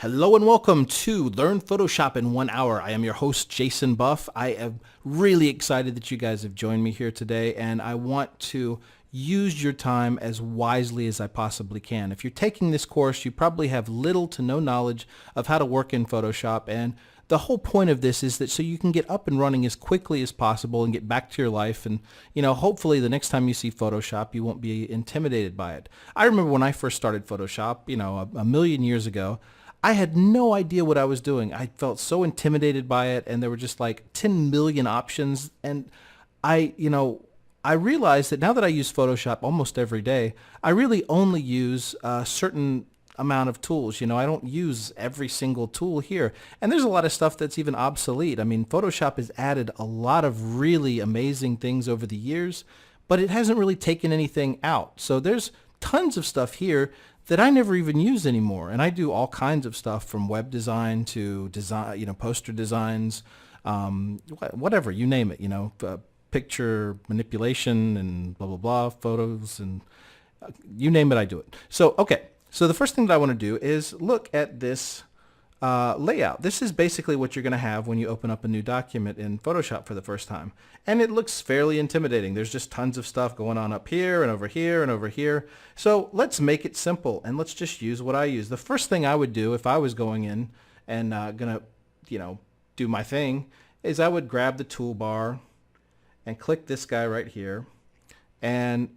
Hello and welcome to Learn Photoshop in 1 hour. I am your host, Jason Buff. I am really excited that you guys have joined me here today, and I want to use your time as wisely as I possibly can. If you're taking this course, you probably have little to no knowledge of how to work in Photoshop, and the whole point of this is that so you can get up and running as quickly as possible and get back to your life, and hopefully the next time you see Photoshop you won't be intimidated by it. I remember when I first started Photoshop, a million years ago, I had no idea what I was doing. I felt so intimidated by it, and there were just like 10 million options, and I realized that now that I use Photoshop almost every day, I really only use a certain amount of tools. I don't use every single tool here. And there's a lot of stuff that's even obsolete. I mean, Photoshop has added a lot of really amazing things over the years, but it hasn't really taken anything out. So there's tons of stuff here that I never even use anymore. And I do all kinds of stuff from web design to design, poster designs, whatever, you name it, picture manipulation and blah, blah, blah, photos, and you name it, I do it. So the first thing that I want to do is look at this layout. This is basically what you're going to have when you open up a new document in Photoshop for the first time. And it looks fairly intimidating. There's just tons of stuff going on up here and over here and over here. So let's make it simple, and let's just use what I use. The first thing I would do if I was going in and going to, do my thing is I would grab the toolbar and click this guy right here. And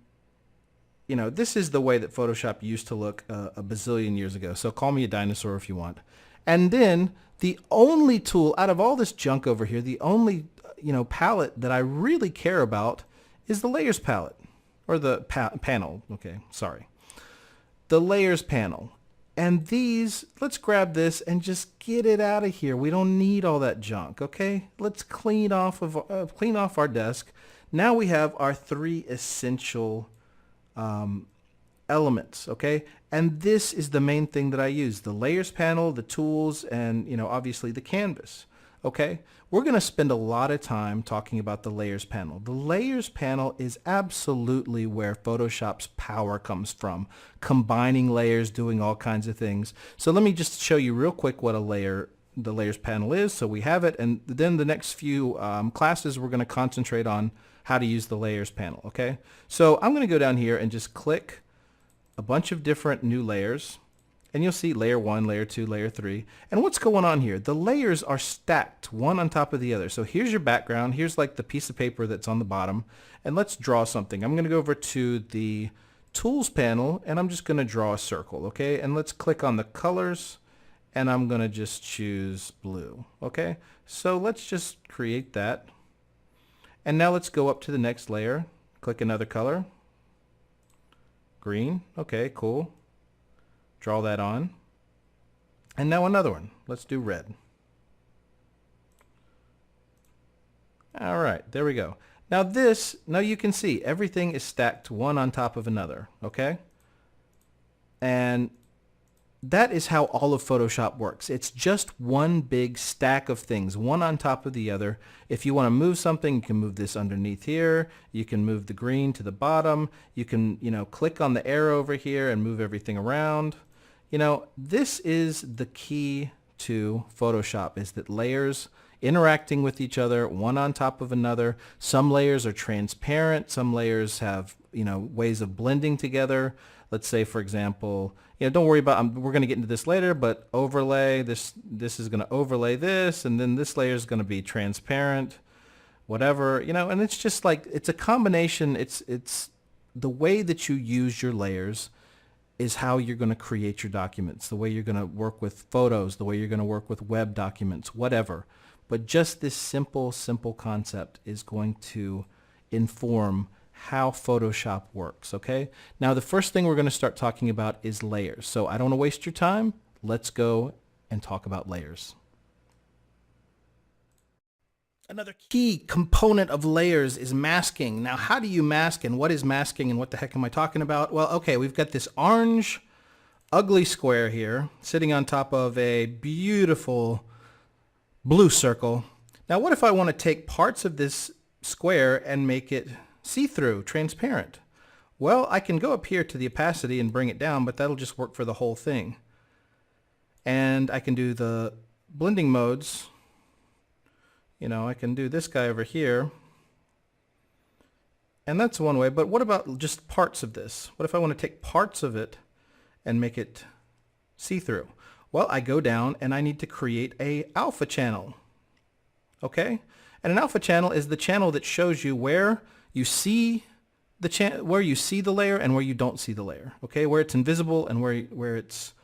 this is the way that Photoshop used to look a bazillion years ago. So call me a dinosaur if you want. And then the only tool out of all this junk over here, the only palette that I really care about is the layers palette, or the panel. Okay, sorry. The layers panel. And these, let's grab this and just get it out of here. We don't need all that junk, okay? Let's clean off our desk. Now we have our three essential elements, okay? And this is the main thing that I use: the layers panel, the tools, and obviously the canvas. Okay, we're going to spend a lot of time talking about the layers panel. The layers panel is absolutely where Photoshop's power comes from, combining layers, doing all kinds of things. So let me just show you real quick what the layers panel is, so we have it, and then the next few classes we're going to concentrate on how to use the layers panel. Okay, so I'm going to go down here and just click a bunch of different new layers, and you'll see layer 1, layer 2, layer 3. And what's going on here? The layers are stacked one on top of the other. So here's your background. Here's like the piece of paper that's on the bottom. And let's draw something. I'm going to go over to the tools panel, and I'm just going to draw a circle. Okay, and let's click on the colors, and I'm going to just choose blue. Okay, so let's just create that. And now let's go up to the next layer. Click another color. Green. Okay, cool. Draw that on. And now another one. Let's do red. All right, there we go. Now you can see everything is stacked one on top of another, okay? And that is how all of Photoshop works. It's just one big stack of things, one on top of the other. If you want to move something, you can move this underneath here. You can move the green to the bottom. You can, click on the arrow over here and move everything around. This is the key to Photoshop, is that layers interacting with each other, one on top of another. Some layers are transparent. Some layers have, ways of blending together. Let's say, for example, don't worry about, we're going to get into this later, but overlay, this is going to overlay this, and then this layer is going to be transparent, whatever, and it's just like, it's a combination. It's the way that you use your layers is how you're going to create your documents, the way you're going to work with photos, the way you're going to work with web documents, whatever. But just this simple concept is going to inform how Photoshop works, okay? Now the first thing we're going to start talking about is layers. So I don't want to waste your time. Let's go and talk about layers. Another key component of layers is masking. Now, how do you mask, and what is masking, and what the heck am I talking about? Well, okay, we've got this orange, ugly square here sitting on top of a beautiful blue circle. Now, what if I want to take parts of this square and make it see-through, transparent? Well, I can go up here to the opacity and bring it down, but that'll just work for the whole thing. And I can do the blending modes. You know, I can do this guy over here. And that's one way, but what about just parts of this? What if I want to take parts of it and make it see-through? Well, I go down and I need to create a alpha channel. Okay? And an alpha channel is the channel that shows you where you see the layer and where you don't see the layer. Okay? Where it's invisible and where it's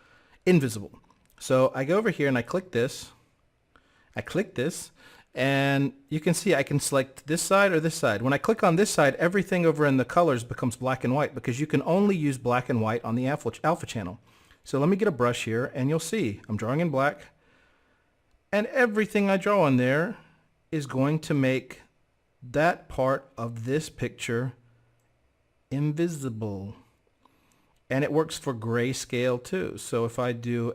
invisible. So I go over here and I click this. And you can see I can select this side or this side. When I click on this side, everything over in the colors becomes black and white because you can only use black and white on the alpha channel. So let me get a brush here and you'll see I'm drawing in black. And everything I draw on there is going to make that part of this picture invisible. And it works for grayscale too. So if I do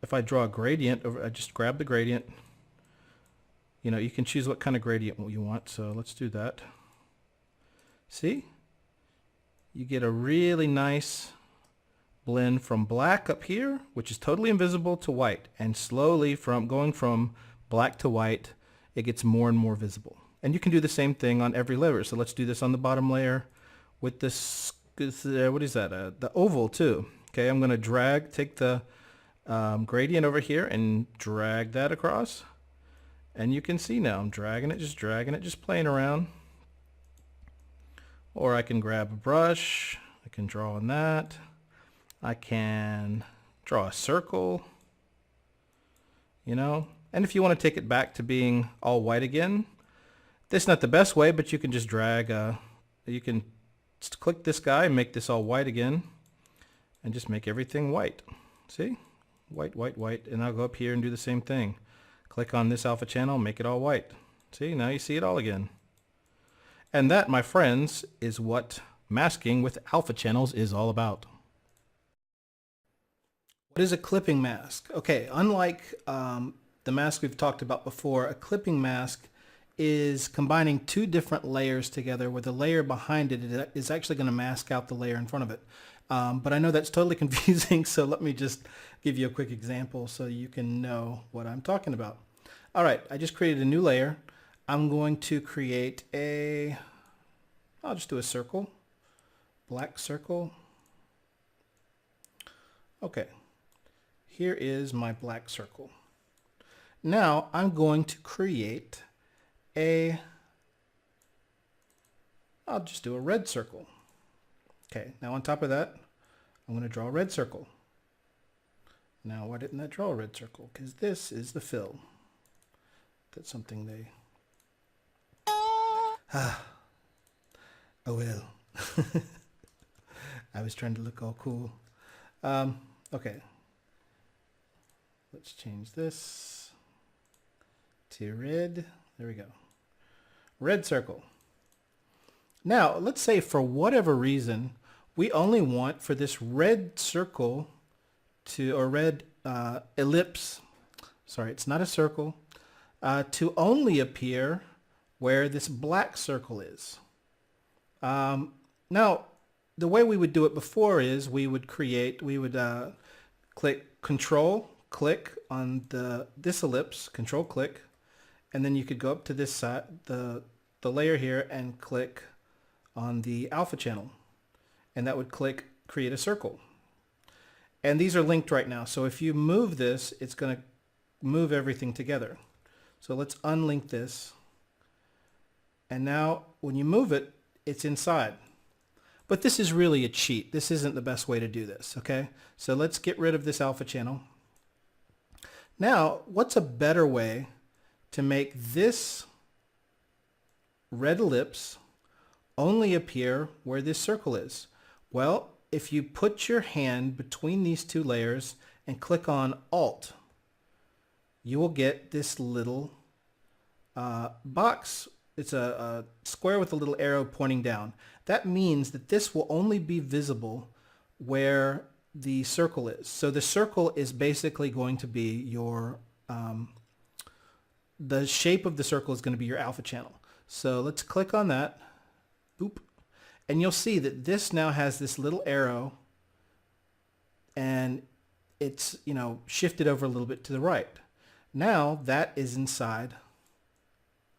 if I draw a gradient, I just grab the gradient. You know, you can choose what kind of gradient you want. So let's do that. See? You get a really nice blend from black up here, which is totally invisible, to white. And slowly going from black to white, it gets more and more visible. And you can do the same thing on every layer. So let's do this on the bottom layer with this, what is that? The oval too. Okay, I'm going to take the gradient over here and drag that across, and you can see now I'm dragging it, just playing around. Or I can grab a brush, I can draw on that, I can draw a circle, you know. And if you want to take it back to being all white again, this is not the best way, but you can just drag you can just click this guy and make this all white again and just make everything white. See? White, white, white, and I'll go up here and do the same thing. Click on this alpha channel, make it all white. See, now you see it all again. And that, my friends, is what masking with alpha channels is all about. What is a clipping mask? Okay, unlike the mask we've talked about before, a clipping mask is combining two different layers together where the layer behind it is actually going to mask out the layer in front of it. But I know that's totally confusing, so let me just give you a quick example so you can know what I'm talking about. All right, I just created a new layer. I'm going to create I'll just do a circle, black circle. Okay, here is my black circle. Now I'm going to create I'll just do a red circle. Okay, now on top of that, I'm going to draw a red circle. Now, why didn't I draw a red circle? Because this is the fill. That's something they... Oh well. I was trying to look all cool. Okay. Let's change this to red. There we go. Red circle. Now, let's say for whatever reason, we only want for this red circle or red ellipse, sorry, it's not a circle, to only appear where this black circle is. Now, the way we would do it before is we would click Control, click on this ellipse, Control click, and then you could go up to this side, the layer here, and click on the alpha channel, and that would create a circle. And these are linked right now, so if you move this, it's going to move everything together. So let's unlink this, and now when you move it, it's inside. But this is really a cheat. This isn't the best way to do this, okay? So let's get rid of this alpha channel. Now, what's a better way to make this red ellipse only appear where this circle is? Well, if you put your hand between these two layers and click on Alt, you will get this little box. It's a square with a little arrow pointing down. That means that this will only be visible where the circle is. So the circle is basically going to be your, the shape of the circle is going to be your alpha channel. So let's click on that. Boop. And you'll see that this now has this little arrow and it's, you know, shifted over a little bit to the right. Now that is inside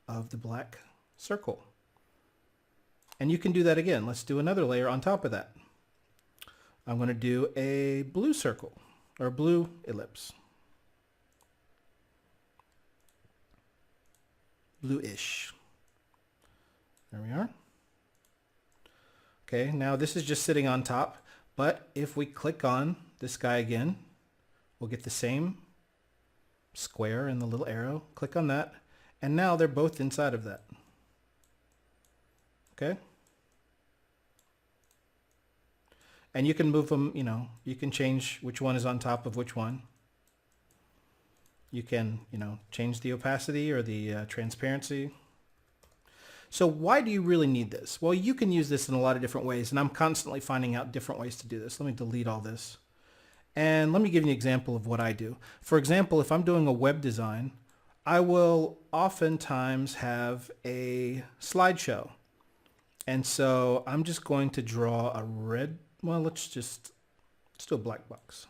of the black circle. And you can do that again. Let's do another layer on top of that. I'm going to do a blue circle or blue ellipse. Bluish. There we are. Okay, now this is just sitting on top, but if we click on this guy again, we'll get the same square and the little arrow. Click on that, and now they're both inside of that. Okay? And you can move them, you know, you can change which one is on top of which one. You can, you know, change the opacity or the transparency. So why do you really need this? Well, you can use this in a lot of different ways, and I'm constantly finding out different ways to do this. Let me delete all this. And let me give you an example of what I do. For example, if I'm doing a web design, I will oftentimes have a slideshow. And so I'm just going to draw a red, well, let's do a black box.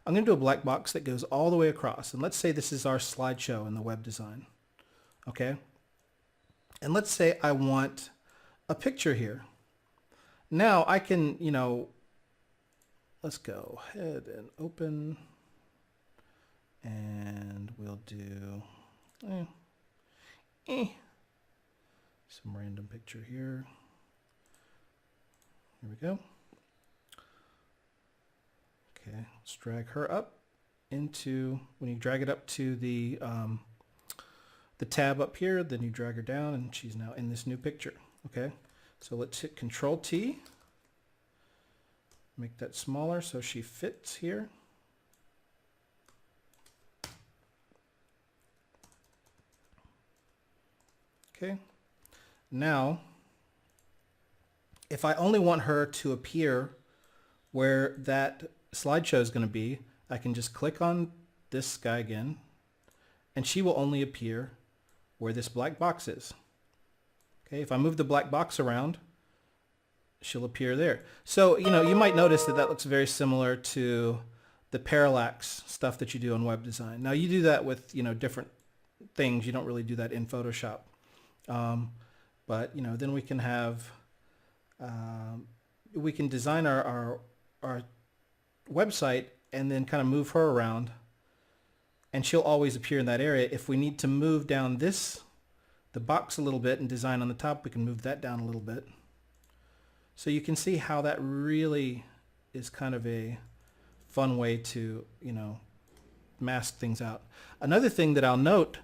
I'm going to do a black box that goes all the way across. And let's say this is our slideshow in the web design. Okay? And let's say I want a picture here. Now I can, you know, let's go ahead and open, and we'll do some random picture here. Here we go. Okay, let's drag her up into, when you drag it up to the tab up here, then you drag her down and she's now in this new picture. Okay, so let's hit Control T, make that smaller so she fits here. Okay, now if I only want her to appear where that slideshow is going to be, I can just click on this guy again, and she will only appear where this black box is. Okay, if I move the black box around, she'll appear there. So, you know, you might notice that that looks very similar to the parallax stuff that you do in web design. Now you do that with, you know, different things. You don't really do that in Photoshop. But, you know, then we can have, we can design our website and then kind of move her around, and she'll always appear in that area. If we need to move down the box a little bit and design on the top, we can move that down a little bit. So you can see how that really is kind of a fun way to, you know, mask things out. Another thing that I'll note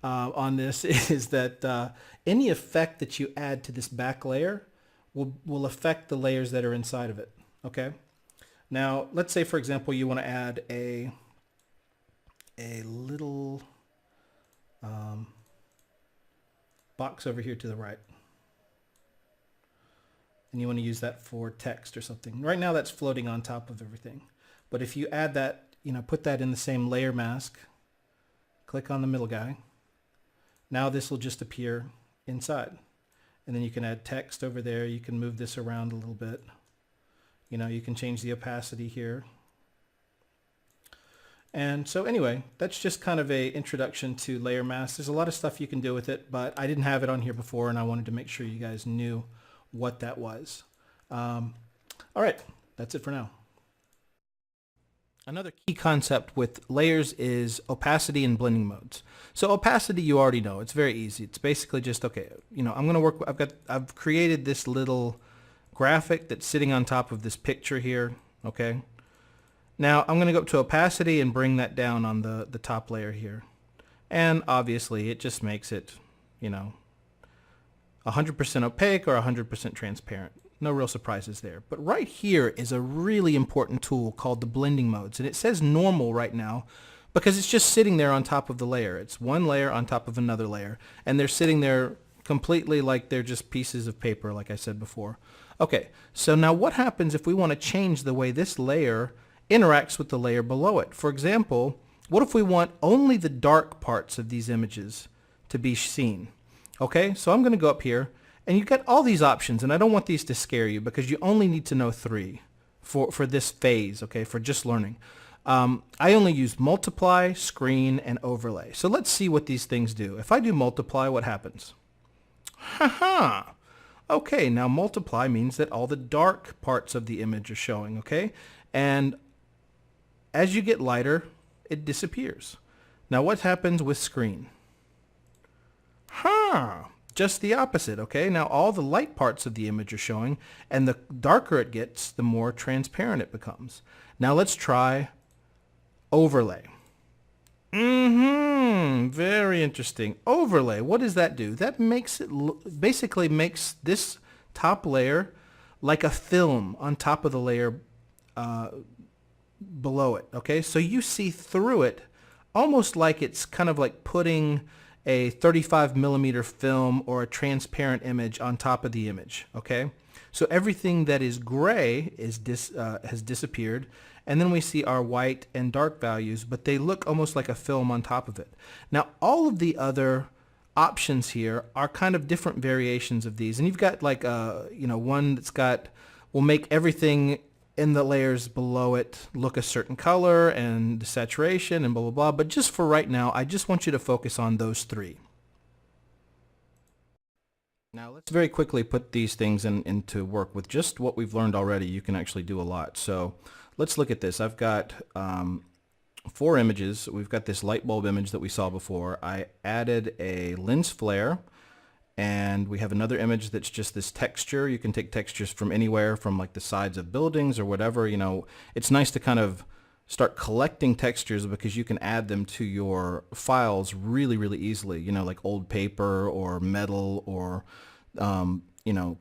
on this is that any effect that you add to this back layer will affect the layers that are inside of it. Okay? Now, let's say, for example, you want to add a little box over here to the right. And you want to use that for text or something. Right now that's floating on top of everything. But if you add that, you know, put that in the same layer mask, click on the middle guy. Now this will just appear inside. And then you can add text over there. You can move this around a little bit. You know, you can change the opacity here. And so anyway, that's just kind of a introduction to layer masks. There's a lot of stuff you can do with it, but I didn't have it on here before, and I wanted to make sure you guys knew what that was. All right, that's it for now. Another key concept with layers is opacity and blending modes. So opacity, you already know. It's very easy. It's basically just, okay, you know, I'm going to work, I've created this little graphic that's sitting on top of this picture here, okay? Now I'm going to go up to opacity and bring that down on the top layer here. And obviously it just makes it, you know, 100% opaque or 100% transparent. No real surprises there. But right here is a really important tool called the blending modes. And it says normal right now because it's just sitting there on top of the layer. It's one layer on top of another layer. And they're sitting there completely like they're just pieces of paper, like I said before. Okay, so now what happens if we want to change the way this layer interacts with the layer below it? For example, what if we want only the dark parts of these images to be seen? Okay, so I'm going to go up here, and you've got all these options, and I don't want these to scare you because you only need to know 3. for this phase, okay, for just learning. I only use multiply, screen, and overlay. So let's see what these things do. If I do multiply, what happens? Haha! Okay, now multiply means that all the dark parts of the image are showing, okay? And as you get lighter, it disappears. Now what happens with screen? Just the opposite, okay? Now all the light parts of the image are showing, and the darker it gets, the more transparent it becomes. Now let's try overlay. Very interesting. Overlay, what does that do? That makes it, basically makes this top layer like a film on top of the layer below it, okay? So you see through it almost like it's kind of like putting a 35 millimeter film or a transparent image on top of the image, okay? So everything that is gray is has disappeared, and then we see our white and dark values, but they look almost like a film on top of it. Now all of the other options here are kind of different variations of these, and you've got like one that's got, will make everything in the layers below it look a certain color and the saturation and blah blah blah, but just for right now I just want you to focus on those three. Now let's very quickly put these things into work. With just what we've learned already, you can actually do a lot. So let's look at this. I've got 4 images. We've got this light bulb image that we saw before. I added a lens flare, and we have another image that's just this texture. You can take textures from anywhere, from like the sides of buildings or whatever. You know, it's nice to kind of start collecting textures because you can add them to your files really, really easily. You know, like old paper or metal or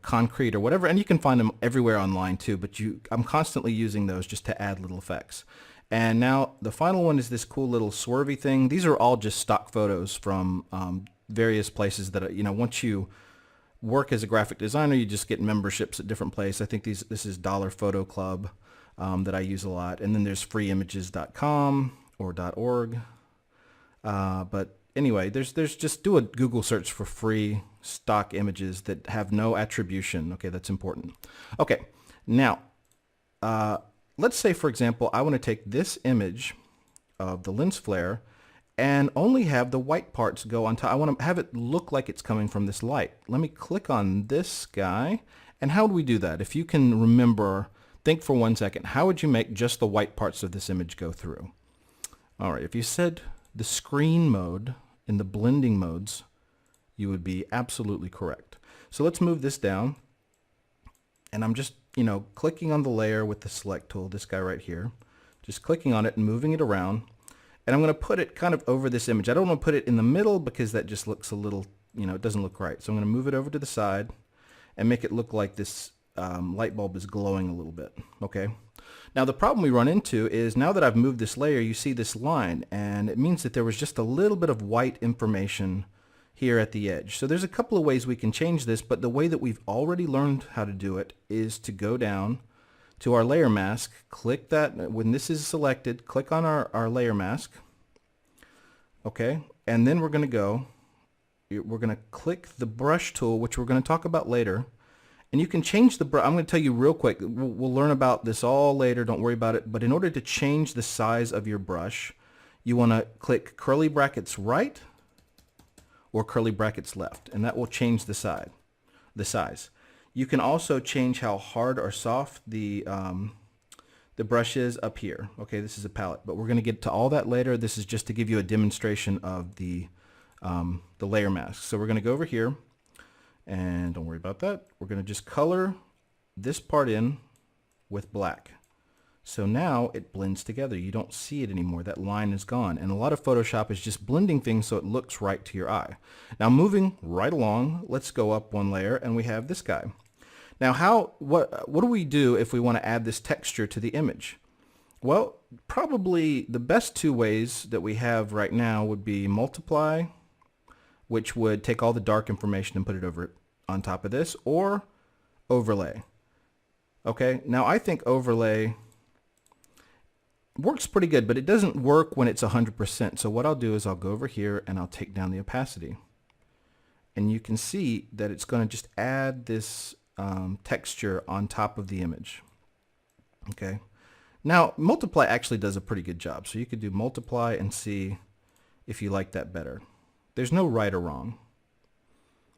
concrete or whatever, and you can find them everywhere online too, but I'm constantly using those just to add little effects. And now the final one is this cool little swervy thing. These are all just stock photos from various places that, once you work as a graphic designer, you just get memberships at different places. I think this is Dollar Photo Club that I use a lot, and then there's freeimages.com or .org. But anyway, there's just do a Google search for free stock images that have no attribution. Okay, that's important. Okay, now let's say, for example, I want to take this image of the lens flare and only have the white parts go on top. I want to have it look like it's coming from this light. Let me click on this guy. And how do we do that? If you can remember, think for 1 second, how would you make just the white parts of this image go through? All right, if you said the screen mode in the blending modes, you would be absolutely correct. So let's move this down, and I'm just clicking on the layer with the select tool, this guy right here, just clicking on it and moving it around, and I'm going to put it kind of over this image. I don't want to put it in the middle because that just looks a little, it doesn't look right. So I'm going to move it over to the side and make it look like this light bulb is glowing a little bit. Okay. Now the problem we run into is, now that I've moved this layer, you see this line, and it means that there was just a little bit of white information here at the edge. So there's a couple of ways we can change this, but the way that we've already learned how to do it is to go down to our layer mask, click that, when this is selected, click on our layer mask, okay, and then we're going to click the brush tool, which we're going to talk about later. And you can change the brush. I'm going to tell you real quick. We'll learn about this all later. Don't worry about it. But in order to change the size of your brush, you want to click curly brackets right or curly brackets left, and that will change the size. You can also change how hard or soft the brush is up here. Okay, this is a palette, but we're going to get to all that later. This is just to give you a demonstration of the layer mask. So we're going to go over here. And don't worry about that. We're going to just color this part in with black. So now it blends together. You don't see it anymore. That line is gone. And a lot of Photoshop is just blending things so it looks right to your eye. Now moving right along, let's go up one layer, and we have this guy. Now what do we do if we want to add this texture to the image? Well, probably the best 2 ways that we have right now would be multiply, which would take all the dark information and put it over on top of this, or overlay. Okay, now I think overlay works pretty good, but it doesn't work when it's 100%. So what I'll do is I'll go over here and I'll take down the opacity. And you can see that it's going to just add this texture on top of the image. Okay. Now, multiply actually does a pretty good job. So you could do multiply and see if you like that better. There's no right or wrong.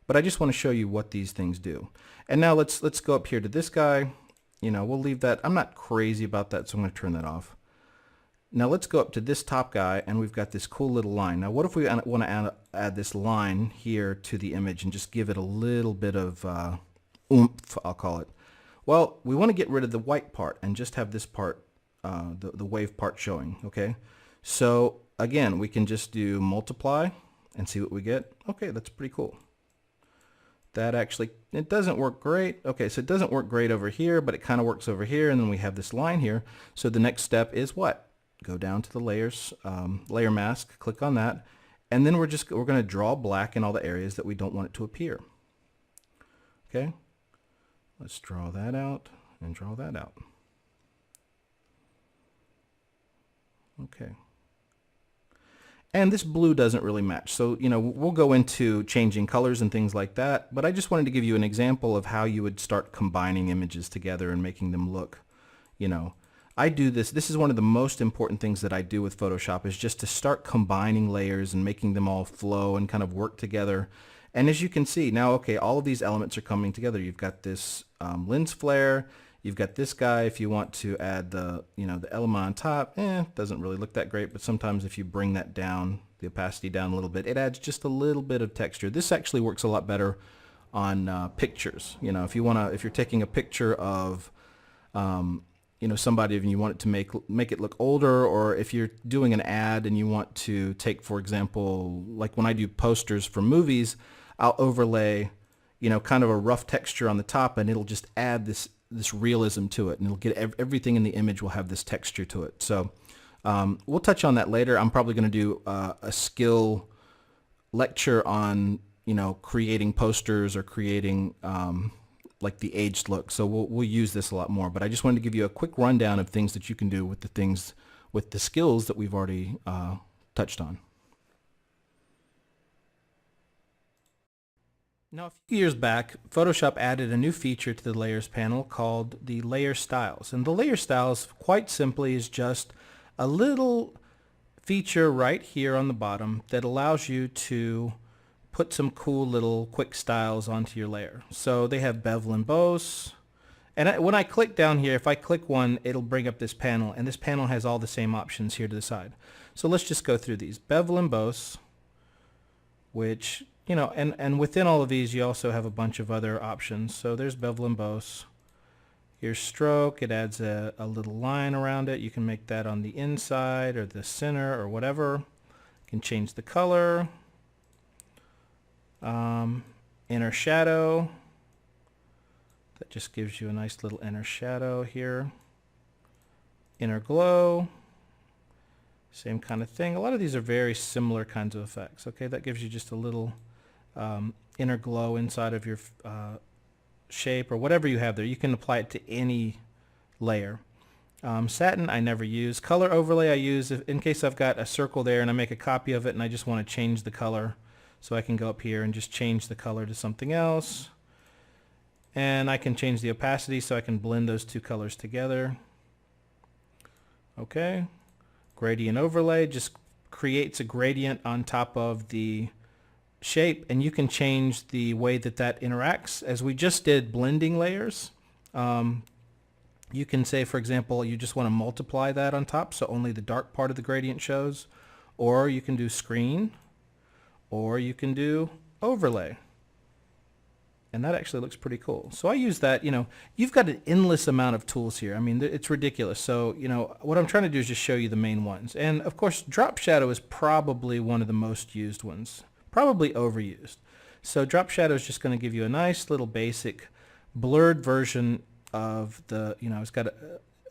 But I just want to show you what these things do. And now let's go up here to this guy. You know, we'll leave that. I'm not crazy about that, so I'm going to turn that off. Now let's go up to this top guy, and we've got this cool little line. Now what if we want to add this line here to the image and just give it a little bit of oomph, I'll call it. Well, we want to get rid of the white part and just have this part, the wave part showing, okay? So again, we can just do multiply and see what we get. Okay, that's pretty cool. That actually, it doesn't work great. Okay, so it doesn't work great over here, but it kind of works over here, and then we have this line here. So the next step is what? Go down to the layers, layer mask, click on that, and then we're going to draw black in all the areas that we don't want it to appear. Okay, let's draw that out and draw that out. Okay. And this blue doesn't really match. So, you know, we'll go into changing colors and things like that, but I just wanted to give you an example of how you would start combining images together and making them look, you know, I do this. This is one of the most important things that I do with Photoshop, is just to start combining layers and making them all flow and kind of work together. And as you can see now, okay, all of these elements are coming together. You've got this lens flare. You've got this guy. If you want to add the, you know, the element on top, doesn't really look that great. But sometimes if you bring that down, the opacity down a little bit, it adds just a little bit of texture. This actually works a lot better on pictures. You know, if you're taking a picture of you know, somebody and you want it to make it look older, or if you're doing an ad and you want to take, for example, like when I do posters for movies, I'll overlay, you know, kind of a rough texture on the top, and it'll just add this realism to it, and it'll get everything in the image will have this texture to it. So we'll touch on that later. I'm probably going to do a skill lecture on, you know, creating posters or creating like the aged look. So we'll use this a lot more, but I just wanted to give you a quick rundown of things that you can do with the skills that we've already touched on. Now, a few years back, Photoshop added a new feature to the layers panel called the layer styles. And the layer styles, quite simply, is just a little feature right here on the bottom that allows you to put some cool little quick styles onto your layer. So they have bevel and emboss. And when I click down here, if I click one, it'll bring up this panel, and this panel has all the same options here to the side. So let's just go through these. Bevel and emboss, which, you know, and within all of these, you also have a bunch of other options. So there's bevel and emboss. Here's stroke. It adds a little line around it. You can make that on the inside or the center or whatever. You can change the color. Inner shadow, that just gives you a nice little inner shadow here. Inner glow, same kind of thing. A lot of these are very similar kinds of effects. Okay, that gives you just a little inner glow inside of your shape or whatever you have there. You can apply it to any layer. Satin I never use. Color overlay I use in case I've got a circle there and I make a copy of it and I just want to change the color. So I can go up here and just change the color to something else. And I can change the opacity so I can blend those two colors together. Okay. Gradient overlay just creates a gradient on top of the shape, and you can change the way that that interacts. As we just did blending layers, you can say, for example, you just want to multiply that on top so only the dark part of the gradient shows, or you can do screen, or you can do overlay. And that actually looks pretty cool. So I use that. You know, you've got an endless amount of tools here. I mean, it's ridiculous. So, you know, what I'm trying to do is just show you the main ones. And of course, drop shadow is probably one of the most used ones, probably overused. So drop shadow is just going to give you a nice little basic blurred version of the, you know, it's got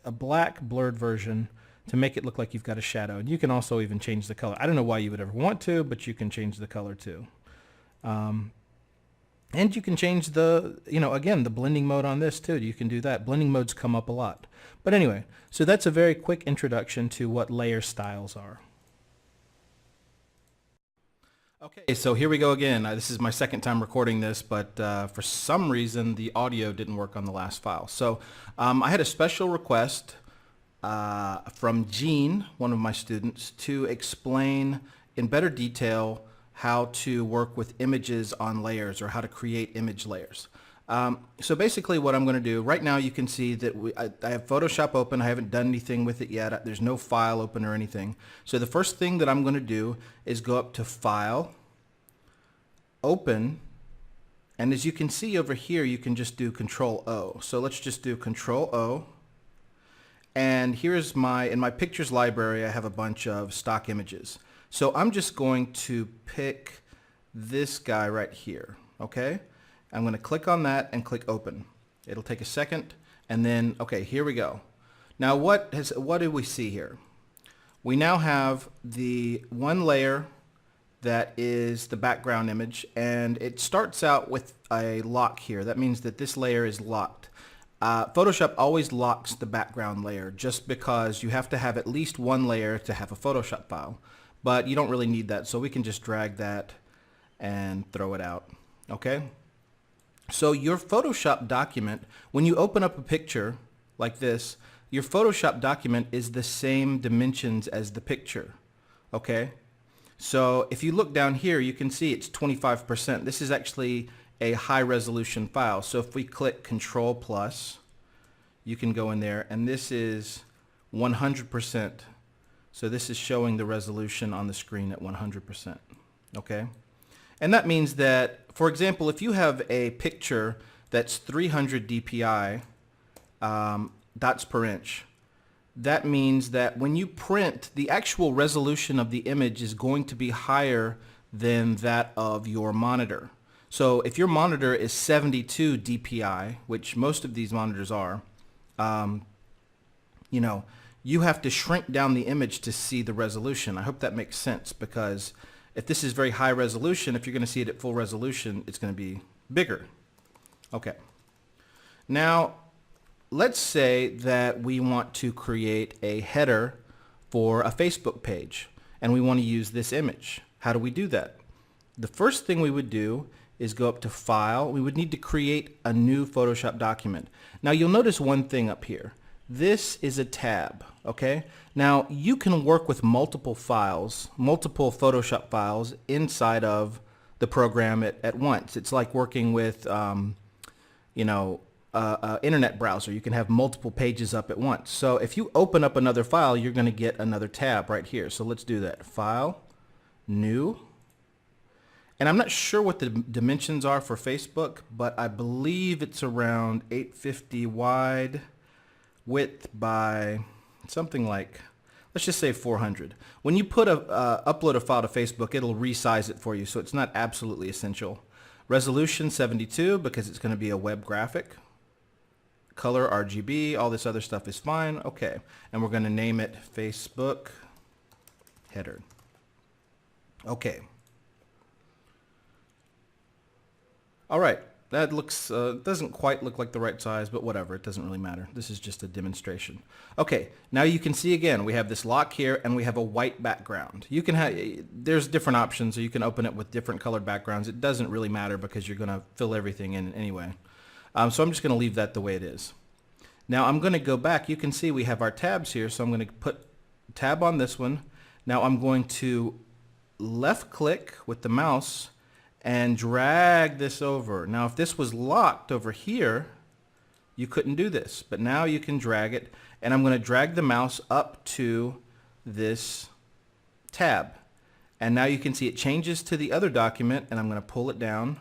a black blurred version to make it look like you've got a shadow. And you can also even change the color. I don't know why you would ever want to, but you can change the color too. And you can change the, you know, again, the blending mode on this too. You can do that. Blending modes come up a lot. But anyway, so that's a very quick introduction to what layer styles are. Okay, so here we go again. This is my second time recording this, but for some reason the audio didn't work on the last file. So I had a special request from Jean, one of my students, to explain in better detail how to work with images on layers, or how to create image layers. So basically what I'm going to do, right now you can see that I have Photoshop open. I haven't done anything with it yet. There's no file open or anything. So the first thing that I'm going to do is go up to File, Open, and as you can see over here, you can just do Control O. So let's just do Control O. And here's in my pictures library, I have a bunch of stock images. So I'm just going to pick this guy right here, okay? I'm going to click on that and click Open. It'll take a second, and then, okay, here we go. Now what do we see here? We now have the one layer that is the background image, and it starts out with a lock here. That means that this layer is locked. Photoshop always locks the background layer just because you have to have at least one layer to have a Photoshop file, but you don't really need that, so we can just drag that and throw it out, okay? So your Photoshop document, when you open up a picture like this, your Photoshop document is the same dimensions as the picture, okay? So if you look down here, you can see it's 25%. This is actually a high resolution file. So if we click Control plus, you can go in there, and this is 100%. So this is showing the resolution on the screen at 100%, okay? And that means that, for example, if you have a picture that's 300 dpi, dots per inch, that means that when you print, the actual resolution of the image is going to be higher than that of your monitor. So if your monitor is 72 dpi, which most of these monitors are, you know, you have to shrink down the image to see the resolution. I hope that makes sense, because if this is very high resolution, if you're going to see it at full resolution, it's going to be bigger. Okay. Now, let's say that we want to create a header for a Facebook page, and we want to use this image. How do we do that? The first thing we would do is go up to File. We would need to create a new Photoshop document. Now you'll notice one thing up here. This is a tab, okay? Now you can work with multiple files, multiple Photoshop files inside of the program at once. It's like working with, you know, internet browser. You can have multiple pages up at once. So if you open up another file, you're going to get another tab right here. So let's do that. File, New. And I'm not sure what the dimensions are for Facebook, but I believe it's around 850 wide, width by something like, let's just say 400. When you put upload a file to Facebook, it'll resize it for you, so it's not absolutely essential. Resolution 72, because it's going to be a web graphic. Color RGB, all this other stuff is fine. Okay, and we're going to name it Facebook header. Okay. All right, that looks doesn't quite look like the right size, but whatever, it doesn't really matter. This is just a demonstration. Okay, now you can see again, we have this lock here, and we have a white background. You can have, there's different options, so you can open it with different colored backgrounds. It doesn't really matter because you're going to fill everything in anyway. So I'm just going to leave that the way it is. Now I'm going to go back. You can see we have our tabs here, so I'm going to put tab on this one. Now I'm going to left click with the mouse and drag this over. Now if this was locked over here, you couldn't do this, but now you can drag it, and I'm going to drag the mouse up to this tab, and now you can see it changes to the other document, and I'm going to pull it down,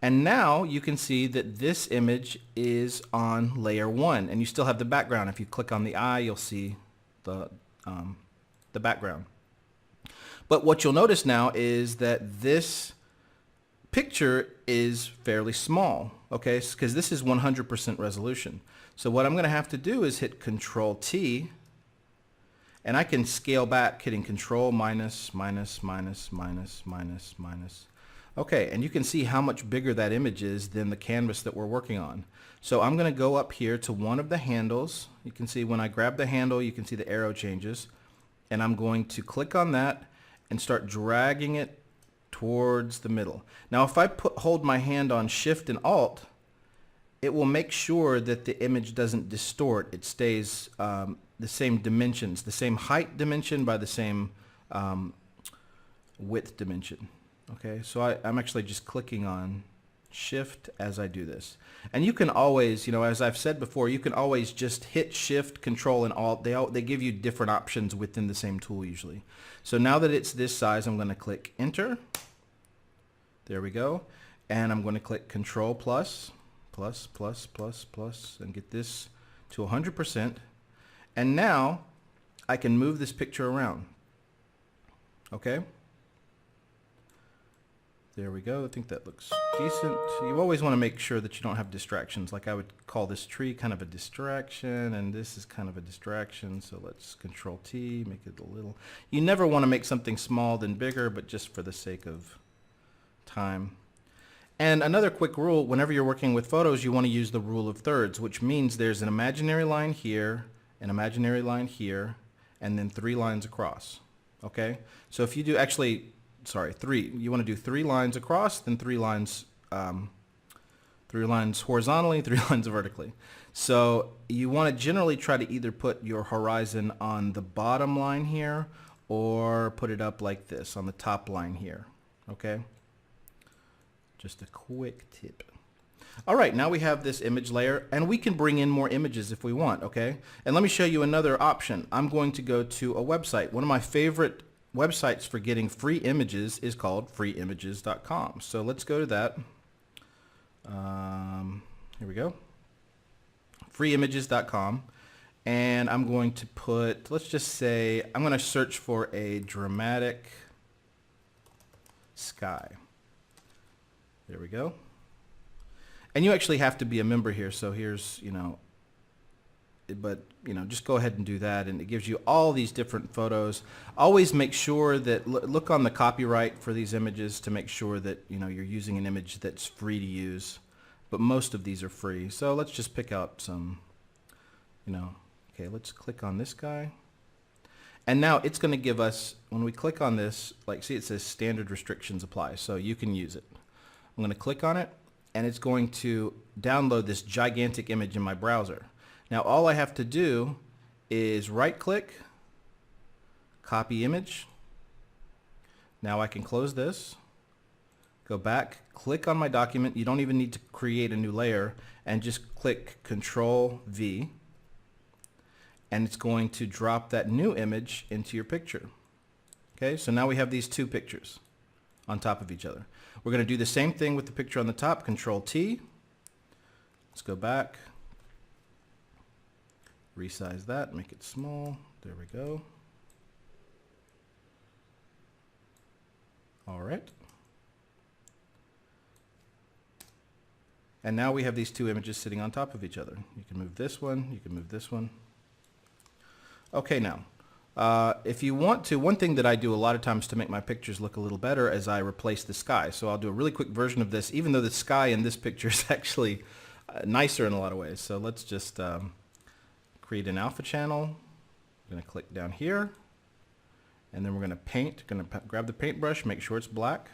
and now you can see that this image is on layer 1, and you still have the background. If you click on the eye, you'll see the background. But what you'll notice now is that this picture is fairly small, okay, because this is 100% resolution. So what I'm going to have to do is hit Control T, and I can scale back hitting Control minus, minus, minus, minus, minus, minus. Okay, and you can see how much bigger that image is than the canvas that we're working on. So I'm going to go up here to one of the handles. You can see when I grab the handle, you can see the arrow changes, and I'm going to click on that and start dragging it towards the middle. Now if I hold my hand on Shift and Alt, it will make sure that the image doesn't distort. It stays the same dimensions, the same height dimension by the same width dimension. Okay, so I'm actually just clicking on Shift as I do this. And you can always, you know, as I've said before, you can always just hit Shift, Control, and Alt. They give you different options within the same tool usually. So now that it's this size, I'm going to click Enter. There we go. And I'm going to click Control plus, and get this to 100%. And now I can move this picture around. Okay? There we go. I think that looks decent. You always want to make sure that you don't have distractions. Like I would call this tree kind of a distraction, and this is kind of a distraction. So let's Control T, make it a little. You never want to make something small then bigger, but just for the sake of time. And another quick rule, whenever you're working with photos, you want to use the rule of thirds, which means there's an imaginary line here, an imaginary line here, and then 3 lines across. Okay? So if you do actually, sorry, 3. You want to do 3 lines across, then 3 lines horizontally, 3 lines vertically. So you want to generally try to either put your horizon on the bottom line here or put it up like this on the top line here. Okay? Just a quick tip. All right, now we have this image layer, and we can bring in more images if we want, okay? And let me show you another option. I'm going to go to a website. One of my favorite websites for getting free images is called freeimages.com. So let's go to that. Here we go. freeimages.com. And I'm going to put, let's just say, I'm going to search for a dramatic sky. There we go. And you actually have to be a member here. So here's, you know, but, you know, just go ahead and do that. And it gives you all these different photos. Always make sure that, look on the copyright for these images to make sure that, you know, you're using an image that's free to use. But most of these are free. So let's just pick out some, you know, okay, let's click on this guy. And now it's going to give us, when we click on this, like, see, it says standard restrictions apply. So you can use it. I'm going to click on it, and it's going to download this gigantic image in my browser. Now all I have to do is right click, copy image. Now I can close this, go back, click on my document. You don't even need to create a new layer, and just click Control V, and it's going to drop that new image into your picture. Okay, so now we have these 2 pictures on top of each other. We're going to do the same thing with the picture on the top. Control T. Let's go back. Resize that, make it small. There we go. All right. And now we have these 2 images sitting on top of each other. You can move this one, you can move this one. Okay, now, if you want to, one thing that I do a lot of times to make my pictures look a little better is I replace the sky. So I'll do a really quick version of this, even though the sky in this picture is actually nicer in a lot of ways. So let's just create an alpha channel. I'm going to click down here, and then we're going to paint. Going to grab the paintbrush, make sure it's black,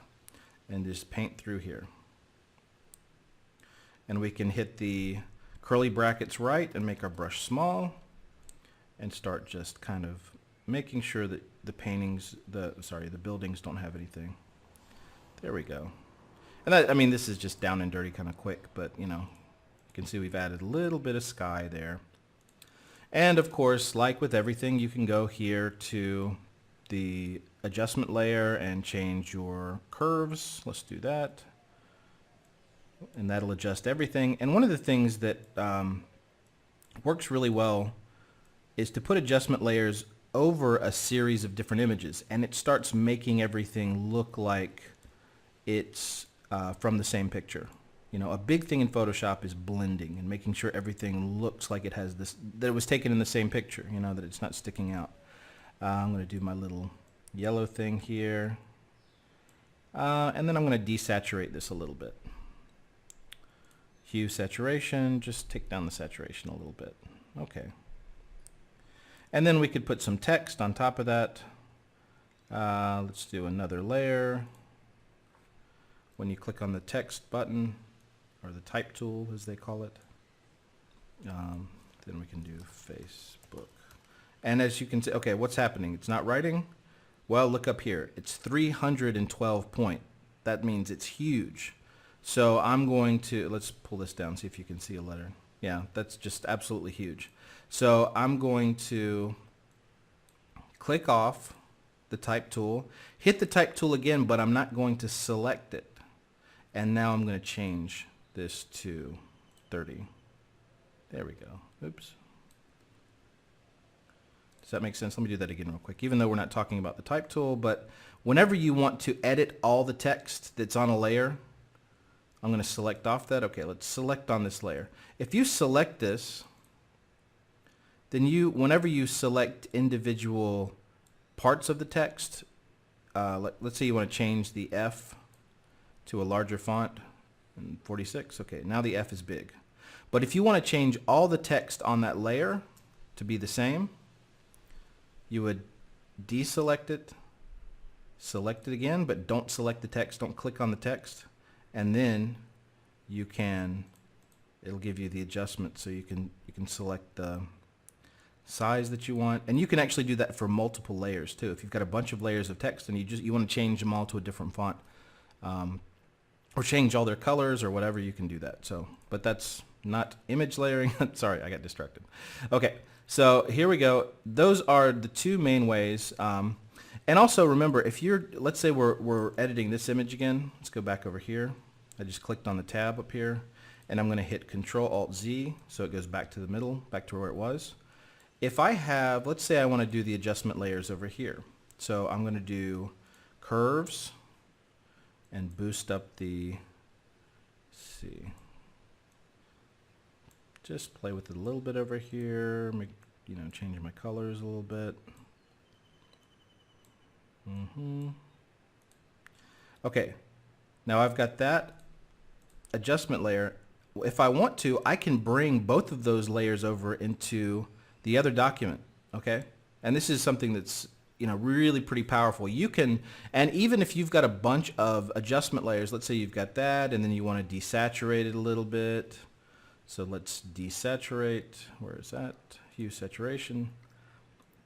and just paint through here. And we can hit the curly brackets right and make our brush small, and start just kind of making sure that the paintings, the buildings don't have anything. There we go. And that, I mean, this is just down and dirty kind of quick, but you know, you can see we've added a little bit of sky there. And of course, like with everything, you can go here to the adjustment layer and change your curves. Let's do that. And that'll adjust everything. And one of the things that works really well is to put adjustment layers over a series of different images, and it starts making everything look like it's from the same picture. You know, a big thing in Photoshop is blending and making sure everything looks like it has this, that it was taken in the same picture, you know, that it's not sticking out. I'm going to do my little yellow thing here, and then I'm going to desaturate this a little bit. Hue saturation, just take down the saturation a little bit. Okay. And then we could put some text on top of that. Let's do another layer. when you click on the text button, or the type tool as they call it, then we can do Facebook. And as you can see, okay, what's happening? It's not writing. Well, look up here. It's 312 point. That means it's huge. So I'm going to, let's pull this down, see if you can see a letter. Yeah, that's just absolutely huge. So I'm going to click off the type tool, hit the type tool again, but I'm not going to select it. And now I'm going to change this to 30. There we go. Oops. Does that make sense? Let me do that again real quick, even though we're not talking about the type tool. But whenever you want to edit all the text that's on a layer, I'm going to select off that. Okay, let's select on this layer. If you select this, then whenever you select individual parts of the text, let's say you want to change the F to a larger font, and 46. Okay, now the F is big. But if you want to change all the text on that layer to be the same, you would deselect it, select it again, but don't select the text, don't click on the text, and then you can, it'll give you the adjustment, so you can select the size that you want. And you can actually do that for multiple layers too. If you've got a bunch of layers of text and you want to change them all to a different font, or change all their colors or whatever, you can do that. So, but that's not image layering. Sorry, I got distracted. Okay, so here we go. Those are the two main ways. And also remember, if you're, let's say we're editing this image again. Let's go back over here. I just clicked on the tab up here, and I'm going to hit Control-Alt-Z, so it goes back to the middle, back to where it was. If I have, let's say I want to do the adjustment layers over here. So I'm going to do curves and boost up the, let's see, just play with it a little bit over here, make, change my colors a little bit. Okay, now I've got that adjustment layer. If I want to, I can bring both of those layers over into the other document, okay? And this is something that's really pretty powerful. You can, and even if you've got a bunch of adjustment layers, let's say you've got that, and then you want to desaturate it a little bit. So let's desaturate, where is that? Hue saturation.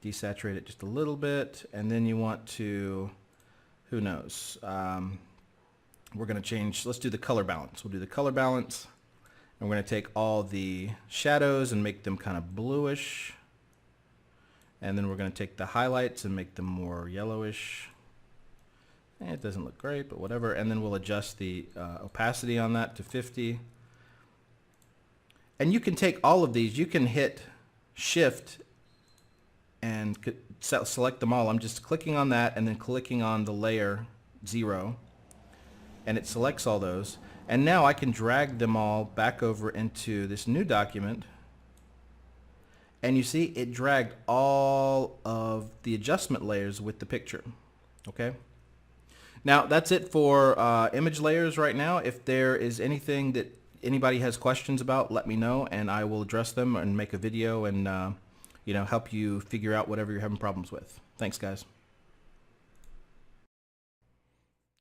Desaturate it just a little bit, and then you want to, who knows, we're going to change, let's do the color balance. We'll do the color balance, and we're going to take all the shadows and make them kind of bluish, and then we're going to take the highlights and make them more yellowish. It doesn't look great, but whatever, and then we'll adjust the opacity on that to 50. And you can take all of these, you can hit Shift and select them all. I'm just clicking on that and then clicking on the layer 0, and it selects all those. And now I can drag them all back over into this new document, and you see it dragged all of the adjustment layers with the picture. Okay, now that's it for image layers right now. If there is anything that anybody has questions about, let me know, and I will address them and make a video and help you figure out whatever you're having problems with. Thanks, guys.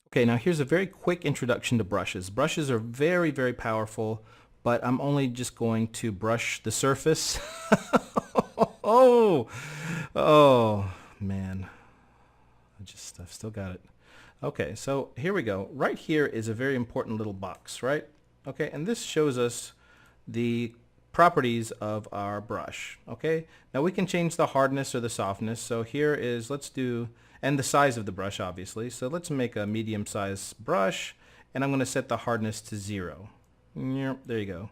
Okay, now here's a very quick introduction to brushes. Brushes are very, very powerful, but I'm only just going to brush the surface. Oh man, I've still got it. Okay, so here we go. Right here is a very important little box, right? Okay, and this shows us the properties of our brush. Okay, now we can change the hardness or the softness. So here is, and the size of the brush, obviously. So let's make a medium size brush, and I'm going to set the hardness to 0. There you go.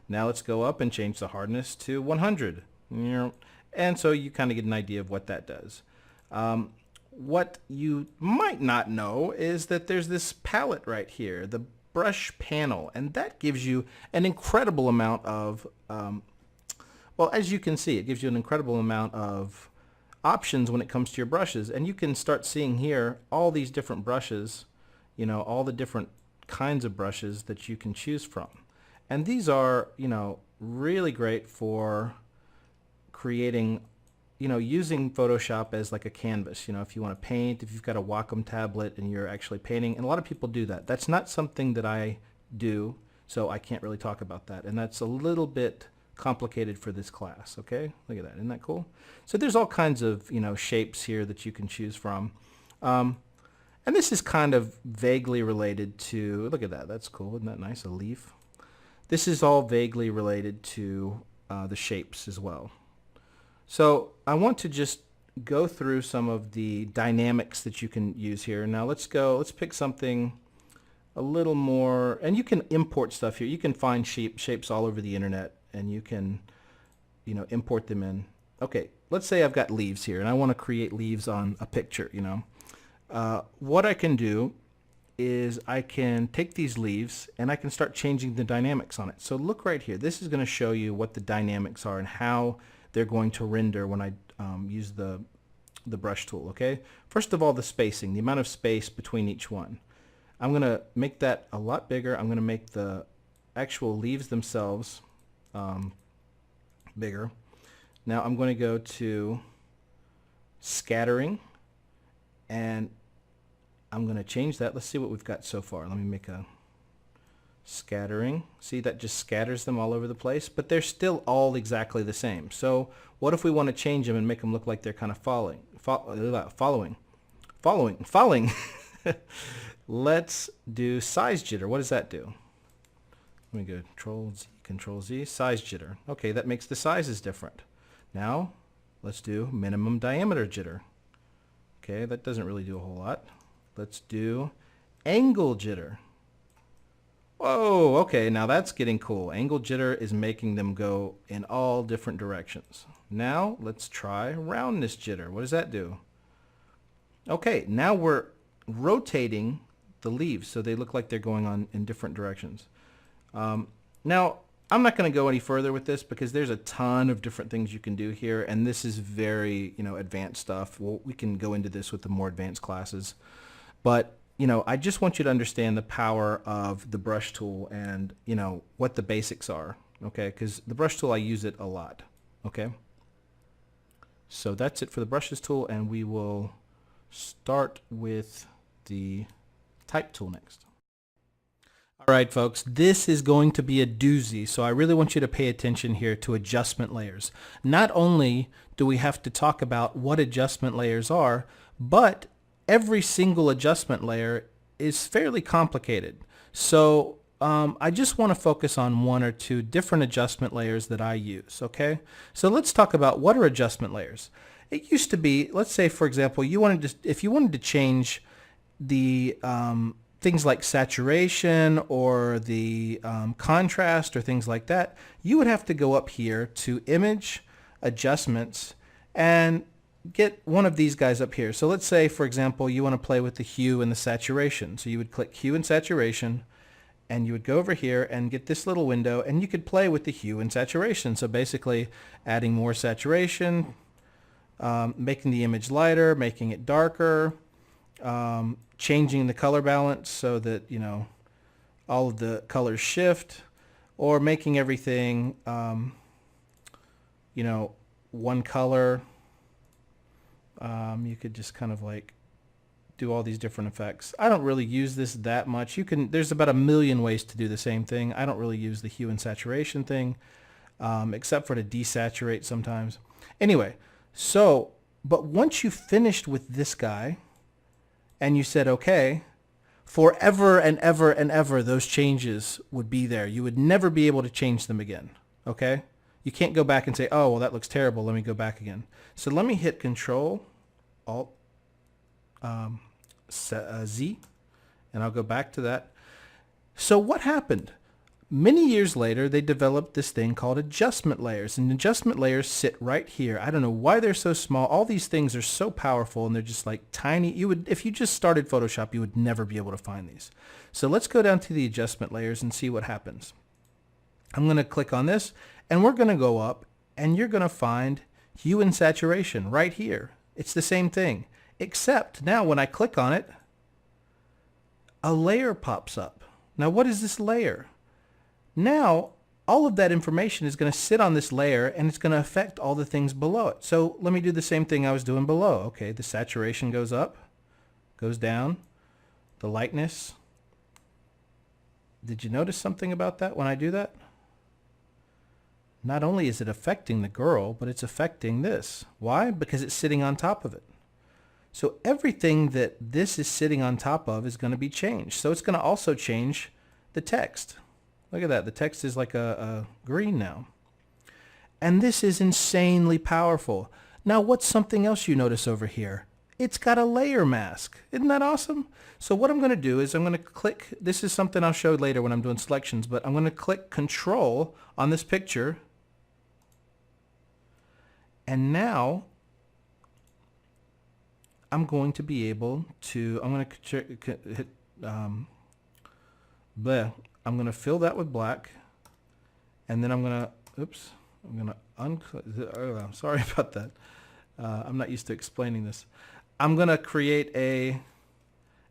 Now let's go up and change the hardness to 100. And so you kind of get an idea of what that does. What you might not know is that there's this palette right here, the brush panel, and that gives you an incredible amount of, well, as you can see, it gives you an incredible amount of options when it comes to your brushes. And you can start seeing here all these different brushes, all the different kinds of brushes that you can choose from. And these are, really great for creating using Photoshop as like a canvas, if you want to paint, if you've got a Wacom tablet and you're actually painting, and a lot of people do that. That's not something that I do, so I can't really talk about that. And that's a little bit complicated for this class, okay? Look at that, isn't that cool? So there's all kinds of, shapes here that you can choose from. And this is kind of vaguely related to, look at that, that's cool, isn't that nice, a leaf? This is all vaguely related to the shapes as well. So I want to just go through some of the dynamics that you can use here. Now let's pick something a little more, and you can import stuff here. You can find shapes all over the internet, and you can, import them in. Okay, let's say I've got leaves here, and I want to create leaves on a picture, What I can do is I can take these leaves and I can start changing the dynamics on it. So look right here. This is going to show you what the dynamics are and how they're going to render when I use the brush tool, okay? First of all, the spacing, the amount of space between each one. I'm going to make that a lot bigger. I'm going to make the actual leaves themselves bigger. Now I'm going to go to scattering, and I'm going to change that. Let's see what we've got so far. Let me make a scattering. See, that just scatters them all over the place, but they're still all exactly the same. So what if we want to change them and make them look like they're kind of following? Let's do size jitter. What does that do? Let me go Control Z, size jitter. Okay, that makes the sizes different. Now let's do minimum diameter jitter. Okay, that doesn't really do a whole lot. Let's do angle jitter. Whoa, okay, now that's getting cool. Angle jitter is making them go in all different directions. Now let's try roundness jitter. What does that do? Okay, now we're rotating the leaves so they look like they're going on in different directions. Now I'm not going to go any further with this because there's a ton of different things you can do here, and this is very advanced stuff. We can go into this with the more advanced classes. But, I just want you to understand the power of the brush tool and, what the basics are, okay? Because the brush tool, I use it a lot, okay? So that's it for the brushes tool, and we will start with the type tool next. All right, folks, this is going to be a doozy, so I really want you to pay attention here to adjustment layers. Not only do we have to talk about what adjustment layers are, but every single adjustment layer is fairly complicated. So I just want to focus on one or two different adjustment layers that I use, okay? So let's talk about what are adjustment layers. It used to be, let's say, for example, if you wanted to change the things like saturation or the contrast or things like that, you would have to go up here to Image, Adjustments, and get one of these guys up here. So let's say, for example, you want to play with the hue and the saturation. So you would click Hue and Saturation, and you would go over here and get this little window, and you could play with the hue and saturation. So basically adding more saturation, making the image lighter, making it darker, changing the color balance so that all of the colors shift, or making everything one color. You could just kind of like do all these different effects. I don't really use this that much. There's about a million ways to do the same thing. I don't really use the hue and saturation thing, except for to desaturate sometimes. Anyway, but once you finished with this guy and you said, okay, forever and ever and ever, those changes would be there. You would never be able to change them again, okay? You can't go back and say, oh, well, that looks terrible. Let me go back again. So let me hit Control, Alt, Z, and I'll go back to that. So what happened? Many years later, they developed this thing called adjustment layers, and adjustment layers sit right here. I don't know why they're so small. All these things are so powerful, and they're just like tiny. If you just started Photoshop, you would never be able to find these. So let's go down to the adjustment layers and see what happens. I'm going to click on this, and we're going to go up, and you're going to find hue and saturation right here. It's the same thing, except now when I click on it, a layer pops up. Now what is this layer? Now all of that information is going to sit on this layer and it's going to affect all the things below it. So let me do the same thing I was doing below. Okay, the saturation goes up, goes down, the lightness. Did you notice something about that when I do that? Not only is it affecting the girl, but it's affecting this. Why? Because it's sitting on top of it. So everything that this is sitting on top of is going to be changed. So it's going to also change the text. Look at that. The text is like a green now. And this is insanely powerful. Now, what's something else you notice over here? It's got a layer mask. Isn't that awesome? So what I'm going to do is I'm going to click. This is something I'll show later when I'm doing selections, but I'm going to click Control on this picture. And now I'm going to be able to, I'm going to hit, I'm going to fill that with black, and then I'm going to, oops, I'm going to sorry about that. I'm not used to explaining this. I'm going to create a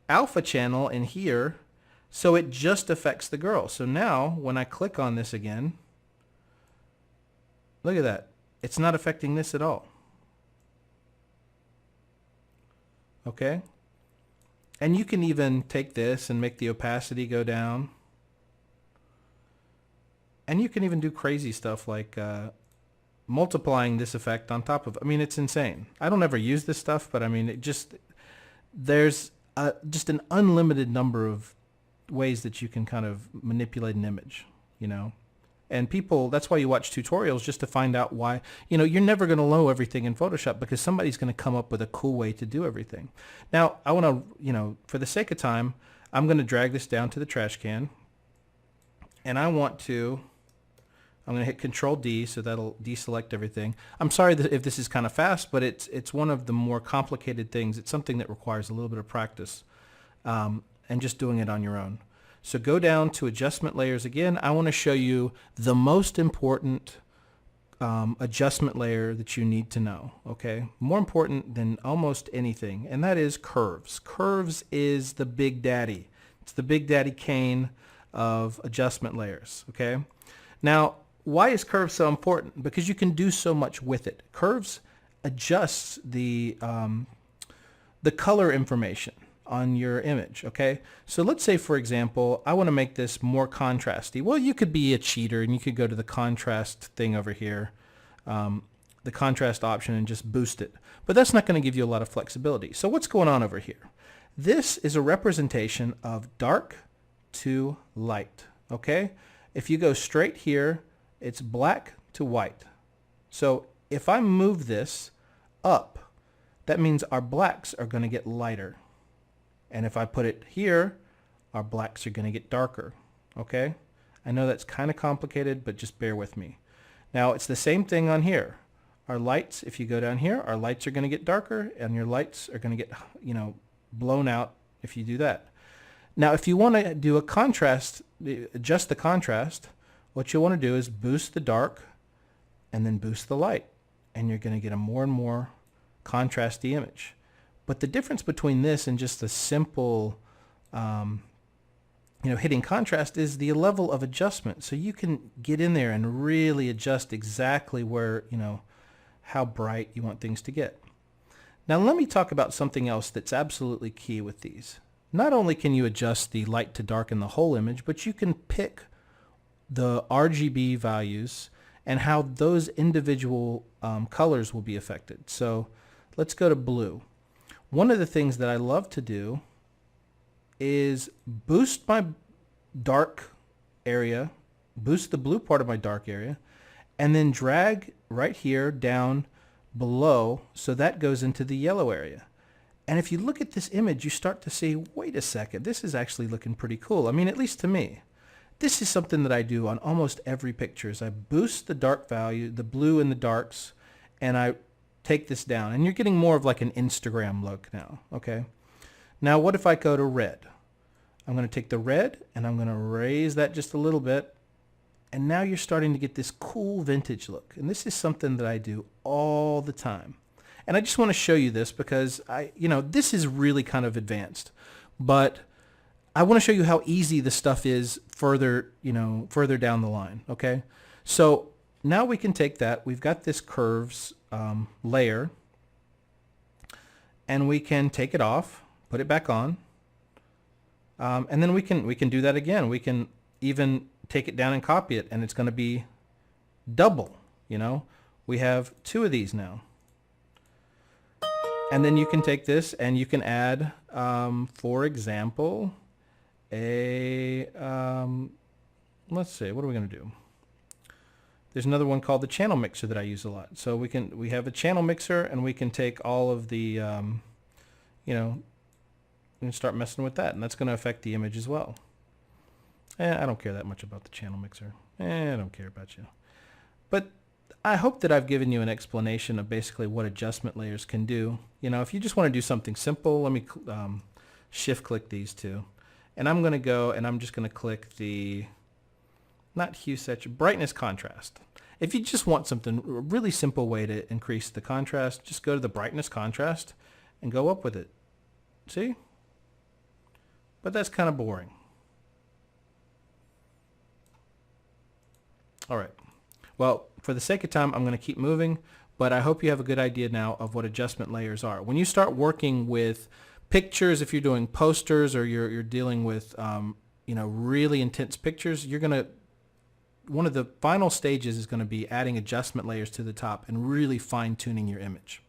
alpha channel in here so it just affects the girl. So now when I click on this again, look at that. It's not affecting this at all. Okay? And you can even take this and make the opacity go down. And you can even do crazy stuff like multiplying this effect on top of, I mean, it's insane. I don't ever use this stuff, but I mean, it just, there's just an unlimited number of ways that you can kind of manipulate an image, you know. And people, that's why you watch tutorials, just to find out why, you know, you're never going to know everything in Photoshop because somebody's going to come up with a cool way to do everything. Now, I want to, you know, for the sake of time, I'm going to drag this down to the trash can. And I want to, I'm going to hit Control D, so that'll deselect everything. I'm sorry if this is kind of fast, but it's one of the more complicated things. It's something that requires a little bit of practice and just doing it on your own. So go down to adjustment layers again. I want to show you the most important adjustment layer that you need to know, okay? More important than almost anything, and that is curves. Curves is the big daddy. It's the big daddy cane of adjustment layers, okay? Now, why is curves so important? Because you can do so much with it. Curves adjusts the color information on your image, okay? So let's say, for example, I want to make this more contrasty. Well, you could be a cheater and you could go to the contrast thing over here, the contrast option, and just boost it. But that's not going to give you a lot of flexibility. So what's going on over here? This is a representation of dark to light, okay? If you go straight here, it's black to white. So if I move this up, that means our blacks are going to get lighter. And if I put it here, our blacks are going to get darker, okay? I know that's kind of complicated, but just bear with me. Now, it's the same thing on here. Our lights, if you go down here, our lights are going to get darker, and your lights are going to get, you know, blown out if you do that. Now, if you want to do a contrast, adjust the contrast, what you want to do is boost the dark and then boost the light, and you're going to get a more and more contrasty image. But the difference between this and just a simple, you know, hitting contrast is the level of adjustment. So you can get in there and really adjust exactly where, you know, how bright you want things to get. Now let me talk about something else that's absolutely key with these. Not only can you adjust the light to darken the whole image, but you can pick the RGB values and how those individual colors will be affected. So let's go to blue. One of the things that I love to do is boost my dark area, boost the blue part of my dark area, and then drag right here down below so that goes into the yellow area. And if you look at this image, you start to see, wait a second, this is actually looking pretty cool. I mean, at least to me. This is something that I do on almost every picture. Is I boost the dark value, the blue and the darks, and I take this down. And you're getting more of like an Instagram look now, okay? Now, what if I go to red? I'm going to take the red, and I'm going to raise that just a little bit. And now you're starting to get this cool vintage look. And this is something that I do all the time. And I just want to show you this because this is really kind of advanced. But I want to show you how easy this stuff is further, further down the line. Okay. So now we can take that. We've got this curves layer, and we can take it off, put it back on, and then we can do that again. We can even take it down and copy it, and it's going to be double. We have 2 of these now. And then you can take this and you can add, for example, let's see, what are we going to do? There's another one called the channel mixer that I use a lot. So we have a channel mixer, and we can take all of the, we can start messing with that, and that's going to affect the image as well. I don't care that much about the channel mixer. I don't care about you. But I hope that I've given you an explanation of basically what adjustment layers can do. If you just want to do something simple, let me shift click these 2. And I'm going to go and I'm just going to click the, not hue saturation, brightness contrast. If you just want something, a really simple way to increase the contrast, just go to the brightness contrast and go up with it. See? But that's kind of boring. All right. Well, for the sake of time, I'm going to keep moving, but I hope you have a good idea now of what adjustment layers are. When you start working with pictures, if you're doing posters or you're dealing with, really intense pictures, one of the final stages is going to be adding adjustment layers to the top and really fine-tuning your image.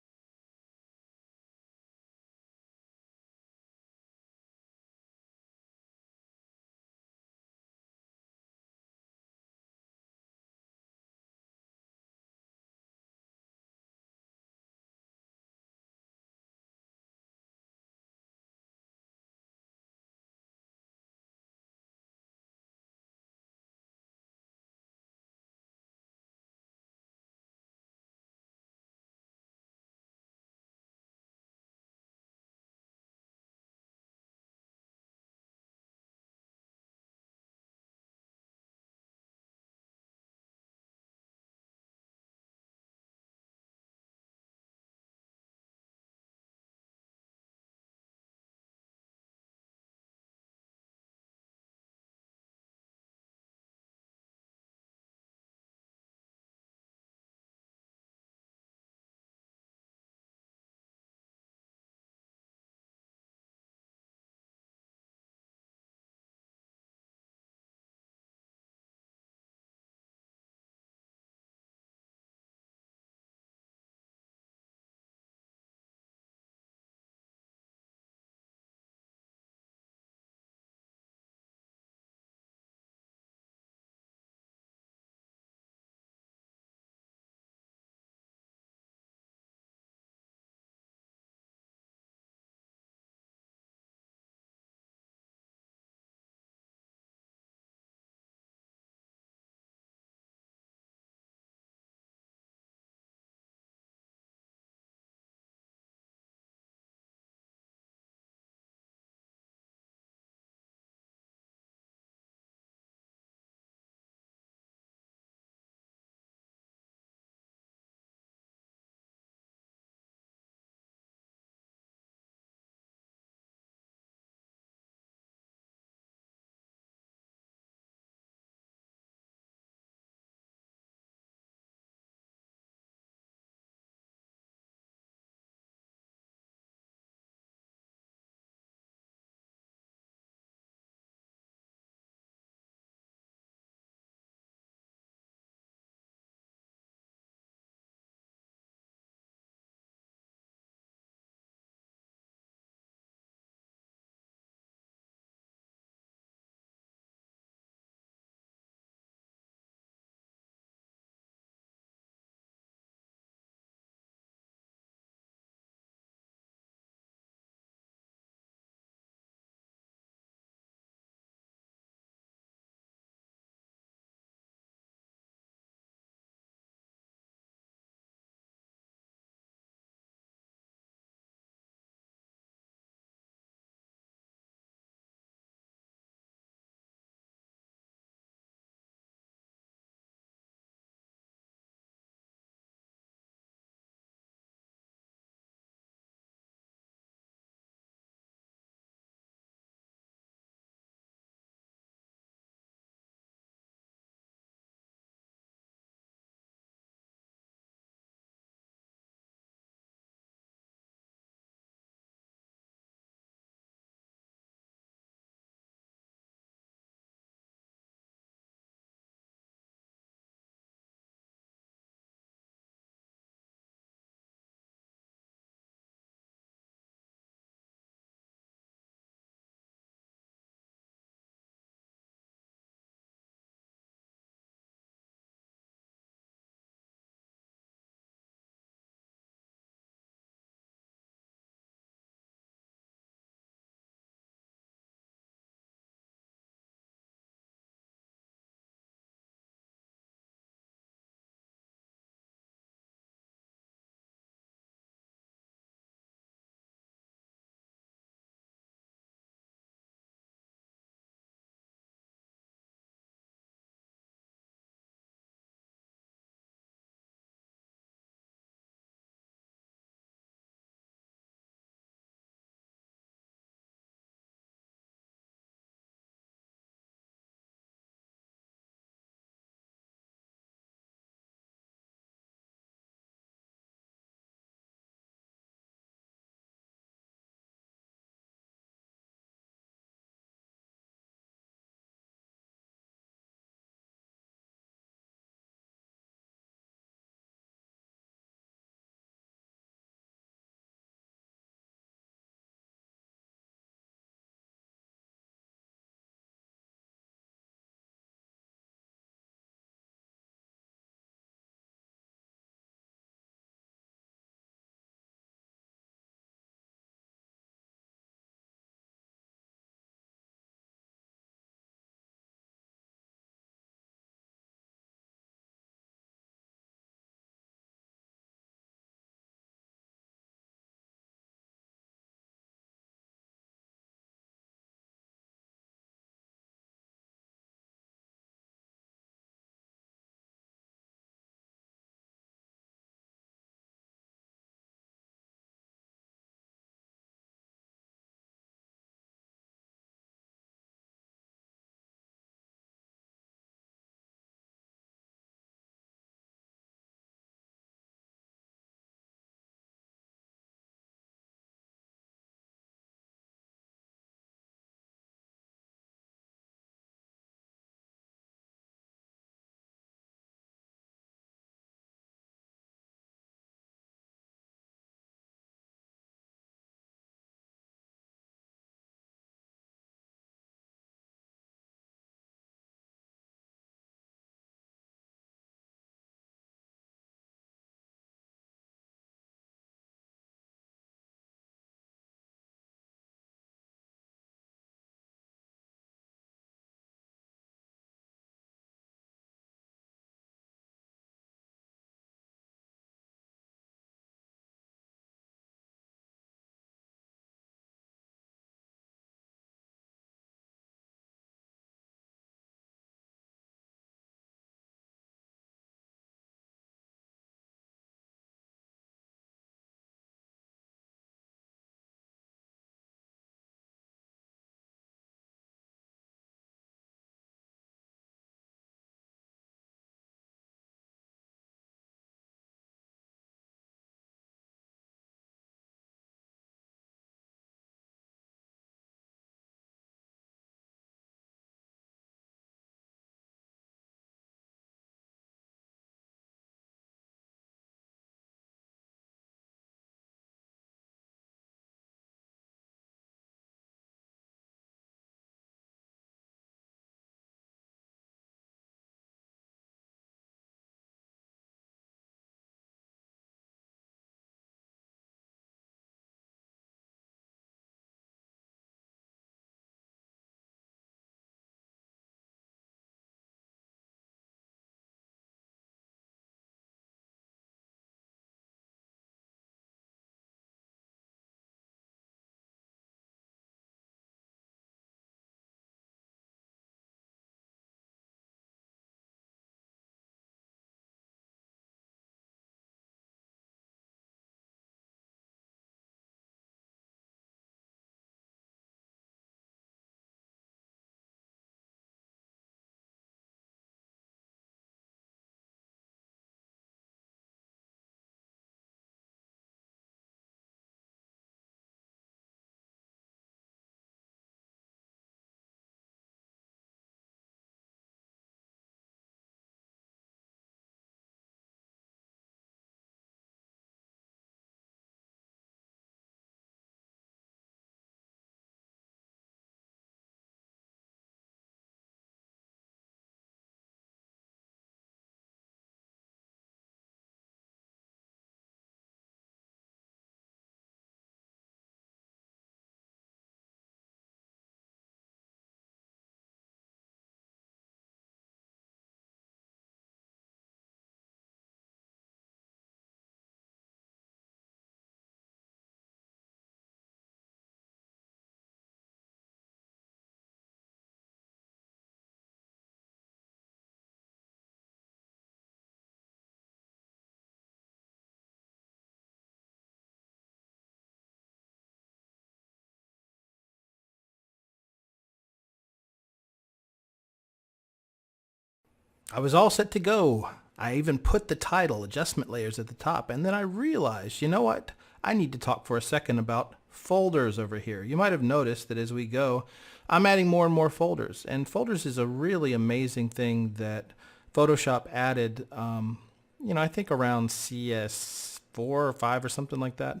I was all set to go. I even put the title, Adjustment Layers, at the top, and then I realized, you know what? I need to talk for a second about folders over here. You might have noticed that as we go, I'm adding more and more folders, and folders is a really amazing thing that Photoshop added, I think around CS4 or 5 or something like that.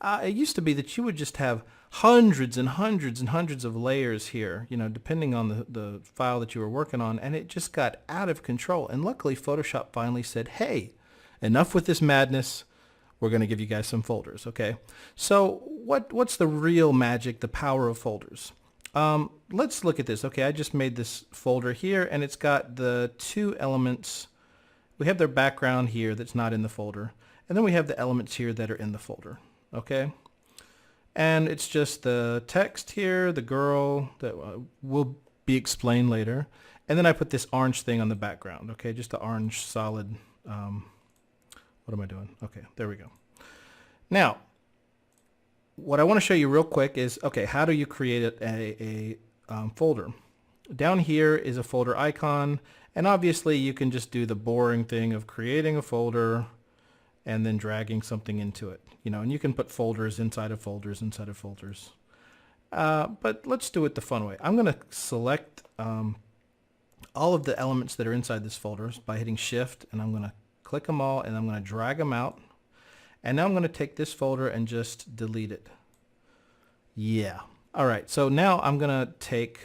It used to be that you would just have hundreds and hundreds and hundreds of layers here, depending on the file that you were working on, and it just got out of control. And luckily, Photoshop finally said, hey, enough with this madness. We're going to give you guys some folders, okay? So what's the real magic, the power of folders? Let's look at this. Okay, I just made this folder here, and it's got the two elements. We have their background here that's not in the folder, and then we have the elements here that are in the folder, okay? And it's just the text here, the girl, that will be explained later. And then I put this orange thing on the background, okay? Just the orange solid, what am I doing? Okay, there we go. Now, what I want to show you real quick is, okay, how do you create a folder? Down here is a folder icon, and obviously you can just do the boring thing of creating a folder and then dragging something into it, and you can put folders inside of folders inside of folders. But let's do it the fun way. I'm going to select all of the elements that are inside this folder by hitting Shift, and I'm going to click them all, and I'm going to drag them out. And now I'm going to take this folder and just delete it. Yeah. All right. So now I'm going to take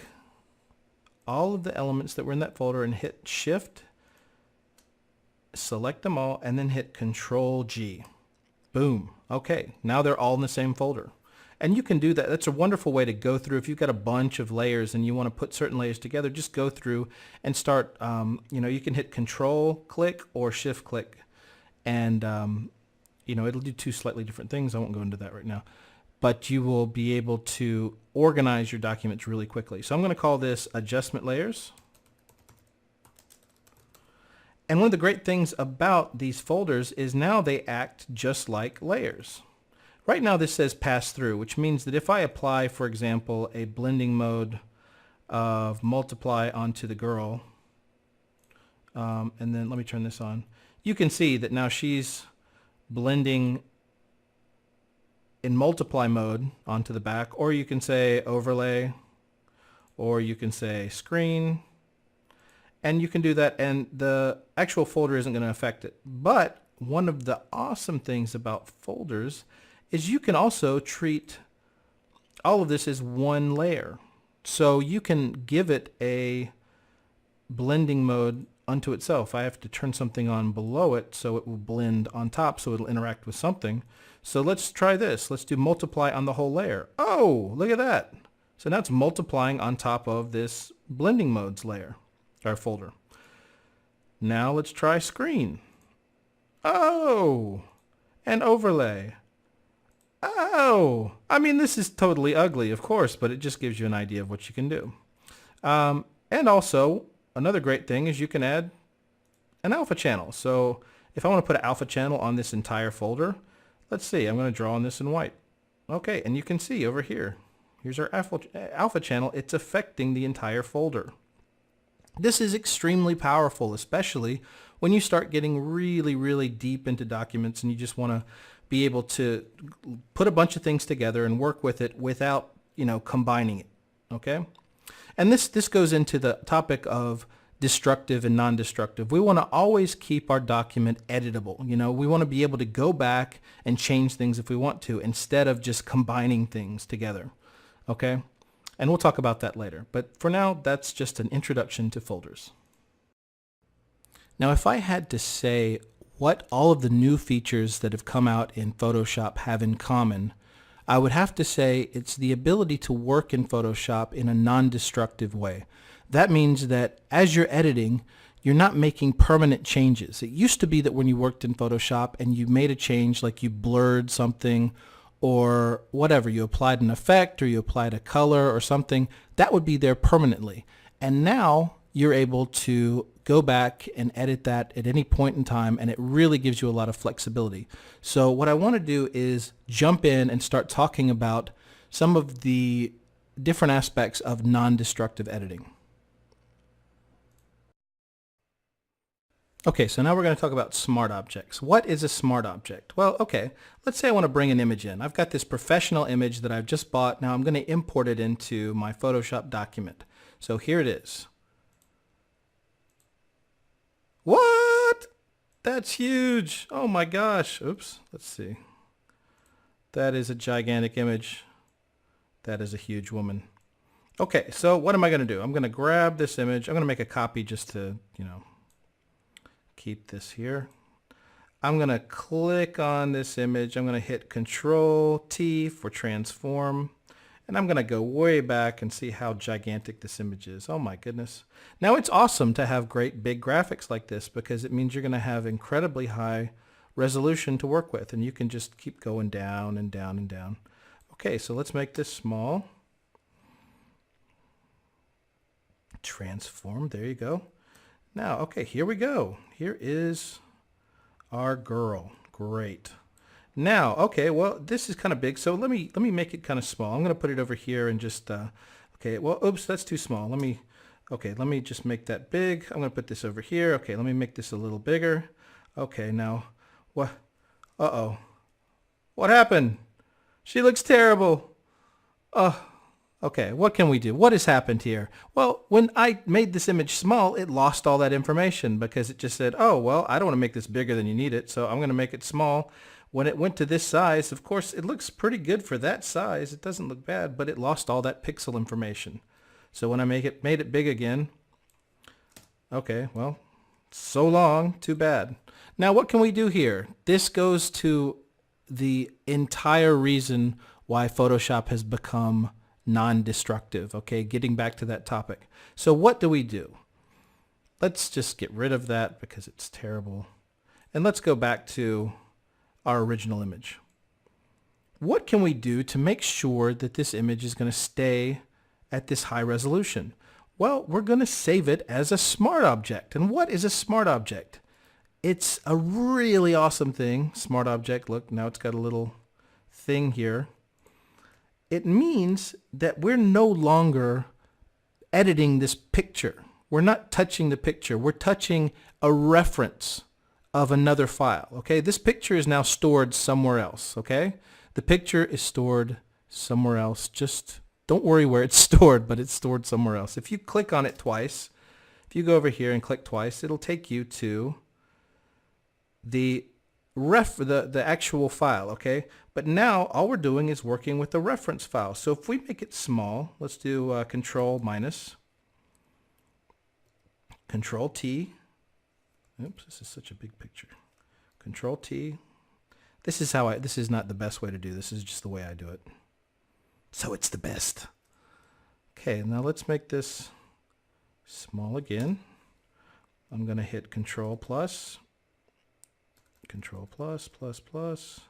all of the elements that were in that folder and hit Shift, select them all, and then hit Control G. Boom. Okay. Now they're all in the same folder. And you can do that. That's a wonderful way to go through. If you've got a bunch of layers and you want to put certain layers together, just go through and start, you can hit Control click or Shift click, and it'll do two slightly different things. I won't go into that right now, but you will be able to organize your documents really quickly. So I'm going to call this Adjustment Layers. And one of the great things about these folders is now they act just like layers. Right now this says pass through, which means that if I apply, for example, a blending mode of multiply onto the girl, and then let me turn this on, you can see that now she's blending in multiply mode onto the back, or you can say overlay, or you can say screen, and you can do that, and the actual folder isn't going to affect it. But one of the awesome things about folders is you can also treat all of this as one layer. So you can give it a blending mode unto itself. I have to turn something on below it so it will blend on top, so it'll interact with something. So let's try this. Let's do multiply on the whole layer. Oh, look at that. So now it's multiplying on top of this blending modes layer, or folder. Now let's try screen. Oh, and overlay. Oh, I mean, this is totally ugly, of course, but it just gives you an idea of what you can do. And also, another great thing is you can add an alpha channel. So if I want to put an alpha channel on this entire folder, let's see, I'm going to draw on this in white. Okay, and you can see over here, here's our alpha channel. It's affecting the entire folder. This is extremely powerful, especially when you start getting really, really deep into documents and you just want to be able to put a bunch of things together and work with it without, combining it, okay? And this goes into the topic of destructive and non-destructive. We want to always keep our document editable. We want to be able to go back and change things if we want to, instead of just combining things together, okay? And we'll talk about that later. But for now, that's just an introduction to folders. Now, if I had to say what all of the new features that have come out in Photoshop have in common, I would have to say it's the ability to work in Photoshop in a non-destructive way. That means that as you're editing, you're not making permanent changes. It used to be that when you worked in Photoshop and you made a change, like you blurred something or whatever, you applied an effect or you applied a color or something, that would be there permanently. And now you're able to go back and edit that at any point in time, and it really gives you a lot of flexibility. So what I want to do is jump in and start talking about some of the different aspects of non-destructive editing. Okay, so now we're going to talk about smart objects. What is a smart object? Well, okay, let's say I want to bring an image in. I've got this professional image that I've just bought. Now I'm going to import it into my Photoshop document. So here it is. What? That's huge. Oh my gosh. Oops, let's see. That is a gigantic image. That is a huge woman. Okay, so what am I going to do? I'm going to grab this image. I'm going to make a copy just to, keep this here. I'm going to click on this image. I'm going to hit Control T for transform. And I'm going to go way back and see how gigantic this image is. Oh my goodness. Now it's awesome to have great big graphics like this because it means you're going to have incredibly high resolution to work with. And you can just keep going down and down and down. Okay, so let's make this small. Transform, there you go. Now, okay, here we go. Here is our girl. Great. Now, okay, well, this is kind of big, so let me make it kind of small. I'm going to put it over here and just, okay, well, oops, that's too small. Let me just make that big. I'm going to put this over here. Okay, let me make this a little bigger. Okay, now, what? Uh-oh. What happened? She looks terrible. Okay, what can we do? What has happened here? Well, when I made this image small, it lost all that information because it just said, oh, well, I don't want to make this bigger than you need it, so I'm going to make it small. When it went to this size, of course, it looks pretty good for that size. It doesn't look bad, but it lost all that pixel information. So when I made it big again, okay, well, so long, too bad. Now, what can we do here? This goes to the entire reason why Photoshop has become non-destructive, okay, getting back to that topic. So what do we do? Let's just get rid of that because it's terrible. And let's go back to our original image. What can we do to make sure that this image is going to stay at this high resolution? Well, we're going to save it as a smart object. And what is a smart object? It's a really awesome thing. Smart object, look, now it's got a little thing here. It means that we're no longer editing this picture. We're not touching the picture. We're touching a reference of another file. Okay, this picture is now stored somewhere else. Okay, the picture is stored somewhere else. Just don't worry where it's stored, but it's stored somewhere else. If you click on it twice, if you go over here and click twice, it'll take you to the actual file, okay? But now all we're doing is working with the reference file. So if we make it small, let's do Control minus, Control T. Oops, this is such a big picture. Control T. This is not the best way to do this. This is just the way I do it. So it's the best. Okay, now let's make this small again. I'm going to hit Control plus. Control plus, plus, plus.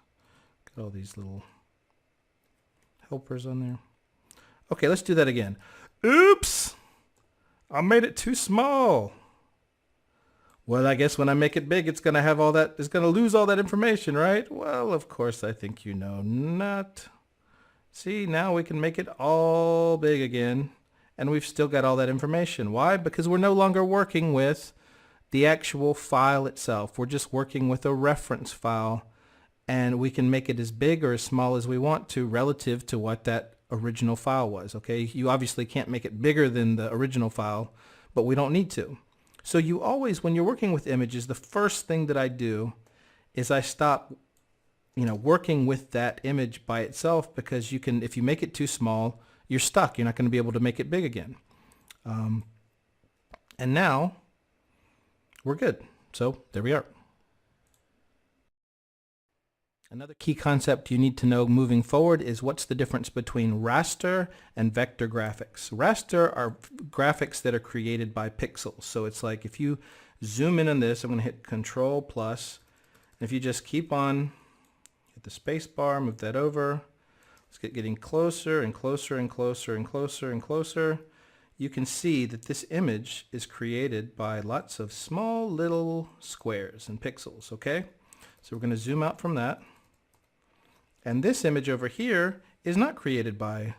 Got all these little helpers on there. Okay, let's do that again. Oops! I made it too small. Well, I guess when I make it big, it's going to have all that, it's going to lose all that information, right? Well, of course, I think you know not. See, now we can make it all big again, and we've still got all that information. Why? Because we're no longer working with the actual file itself. We're just working with a reference file, and we can make it as big or as small as we want to relative to what that original file was. Okay, you obviously can't make it bigger than the original file, but we don't need to. So you always, when you're working with images, the first thing that I do is I stop, working with that image by itself, because you can, if you make it too small, you're stuck. You're not going to be able to make it big again. And now we're good. So there we are. Another key concept you need to know moving forward is what's the difference between raster and vector graphics. Raster are graphics that are created by pixels. So it's like if you zoom in on this, I'm going to hit Control plus, and if you just keep on, hit the space bar, move that over, let's getting closer and closer and closer and closer and closer. You can see that this image is created by lots of small little squares and pixels, okay? So we're going to zoom out from that. And this image over here is not created by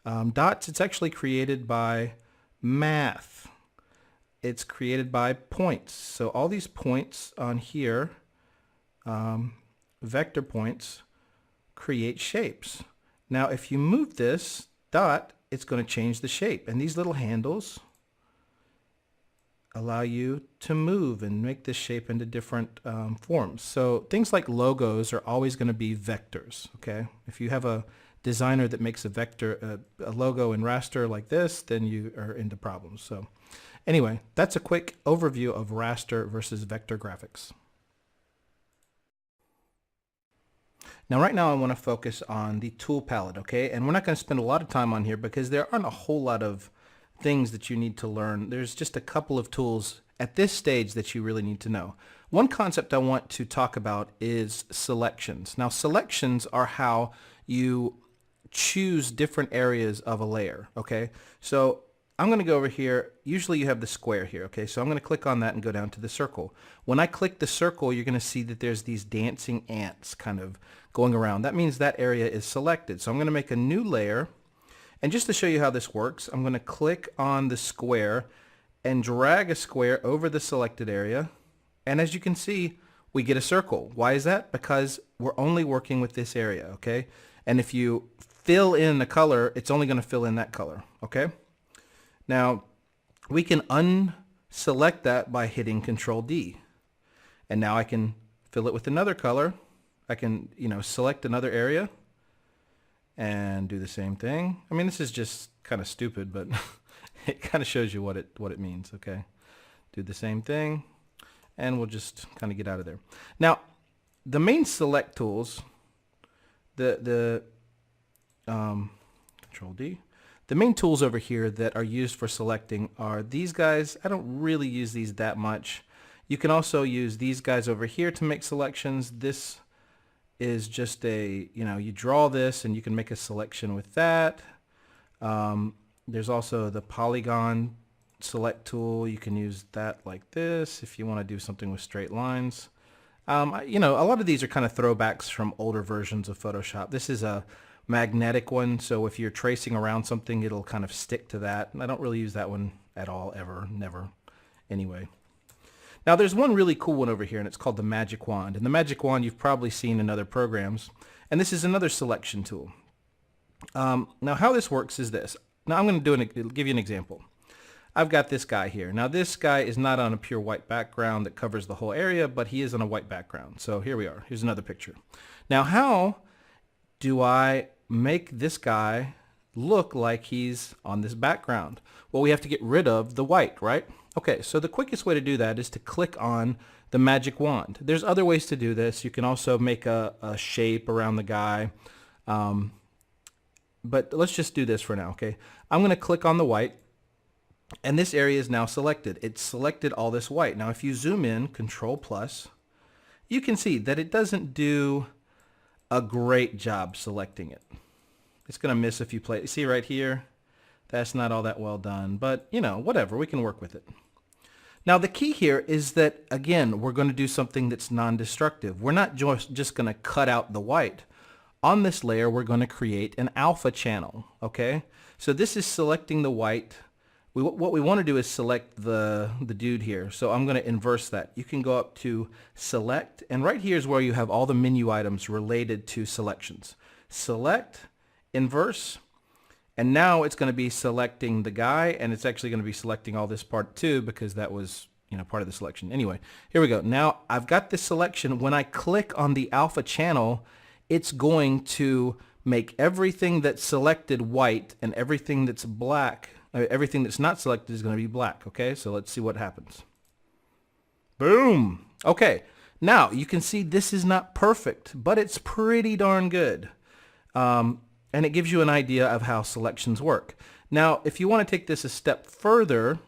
dots. It's actually created by math. it's created by points. So all these points on here, vector points, create shapes. Now if you move this dot, it's going to change the shape, and these little handles allow you to move and make this shape into different forms. So things like logos are always going to be vectors. Okay, if you have a designer that makes a vector, a logo in raster like this, then you are into problems. So anyway, that's a quick overview of raster versus vector graphics. Now right now I want to focus on the tool palette, okay? And we're not going to spend a lot of time on here because there aren't a whole lot of things that you need to learn. There's just a couple of tools at this stage that you really need to know. One concept I want to talk about is selections. Now selections are how you choose different areas of a layer, okay? So I'm going to go over here. Usually you have the square here, okay? So I'm going to click on that and go down to the circle. When I click the circle, you're going to see that there's these dancing ants kind of going around. That means that area is selected. So I'm going to make a new layer. And just to show you how this works, I'm going to click on the square and drag a square over the selected area. And as you can see, we get a circle. Why is that? Because we're only working with this area, okay? And if you fill in the color, it's only going to fill in that color, okay? Now, we can unselect that by hitting Control D. And now I can fill it with another color. I can, select another area and do the same thing. I mean, this is just kind of stupid, but it kind of shows you what it means, okay? Do the same thing, and we'll just kind of get out of there. Now, the main select tools, Control D. The main tools over here that are used for selecting are these guys. I don't really use these that much. You can also use these guys over here to make selections. This is just you draw this and you can make a selection with that. There's also the polygon select tool. You can use that like this if you want to do something with straight lines. A lot of these are kind of throwbacks from older versions of Photoshop. This is a magnetic one, so if you're tracing around something, it'll kind of stick to that. And I don't really use that one at all, ever, never. Anyway. Now there's one really cool one over here, and it's called the Magic Wand. And the Magic Wand you've probably seen in other programs. And this is another selection tool. Now how this works is this. Now I'm going to give you an example. I've got this guy here. Now this guy is not on a pure white background that covers the whole area, but he is on a white background. So here we are. Here's another picture. Now how do I make this guy look like he's on this background? Well, we have to get rid of the white, right? Okay, so the quickest way to do that is to click on the magic wand. There's other ways to do this. You can also make a shape around the guy. But let's just do this for now, okay? I'm going to click on the white, and this area is now selected. It's selected all this white. Now, if you zoom in, Control plus, you can see that it doesn't do a great job selecting it. It's going to miss a few places. See right here? That's not all that well done, but whatever, we can work with it. Now the key here is that, again, we're going to do something that's non-destructive. We're not just going to cut out the white. On this layer, we're going to create an alpha channel, okay? So this is selecting the white. What we want to do is select the dude here. So I'm going to inverse that. You can go up to select, and right here is where you have all the menu items related to selections. Select, inverse, and now it's going to be selecting the guy, and it's actually going to be selecting all this part too, because that was part of the selection. Anyway, here we go. Now I've got this selection. When I click on the alpha channel, it's going to make everything that's selected white, and everything that's black, everything that's not selected is going to be black. Okay, so let's see what happens. Boom. Okay, now you can see this is not perfect, but it's pretty darn good. And it gives you an idea of how selections work. Now, if you want to take this a step further,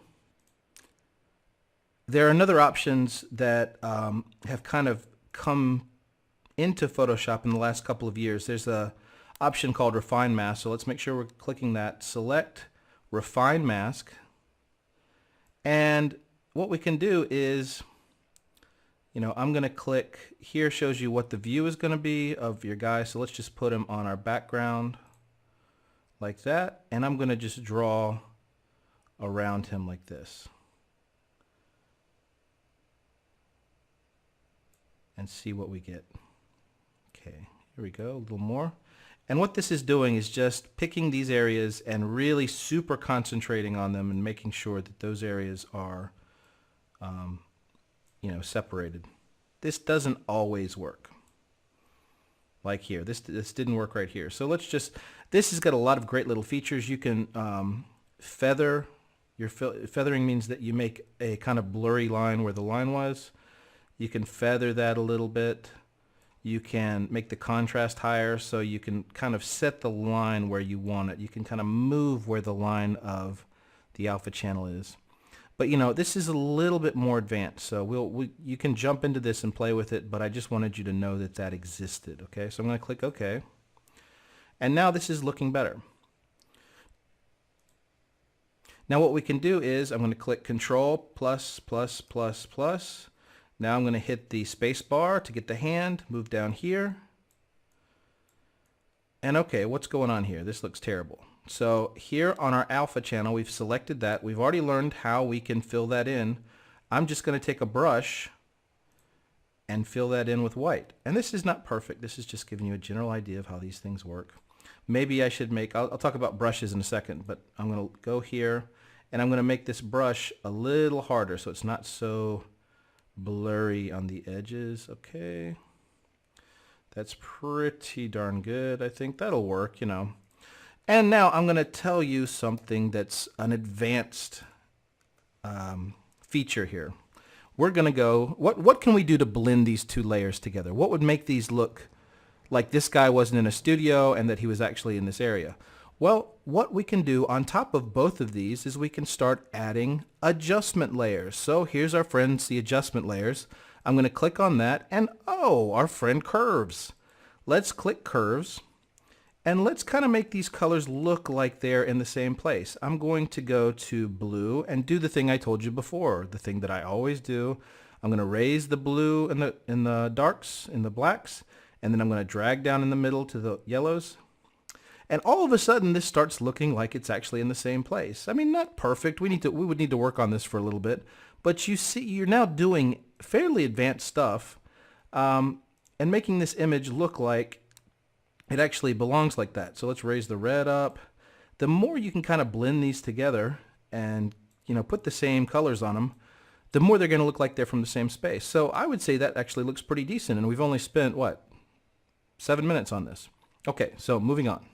there are other options that have kind of come into Photoshop in the last couple of years. There's a option called Refine Mask. So let's make sure we're clicking that. Select Refine Mask. And what we can do is, I'm going to click here, shows you what the view is going to be of your guy. So let's just put him on our background like that. And I'm going to just draw around him like this. and see what we get. Okay, here we go, a little more. And what this is doing is just picking these areas and really super concentrating on them and making sure that those areas are, you know, separated. This doesn't always work. Like here, this didn't work right here. So let's just, this has got a lot of great little features. You can feather. Feathering means that you make a kind of blurry line where the line was. You can feather that a little bit. You can make the contrast higher, so you can kind of set the line where you want it. You can kind of move where the line of the alpha channel is. But you know, this is a little bit more advanced, so you can jump into this and play with it, but I just wanted you to know that that existed. Okay, so I'm going to click OK. And now this is looking better. Now what we can do is I'm going to click Control plus plus plus plus. Now I'm going to hit the space bar to get the hand, move down here. And okay, what's going on here? This looks terrible. So here on our alpha channel, we've selected that. We've already learned how we can fill that in. I'm just going to take a brush and fill that in with white. And this is not perfect. This is just giving you a general idea of how these things work. Maybe I should make, I'll talk about brushes in a second, but I'm going to go here and I'm going to make this brush a little harder so it's not so blurry on the edges. Okay, that's pretty darn good. I think that'll work, you know. And now I'm going to tell you something that's an advanced feature here. We're going to go, what can we do to blend these two layers together? What would make these look like this guy wasn't in a studio and that he was actually in this area? Well, what we can do on top of both of these is we can start adding adjustment layers. So here's our friends, the adjustment layers. I'm going to click on that and oh, our friend curves. Let's click curves and let's kind of make these colors look like they're in the same place. I'm going to go to blue and do the thing I told you before, the thing that I always do. I'm going to raise the blue in the darks, in the blacks, and then I'm going to drag down in the middle to the yellows. And all of a sudden, this starts looking like it's actually in the same place. I mean, not perfect. We would need to work on this for a little bit. But you see, you're now doing fairly advanced stuff and making this image look like it actually belongs like that. So let's raise the red up. The more you can kind of blend these together and, you know, put the same colors on them, the more they're going to look like they're from the same space. So I would say that actually looks pretty decent. And we've only spent, what, 7 minutes on this. Okay, so moving on.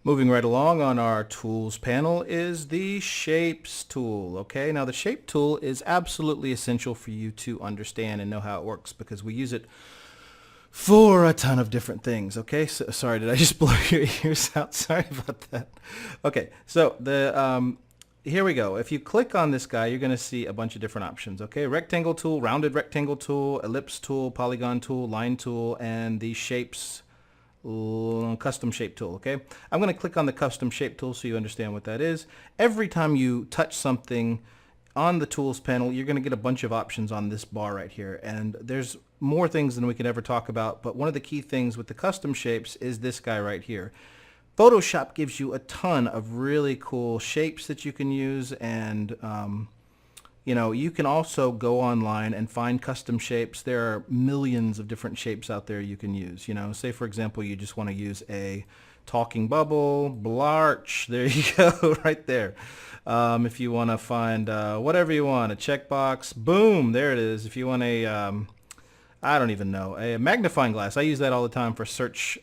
Moving right along on our tools panel is the shapes tool. Okay, now the shape tool is absolutely essential for you to understand and know how it works because we use it for a ton of different things. Okay, so, sorry, did I just blow your ears out? Sorry about that. Okay, so here we go. If you click on this guy, you're going to see a bunch of different options. Okay, rectangle tool, rounded rectangle tool, ellipse tool, polygon tool, line tool, and the shapes custom shape tool. Okay, I'm going to click on the custom shape tool so you understand what that is. Every time you touch something on the tools panel, you're going to get a bunch of options on this bar right here, and there's more things than we could ever talk about, but one of the key things with the custom shapes is this guy right here. Photoshop gives you a ton of really cool shapes that you can use, and you know, you can also go online and find custom shapes. There are millions of different shapes out there you can use. You know, say for example, you just want to use a talking bubble, blarch. There you go, right there. If you want to find whatever you want, a checkbox, boom, there it is. If you want a, I don't even know, a magnifying glass. I use that all the time for search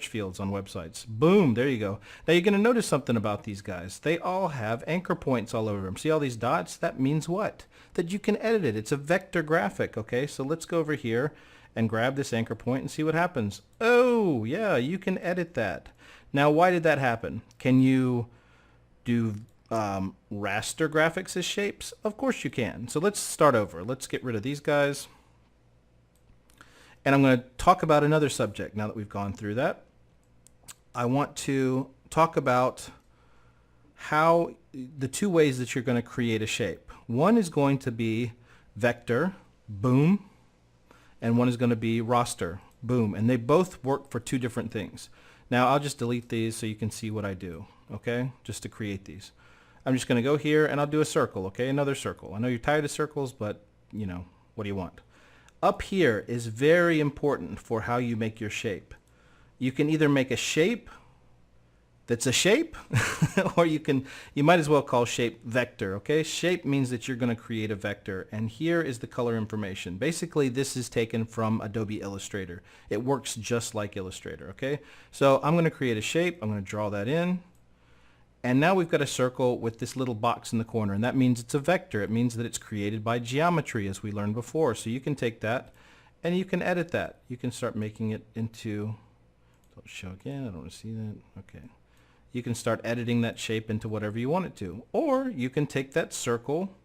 fields on websites. Boom, there you go. Now you're going to notice something about these guys. They all have anchor points all over them. See all these dots? That means what? That you can edit it. It's a vector graphic. Okay, so let's go over here and grab this anchor point and see what happens. Oh, yeah, you can edit that. Now, why did that happen? Can you do raster graphics as shapes? Of course you can. So let's start over. Let's get rid of these guys. And I'm going to talk about another subject now that we've gone through that. I want to talk about how the two ways that you're going to create a shape. One is going to be vector, boom, and one is going to be raster, boom. And they both work for two different things. Now I'll just delete these so you can see what I do, okay, just to create these. I'm just going to go here and I'll do a circle, okay? Another circle. I know you're tired of circles, but, you know, what do you want? Up here is very important for how you make your shape. You can either make a shape that's a shape, or you might as well call shape vector, okay? Shape means that you're going to create a vector, and here is the color information. Basically, this is taken from Adobe Illustrator. It works just like Illustrator, okay? So I'm going to create a shape. I'm going to draw that in, and now we've got a circle with this little box in the corner, and that means it's a vector. It means that it's created by geometry, as we learned before. So you can take that, and you can edit that. You can start making it into, don't show again, I don't want to see that, okay. You can start editing that shape into whatever you want it to. Or you can take that circle,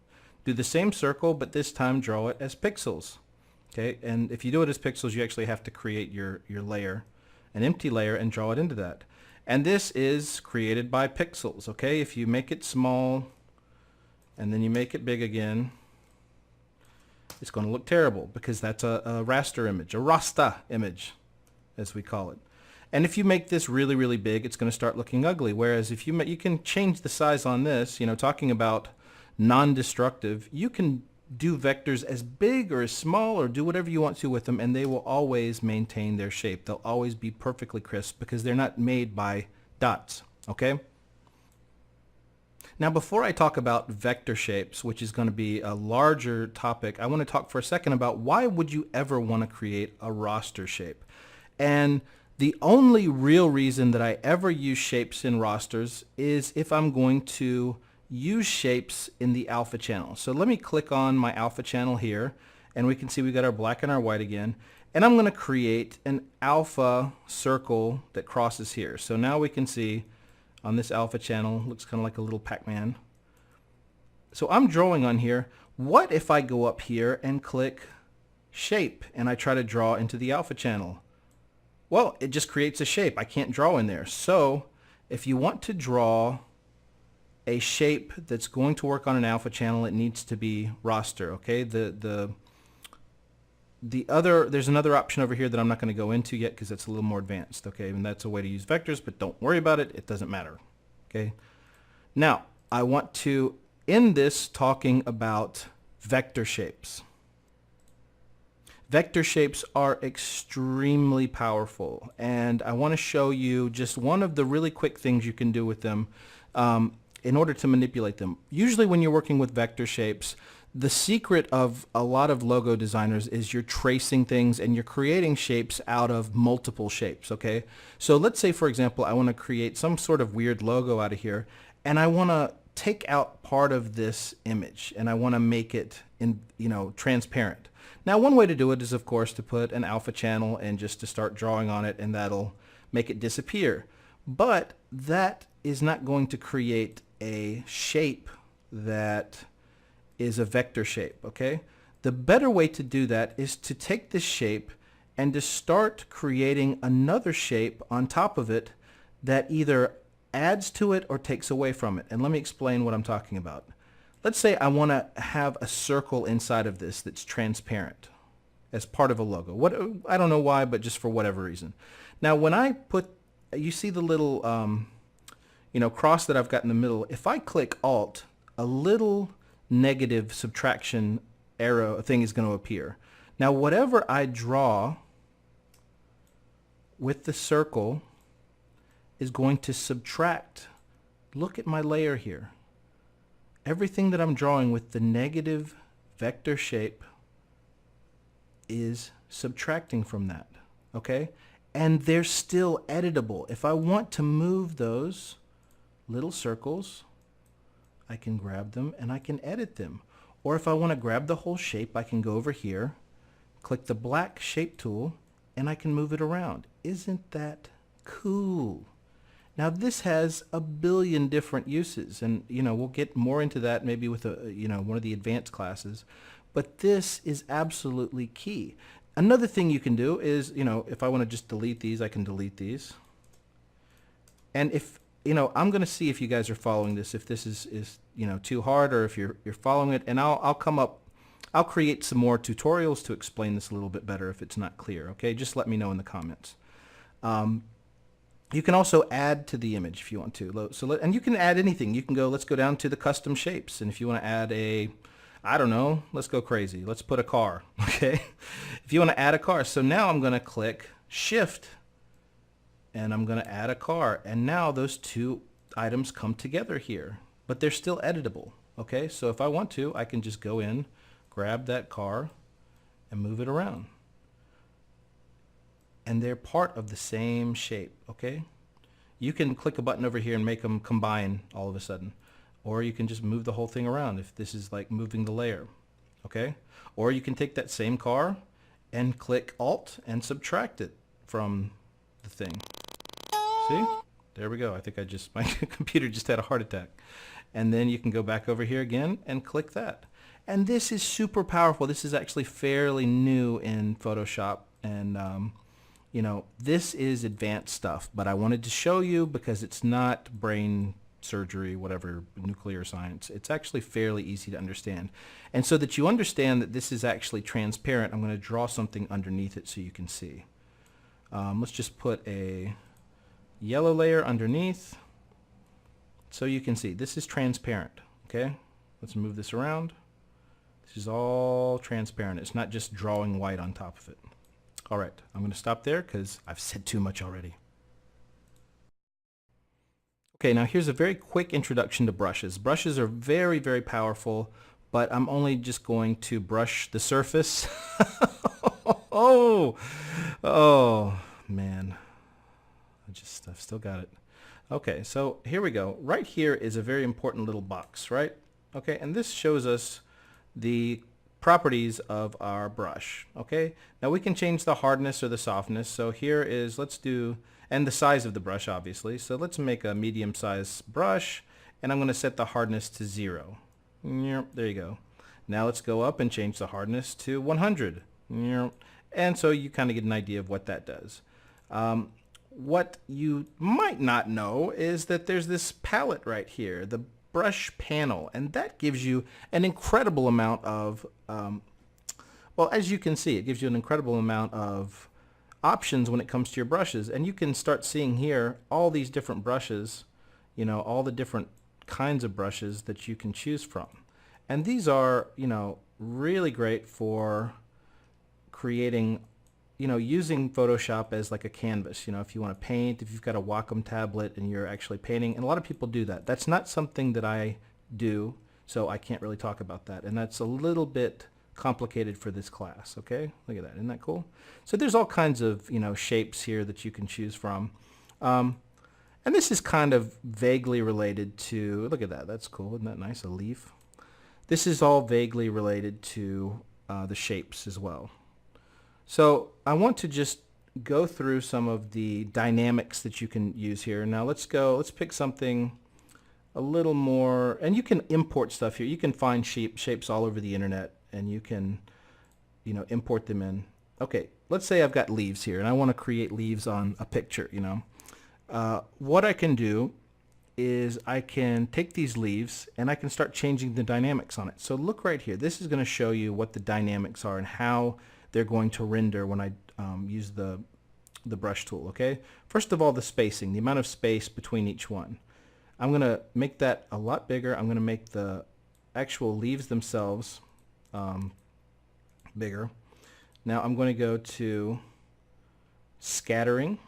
do the same circle, but this time draw it as pixels. Okay, and if you do it as pixels, you actually have to create your layer, an empty layer, and draw it into that. And this is created by pixels, okay? If you make it small, and then you make it big again, it's going to look terrible, because that's a raster image, a rasta image, as we call it. And if you make this really, really big, it's going to start looking ugly. Whereas if you can change the size on this, you know, talking about non-destructive, you can do vectors as big or as small or do whatever you want to with them, and they will always maintain their shape. They'll always be perfectly crisp because they're not made by dots, okay? Now, before I talk about vector shapes, which is going to be a larger topic, I want to talk for a second about why would you ever want to create a raster shape. And the only real reason that I ever use shapes in rasters is if I'm going to use shapes in the alpha channel. So let me click on my alpha channel here, and we can see we got our black and our white again. And I'm going to create an alpha circle that crosses here. So now we can see on this alpha channel, looks kind of like a little Pac-Man. So I'm drawing on here. What if I go up here and click shape and I try to draw into the alpha channel? Well, it just creates a shape. I can't draw in there. So if you want to draw a shape that's going to work on an alpha channel, it needs to be raster, okay? There's another option over here that I'm not going to go into yet because it's a little more advanced, okay? And that's a way to use vectors, but don't worry about it. It doesn't matter, okay? Now, I want to end this talking about vector shapes. Vector shapes are extremely powerful, and I want to show you just one of the really quick things you can do with them in order to manipulate them. Usually when you're working with vector shapes, the secret of a lot of logo designers is you're tracing things and you're creating shapes out of multiple shapes, okay? So let's say, for example, I want to create some sort of weird logo out of here, and I want to take out part of this image, and I want to make it transparent. Now, one way to do it is, of course, to put an alpha channel and just to start drawing on it, and that'll make it disappear. But that is not going to create a shape that is a vector shape, okay? The better way to do that is to take this shape and to start creating another shape on top of it that either adds to it or takes away from it. And let me explain what I'm talking about. Let's say I want to have a circle inside of this that's transparent as part of a logo. I don't know why, but just for whatever reason. Now, when I put, you see the little cross that I've got in the middle. If I click Alt, a little negative subtraction arrow thing is going to appear. Now, whatever I draw with the circle is going to subtract. Look at my layer here. Everything that I'm drawing with the negative vector shape is subtracting from that, okay? And they're still editable. If I want to move those little circles, I can grab them and I can edit them. Or if I want to grab the whole shape, I can go over here, click the black shape tool, and I can move it around. Isn't that cool? Now, this has a billion different uses, and we'll get more into that maybe with one of the advanced classes, but this is absolutely key. Another thing you can do is, if I want to just delete these, I can delete these. And if I'm going to see if you guys are following this, if this is too hard, or if you're following it, and I'll create some more tutorials to explain this a little bit better if it's not clear, okay? Just let me know in the comments. You can also add to the image if you want to. And you can add anything. You can go, let's go down to the custom shapes. And if you want to add I don't know, let's go crazy. Let's put a car, okay? If you want to add a car. So now I'm going to click Shift and I'm going to add a car. And now those two items come together here, but they're still editable, okay? So if I want to, I can just go in, grab that car and move it around. And they're part of the same shape, okay? You can click a button over here and make them combine all of a sudden. Or you can just move the whole thing around if this is like moving the layer, okay? Or you can take that same car and click Alt and subtract it from the thing. See? There we go. I think my computer just had a heart attack. And then you can go back over here again and click that. And this is super powerful. This is actually fairly new in Photoshop. And you know, this is advanced stuff, but I wanted to show you because it's not brain surgery, whatever, nuclear science. It's actually fairly easy to understand. And so that you understand that this is actually transparent, I'm going to draw something underneath it so you can see. Let's just put a yellow layer underneath so you can see. This is transparent, okay? Let's move this around. This is all transparent. It's not just drawing white on top of it. All right, I'm going to stop there because I've said too much already. Okay, now here's a very quick introduction to brushes. Brushes are very, very powerful, but I'm only just going to brush the surface. Oh, man. I've still got it. Okay, so here we go. Right here is a very important little box, right? Okay, and this shows us the properties of our brush. Okay, now we can change the hardness or the softness. So here is, and the size of the brush obviously. So let's make a medium size brush and I'm going to set the hardness to 0. There you go. Now let's go up and change the hardness to 100. And so you kind of get an idea of what that does. What you might not know is that there's this palette right here, the brush panel, and that gives you an incredible amount of well, as you can see, it gives you an incredible amount of options when it comes to your brushes. And you can start seeing here all these different brushes, you know, all the different kinds of brushes that you can choose from. And these are, you know, really great for creating, you know, using Photoshop as like a canvas. You know, if you want to paint, if you've got a Wacom tablet and you're actually painting, and a lot of people do that. That's not something that I do, so I can't really talk about that. And that's a little bit complicated for this class, okay? Look at that, isn't that cool? So there's all kinds of, you know, shapes here that you can choose from. And this is kind of vaguely related to, look at that, that's cool, isn't that nice, a leaf? This is all vaguely related to the shapes as well. So I want to just go through some of the dynamics that you can use here. Now let's pick something a little more, and you can import stuff here. You can find shapes all over the internet and you can, you know, import them in. Okay, let's say I've got leaves here and I want to create leaves on a picture, you know. What I can do is I can take these leaves and I can start changing the dynamics on it. So look right here. This is going to show you what the dynamics are and how they're going to render when I use the brush tool, okay? First of all, the spacing, the amount of space between each one. I'm going to make that a lot bigger. I'm going to make the actual leaves themselves bigger. Now I'm going to go to scattering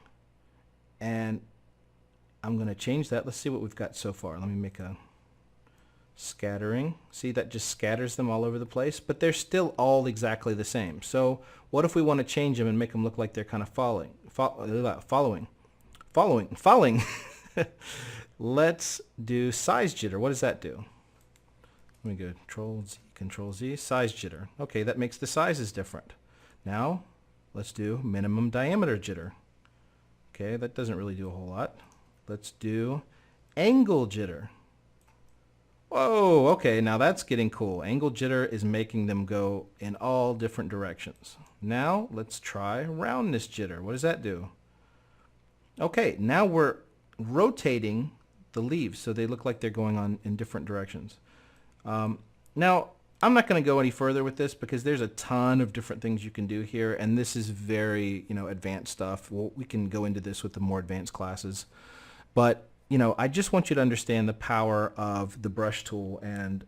and I'm going to change that. Let's see what we've got so far. Let me make a scattering. See, that just scatters them all over the place, but they're still all exactly the same. So what if we want to change them and make them look like they're kind of following? Let's do size jitter. What does that do? Let me go Control Z, size jitter. Okay, that makes the sizes different. Now let's do minimum diameter jitter. Okay, that doesn't really do a whole lot. Let's do angle jitter. Whoa, okay, now that's getting cool. Angle jitter is making them go in all different directions. Now let's try roundness jitter. What does that do? Okay, now we're rotating the leaves so they look like they're going on in different directions. Now I'm not going to go any further with this because there's a ton of different things you can do here, and this is very, advanced stuff. Well, we can go into this with the more advanced classes. But, I just want you to understand the power of the brush tool and,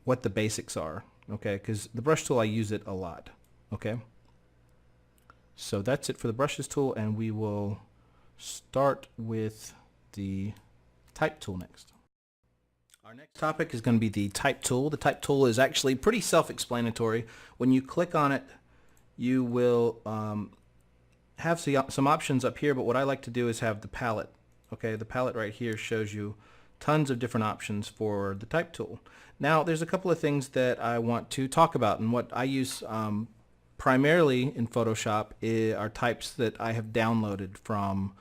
what the basics are, okay? Because the brush tool, I use it a lot, okay? So that's it for the brushes tool, and we will start with the type tool next. Our next topic is going to be the type tool. The type tool is actually pretty self-explanatory. When you click on it, you will have some options up here, but what I like to do is have the palette. Okay, the palette right here shows you tons of different options for the type tool. Now, there's a couple of things that I want to talk about, and what I use primarily in Photoshop are types that I have downloaded from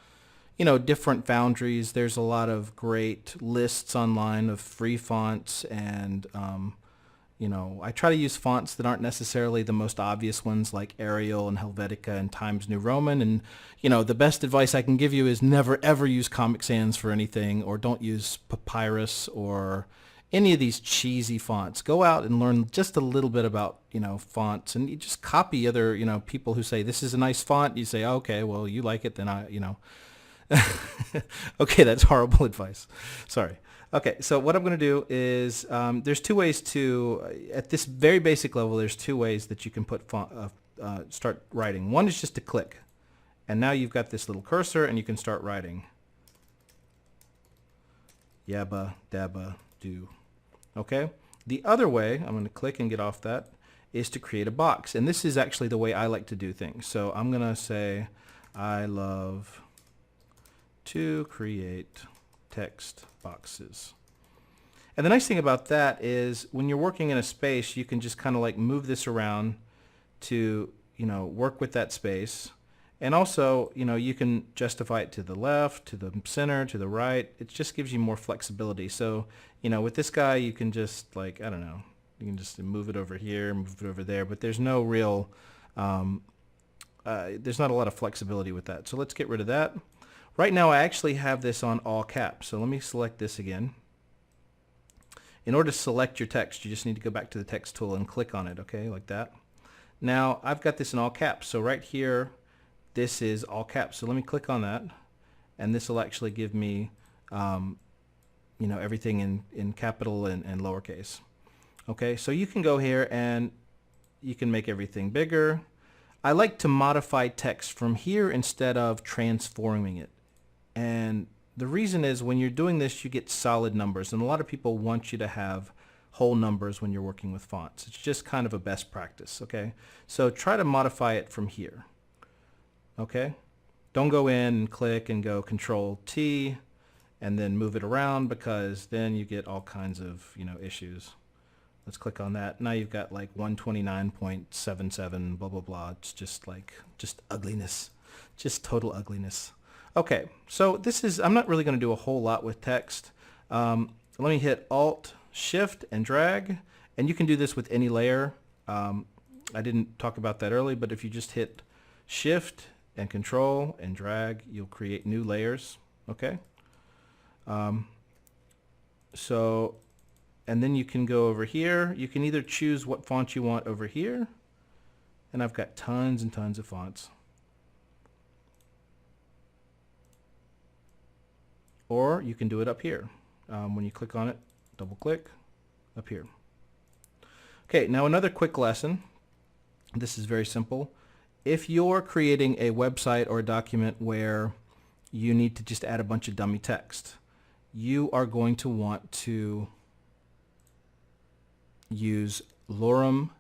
different foundries. There's a lot of great lists online of free fonts, and I try to use fonts that aren't necessarily the most obvious ones like Arial and Helvetica and Times New Roman. And the best advice I can give you is never ever use Comic Sans for anything, or don't use Papyrus or any of these cheesy fonts. Go out and learn just a little bit about fonts, and you just copy other people who say this is a nice font. You say, okay, well, you like it, then okay, that's horrible advice. Sorry. Okay, so what I'm going to do is there's two ways to, at this very basic level, there's two ways that you can put start writing. One is just to click, and now you've got this little cursor, and you can start writing. Yabba dabba do. Okay. The other way, I'm going to click and get off that, is to create a box, and this is actually the way I like to do things. So I'm going to say, I love to create text boxes. And the nice thing about that is when you're working in a space, you can just kind of like move this around to, work with that space. And also, you can justify it to the left, to the center, to the right. It just gives you more flexibility. So, with this guy, you can just you can just move it over here, move it over there, but there's no real, there's not a lot of flexibility with that. So let's get rid of that. Right now I actually have this on all caps, so let me select this again. In order to select your text, you just need to go back to the text tool and click on it, okay, like that. Now I've got this in all caps, so right here this is all caps, so let me click on that, and this will actually give me everything in capital and lowercase. Okay, so you can go here and you can make everything bigger. I like to modify text from here instead of transforming it. And the reason is when you're doing this, you get solid numbers, and a lot of people want you to have whole numbers when you're working with fonts. It's just kind of a best practice, okay? So try to modify it from here, okay? Don't go in and click and go Control T and then move it around, because then you get all kinds of, issues. Let's click on that. Now you've got like 129.77, blah, blah, blah. It's just ugliness, just total ugliness. Okay, so I'm not really going to do a whole lot with text. Let me hit Alt, Shift, and drag, and you can do this with any layer. I didn't talk about that early, but if you just hit Shift and Control and drag, you'll create new layers, okay? And then you can go over here. You can either choose what font you want over here, and I've got tons and tons of fonts. Or you can do it up here. When you click on it, double click, up here. Okay, now another quick lesson. This is very simple. If you're creating a website or a document where you need to just add a bunch of dummy text, you are going to want to use lorem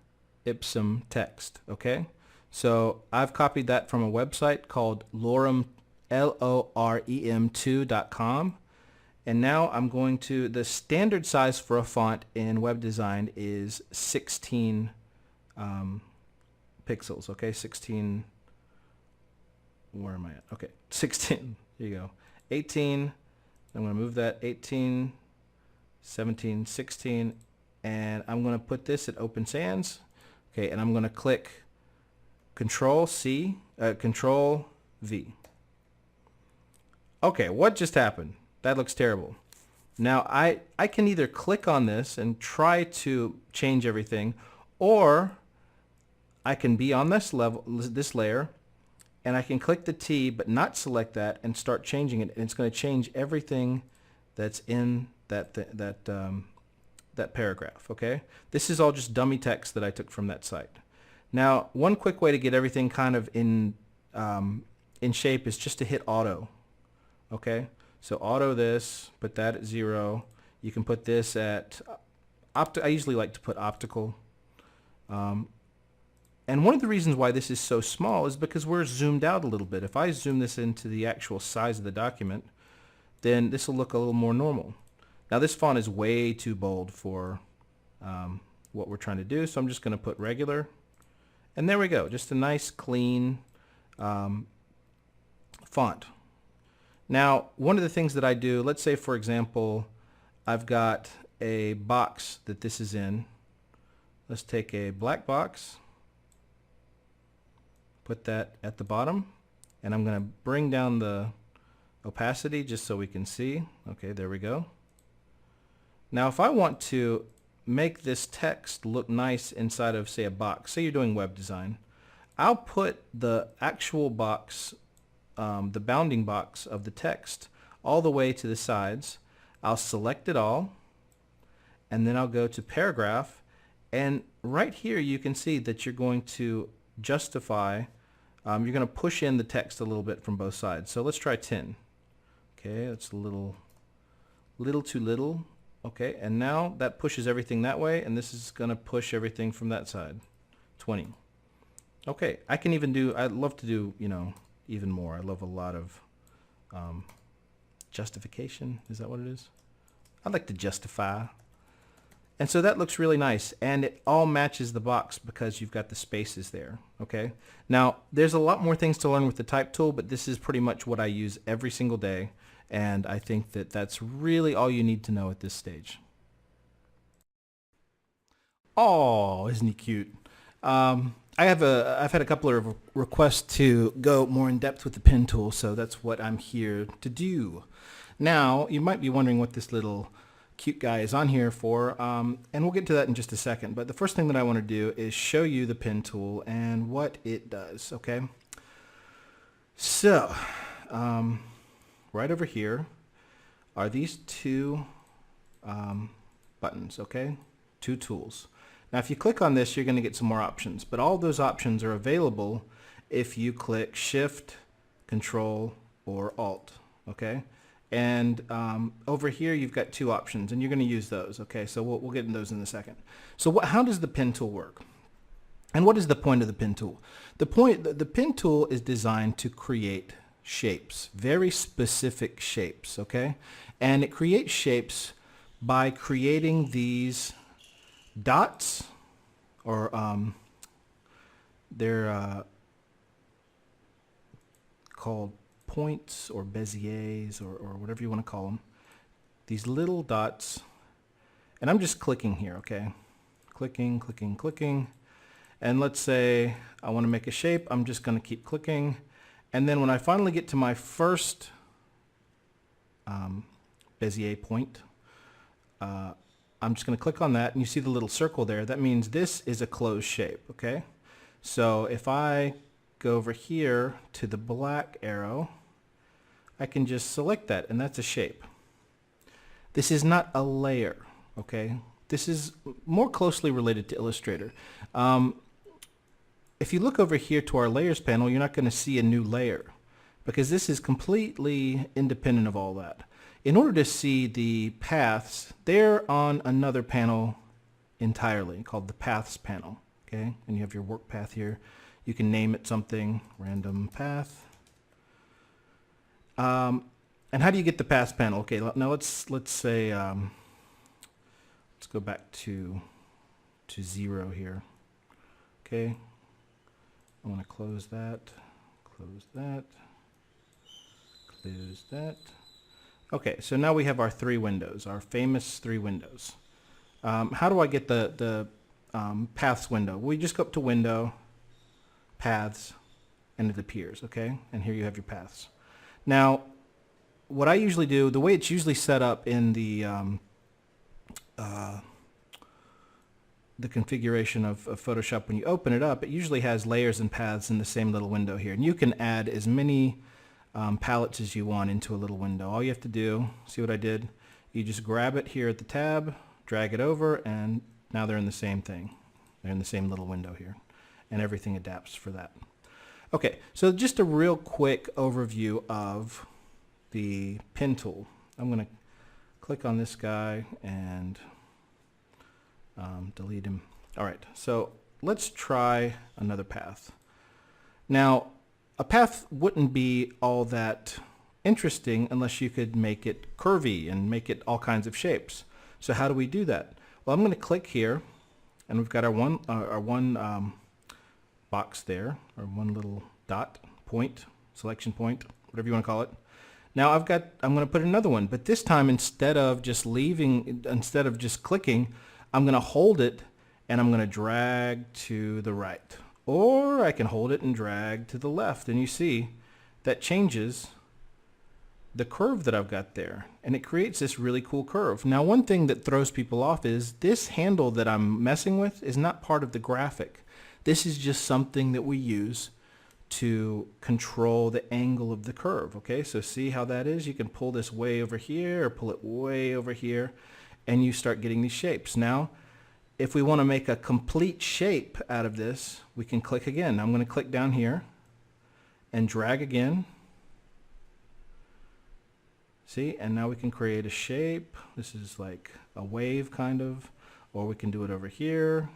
ipsum text, okay? So I've copied that from a website called lorem, LOREM2.com, and now I'm going to, the standard size for a font in web design is 16 pixels, okay? 16, where am I at? Okay, 16, here you go. 18, I'm going to move that, 18, 17, 16, and I'm going to put this at Open Sans, okay, and I'm going to click Control C, Control V. Okay, what just happened? That looks terrible. Now I can either click on this and try to change everything, or I can be on this level, this layer, and I can click the T but not select that and start changing it, and it's going to change everything that's in that paragraph. Okay, this is all just dummy text that I took from that site. Now, one quick way to get everything kind of in shape is just to hit auto. Okay, so auto this, put that at 0. You can put this at I usually like to put optical. And one of the reasons why this is so small is because we're zoomed out a little bit. If I zoom this into the actual size of the document, then this will look a little more normal. Now this font is way too bold for what we're trying to do, so I'm just going to put regular. And there we go, just a nice clean font. Now, one of the things that I do, let's say for example, I've got a box that this is in. Let's take a black box, put that at the bottom, and I'm going to bring down the opacity just so we can see. Okay, there we go. Now if I want to make this text look nice inside of, say, a box, say you're doing web design, I'll put the actual box, the bounding box of the text all the way to the sides. I'll select it all, and then I'll go to paragraph, and right here you can see that you're going to justify, you're going to push in the text a little bit from both sides. So let's try 10. Okay, that's a little too little. Okay, and now that pushes everything that way, and this is going to push everything from that side. 20. Okay, I can even do, I'd love to do, you know, even more. I love a lot of justification. Is that what it is? I'd like to justify. And so that looks really nice, and it all matches the box because you've got the spaces there. Okay, now there's a lot more things to learn with the type tool, but this is pretty much what I use every single day. And I think that that's really all you need to know at this stage. Oh, isn't he cute? I've had a couple of requests to go more in depth with the pen tool, so that's what I'm here to do. Now, you might be wondering what this little cute guy is on here for, and we'll get to that in just a second. But the first thing that I want to do is show you the pen tool and what it does, okay? So, right over here are these two buttons, okay? Two tools. Now if you click on this, you're going to get some more options, but all those options are available if you click Shift, Control, or Alt, okay? And over here you've got two options, and you're going to use those, okay? So we'll get into those in a second. So how does the pen tool work? And what is the point of the pen tool? The pen tool is designed to create shapes, very specific shapes, okay? And it creates shapes by creating these dots, or they're called points or beziers, or whatever you want to call them. These little dots, and I'm just clicking here, okay? Clicking, clicking, clicking. And let's say I want to make a shape. I'm just going to keep clicking. And then when I finally get to my first Bezier point, I'm just going to click on that, and you see the little circle there. That means this is a closed shape, okay? So if I go over here to the black arrow, I can just select that, and that's a shape. This is not a layer, okay? This is more closely related to Illustrator. If you look over here to our layers panel, you're not going to see a new layer because this is completely independent of all that. In order to see the paths, they're on another panel entirely called the Paths panel, okay? And you have your work path here. You can name it something, random path. And how do you get the Paths panel? Okay, now let's say, let's go back to 0 here, okay? I want to close that, close that, close that. Okay, so now we have our three windows, our famous three windows. How do I get the Paths window? We just go up to Window, Paths, and it appears, okay? And here you have your paths. Now, what I usually do, the way it's usually set up in the configuration of Photoshop, when you open it up, it usually has layers and paths in the same little window here. And you can add as many palettes as you want into a little window. All you have to do, see what I did? You just grab it here at the tab, drag it over, and now they're in the same thing. They're in the same little window here. And everything adapts for that. Okay, so just a real quick overview of the pen tool. I'm going to click on this guy and delete him. All right, so let's try another path. Now, a path wouldn't be all that interesting unless you could make it curvy and make it all kinds of shapes. So how do we do that? Well, I'm going to click here, and we've got our one box there, or one little dot, point, selection point, whatever you want to call it. Now I'm going to put another one, but this time instead of just clicking, I'm going to hold it and I'm going to drag to the right. Or I can hold it and drag to the left, and you see that changes the curve that I've got there, and it creates this really cool curve. Now, one thing that throws people off is this handle that I'm messing with is not part of the graphic. This is just something that we use to control the angle of the curve. Okay, so see how that is? You can pull this way over here or pull it way over here, and you start getting these shapes. Now, if we want to make a complete shape out of this, we can click again. I'm going to click down here and drag again. See, and now we can create a shape. This is like a wave kind of, or we can do it over here.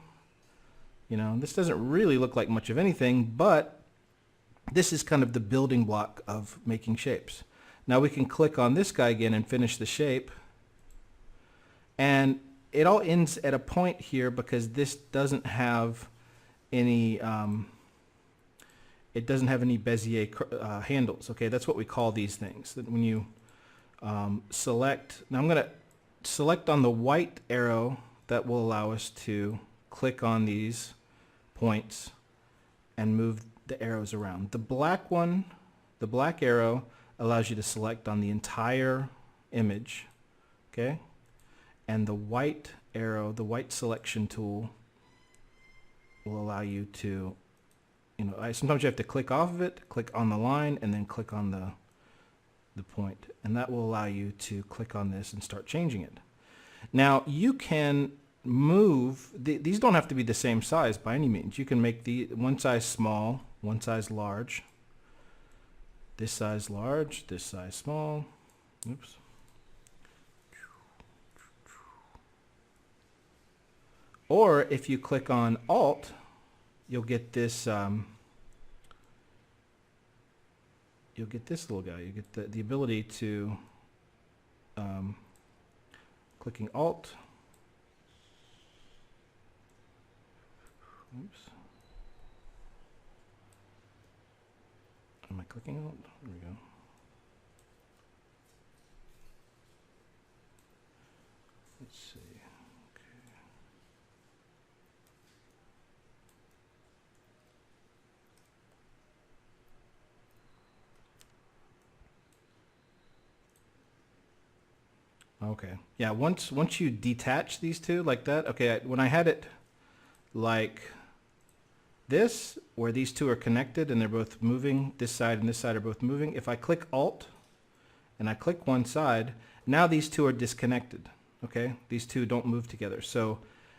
You know, this doesn't really look like much of anything, but this is kind of the building block of making shapes. Now we can click on this guy again and finish the shape. And it all ends at a point here because this doesn't have any Bezier handles. Okay, that's what we call these things. That when you select, now I'm going to select on the white arrow, that will allow us to click on these points and move the arrows around. The black one, the black arrow, allows you to select on the entire image. Okay. And the white arrow, the white selection tool, will allow you to, sometimes you have to click off of it, click on the line, and then click on the point. And that will allow you to click on this and start changing it. Now, you can move, these don't have to be the same size by any means. You can make the one size small, one size large, this size large, this size small. Oops. Or if you click on Alt, you'll get this little guy. You get the ability to clicking Alt. Oops. Am I clicking Alt? There we go. Let's see. Okay. Yeah, once you detach these two like that, okay, when I had it like this, where these two are connected and they're both moving, this side and this side are both moving, if I click Alt and I click one side, now these two are disconnected, okay? These two don't move together. So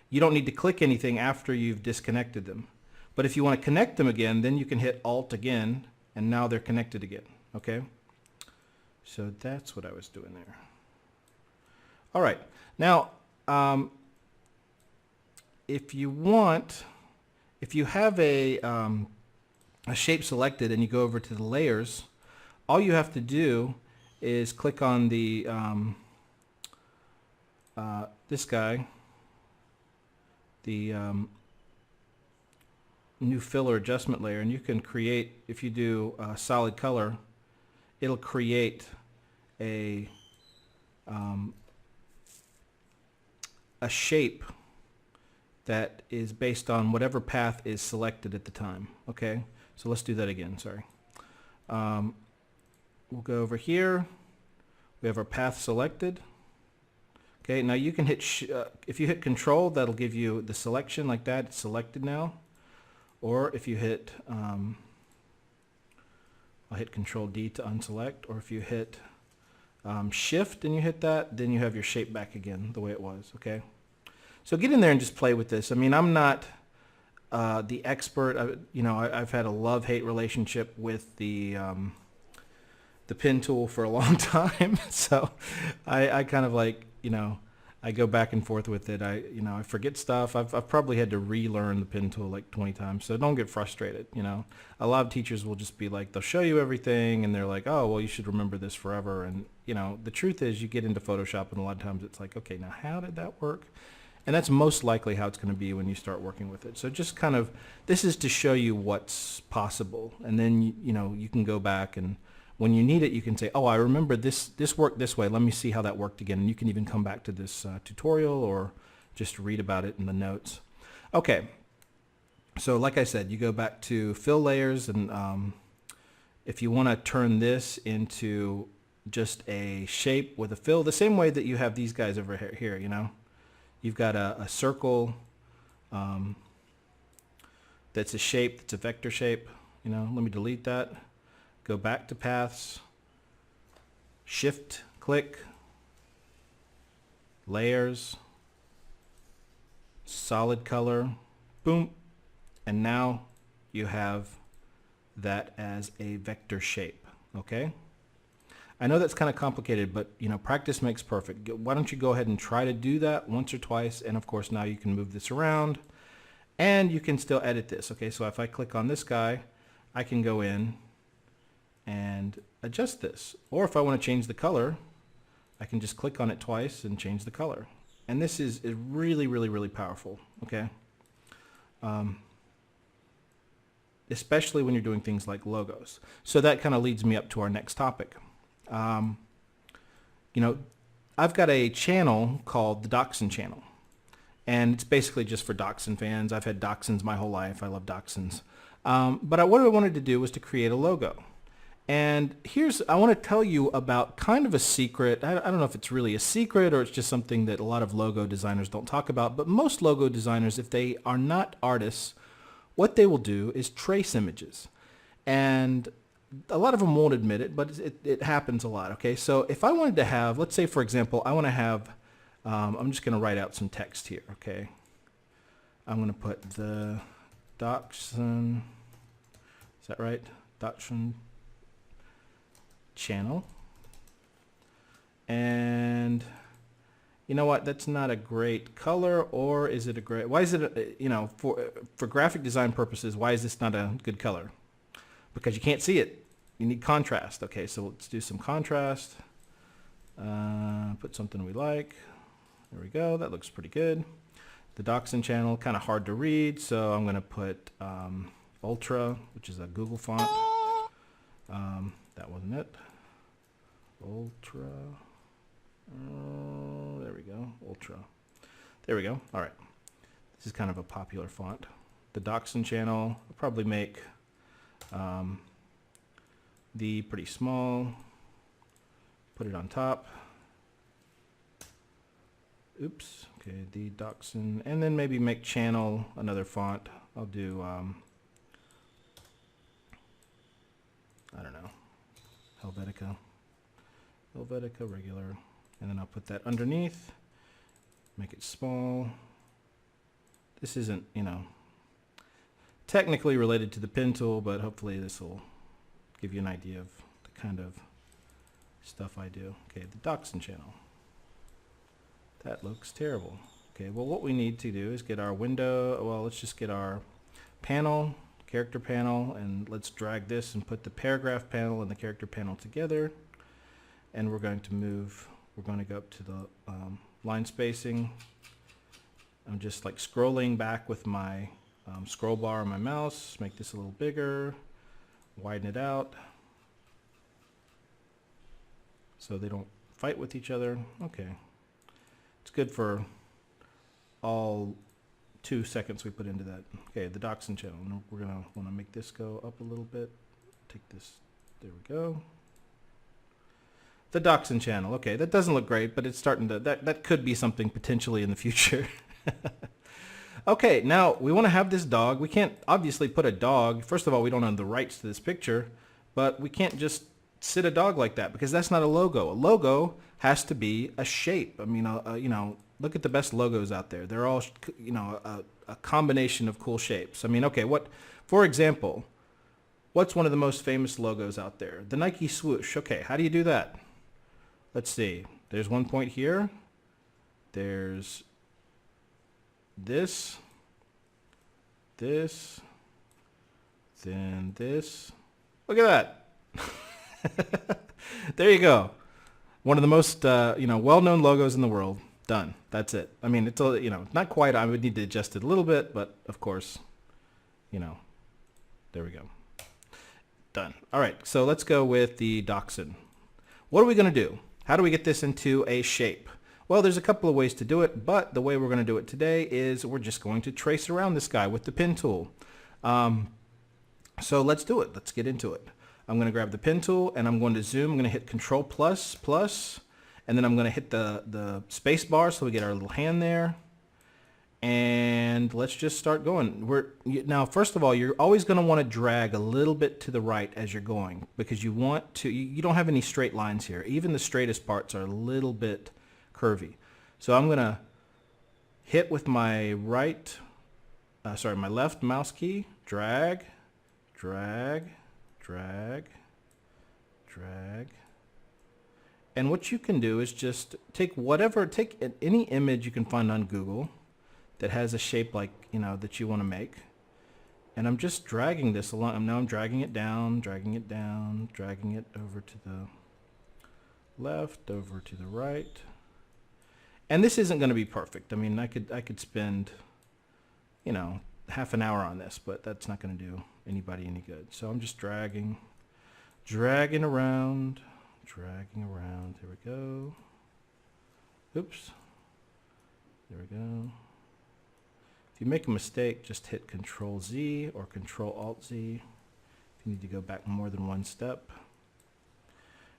you don't need to click anything after you've disconnected them. But if you want to connect them again, then you can hit Alt again, and now they're connected again, okay? So that's what I was doing there. All right, now if you have a shape selected and you go over to the layers, all you have to do is click on the this guy, the new filler adjustment layer, and you can create, if you do solid color, it'll create a shape that is based on whatever path is selected at the time. Okay, so let's do that again. Sorry. We'll go over here We have our path selected. Okay, now you can hit, if you hit Control, that'll give you the selection like that. It's selected now. Or if you hit, I'll hit Control D to unselect. Or if you hit Shift and you hit that, then you have your shape back again the way it was. Okay, so get in there and just play with this. I mean, I'm not the expert. I've had a love-hate relationship with the pen tool for a long time. So I kind of like, I go back and forth with it. I forget stuff. I've probably had to relearn the pen tool like 20 times. So don't get frustrated. A lot of teachers will just be like, they'll show you everything and they're like, oh, well, you should remember this forever. And the truth is you get into Photoshop and a lot of times it's like, okay, now how did that work? And that's most likely how it's going to be when you start working with it. So just kind of, this is to show you what's possible. And then, you can go back and when you need it, you can say, oh, I remember this worked this way. Let me see how that worked again. And you can even come back to this tutorial or just read about it in the notes. Okay. So like I said, you go back to fill layers. And if you want to turn this into just a shape with a fill, the same way that you have these guys over here, you've got a circle that's a shape, that's a vector shape. Let me delete that. Go back to paths, shift click, layers, solid color, boom, and now you have that as a vector shape. Okay, I know that's kind of complicated, but practice makes perfect. Why don't you go ahead and try to do that once or twice, and of course now you can move this around and you can still edit this. Okay, so if I click on this guy, I can go in and adjust this. Or if I want to change the color, I can just click on it twice and change the color. And this is really, really, really powerful, okay? Especially when you're doing things like logos. So that kind of leads me up to our next topic. I've got a channel called the Dachshund channel. And it's basically just for Dachshund fans. I've had Dachshunds my whole life. I love Dachshunds. But what I wanted to do was to create a logo. And I want to tell you about kind of a secret. I don't know if it's really a secret or it's just something that a lot of logo designers don't talk about, but most logo designers, if they are not artists, what they will do is trace images. And a lot of them won't admit it, but it happens a lot, okay? So if I wanted to have, let's say for example, I want to have, I'm just going to write out some text here, okay? I'm going to put the Dachshund, is that right? Dachshund channel. And you know what, that's not a great color, or is it a great, why is it, for graphic design purposes, why is this not a good color? Because you can't see it. You need contrast. Okay, so let's do some contrast. Put something we like. There we go, that looks pretty good. The Dachshund channel, kind of hard to read, so I'm going to put Ultra, which is a Google font. That wasn't it. Ultra. There we go. Ultra. There we go. All right. This is kind of a popular font. The Dachshund channel, I'll probably make the pretty small. Put it on top. Oops. Okay, the Dachshund. And then maybe make channel another font. I'll do, I don't know, Helvetica regular, and then I'll put that underneath, make it small. This isn't, technically related to the pen tool, but hopefully this will give you an idea of the kind of stuff I do. Okay, the Dachshund channel. That looks terrible. Okay, well what we need to do is get our window, well let's just get our panel, character panel, and let's drag this and put the paragraph panel and the character panel together. And we're going to go up to the line spacing. I'm just like scrolling back with my scroll bar on my mouse, make this a little bigger, widen it out so they don't fight with each other. Okay, it's good for all 2 seconds we put into that. Okay, the Dachshund channel. We're gonna want to make this go up a little bit. Take this, there we go. The Dachshund channel. Okay, that doesn't look great, but it's starting to, that could be something potentially in the future. Okay, now we want to have this dog. We can't obviously put a dog. First of all, we don't own the rights to this picture, but we can't just sit a dog like that because that's not a logo. A logo has to be a shape. I mean, you know, look at the best logos out there. They're all, you know, a combination of cool shapes. I mean, okay, what, for example, what's one of the most famous logos out there? The Nike swoosh. Okay, how do you do that? Let's see. There's one point here. There's this, then this. Look at that. There you go. One of the most, you know, well-known logos in the world. Done. That's it. I mean, it's, you know, not quite. I would need to adjust it a little bit, but of course, you know, there we go. Done. All right. So let's go with the Dachshund. What are we going to do? How do we get this into a shape? Well, there's a couple of ways to do it, but the way we're going to do it today is we're just going to trace around this guy with the pen tool. So let's do it. Let's get into it. I'm going to grab the pen tool and I'm going to zoom. I'm going to hit Control plus, and then I'm going to hit the space bar so we get our little hand there. And let's just start going. Now, first of all, you're always going to want to drag a little bit to the right as you're going because you want to, you don't have any straight lines here. Even the straightest parts are a little bit curvy. So I'm going to hit with my my left mouse key, drag. And what you can do is just take any image you can find on Google that has a shape like, you know, that you want to make. And I'm just dragging this along. Now I'm dragging it down, dragging it over to the left, over to the right. And this isn't going to be perfect. I mean, I could spend, you know, half an hour on this, but that's not going to do anybody any good. So I'm just dragging around. There we go. Oops. There we go. If you make a mistake, just hit Control Z or Control Alt Z if you need to go back more than one step.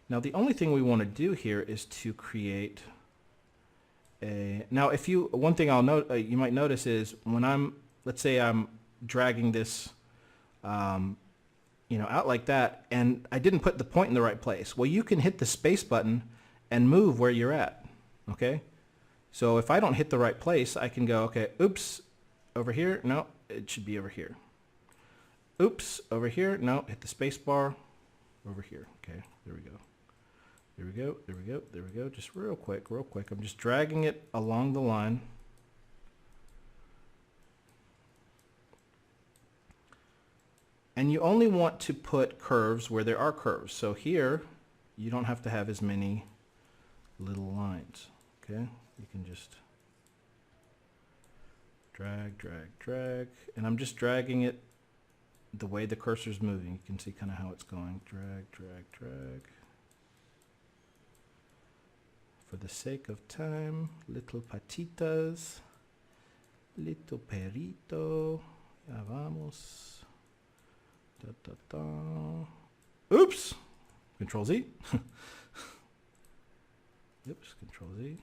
Now the only thing we want to do here is to create now one thing I'll note, you might notice is when let's say I'm dragging this you know, out like that and I didn't put the point in the right place. Well, you can hit the space button and move where you're at. Okay? So if I don't hit the right place, I can go, okay, oops, over here. No, it should be over here. Oops, over here. No, hit the space bar over here. Okay, there we go. There we go. Just real quick. I'm just dragging it along the line. And you only want to put curves where there are curves. So here, you don't have to have as many little lines. Okay, you can just drag. And I'm just dragging it the way the cursor's moving. You can see kind of how it's going. Drag. For the sake of time, little patitas, little perrito, ya vamos. Oops! Control Z. Oops, Control Z.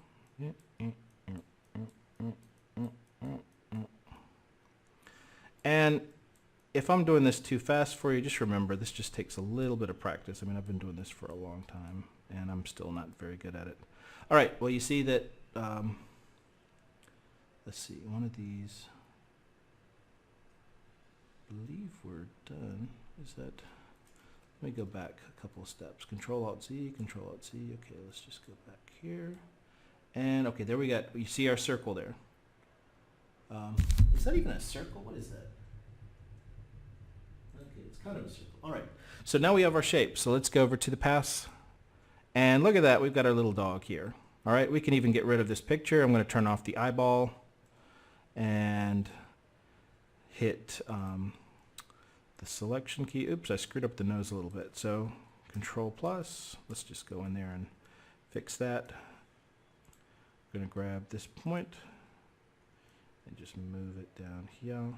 And if I'm doing this too fast for you, just remember this just takes a little bit of practice. I mean, I've been doing this for a long time and I'm still not very good at it. All right, well, you see that, let's see, one of these, I believe we're done. Is that, let me go back a couple of steps. Control Alt Z, Control Alt Z. Okay, let's just go back here. And okay, there we got, you see our circle there. Is that even a circle? What is that? Okay, it's kind of a circle. All right, so now we have our shape. So let's go over to the pass. And look at that, we've got our little dog here. All right, we can even get rid of this picture. I'm going to turn off the eyeball and hit the selection key. Oops, I screwed up the nose a little bit. So Control plus, let's just go in there and fix that. I'm going to grab this point and just move it down here.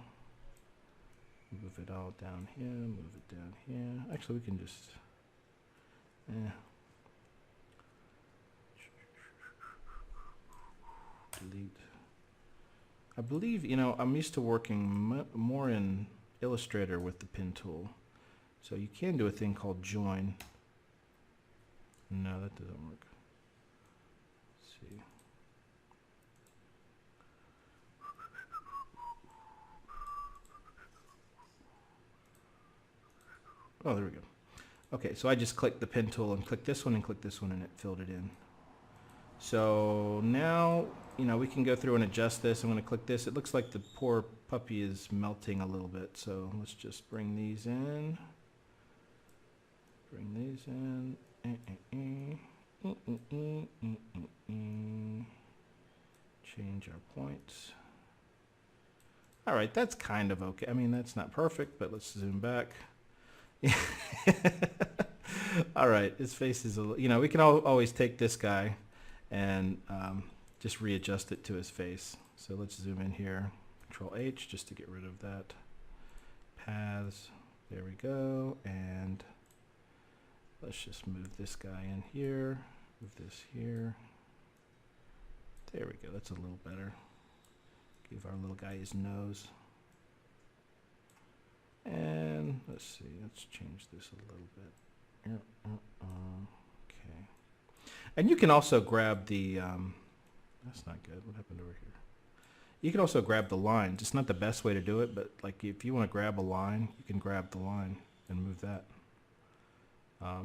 Move it all down here, move it down here. Actually, we can just, delete. I believe, you know, I'm used to working more in Illustrator with the pen tool. So you can do a thing called join. No, that doesn't work. Let's see. Oh, there we go. Okay, so I just clicked the pen tool and clicked this one and clicked this one and it filled it in. So now, you know, we can go through and adjust this. I'm going to click this. It looks like the poor puppy is melting a little bit. So let's just bring these in. Bring these in. Change our points. All right, that's kind of okay. I mean, that's not perfect, but let's zoom back. All right, his face is you know, we can always take this guy and just readjust it to his face. So let's zoom in here. Control H just to get rid of that. Paths. There we go. And let's just move this guy in here. Move this here. There we go. That's a little better. Give our little guy his nose. And let's see, let's change this a little bit. Okay. And you can also grab the, that's not good. What happened over here? You can also grab the lines. It's not the best way to do it, but like if you want to grab a line, you can grab the line and move that. I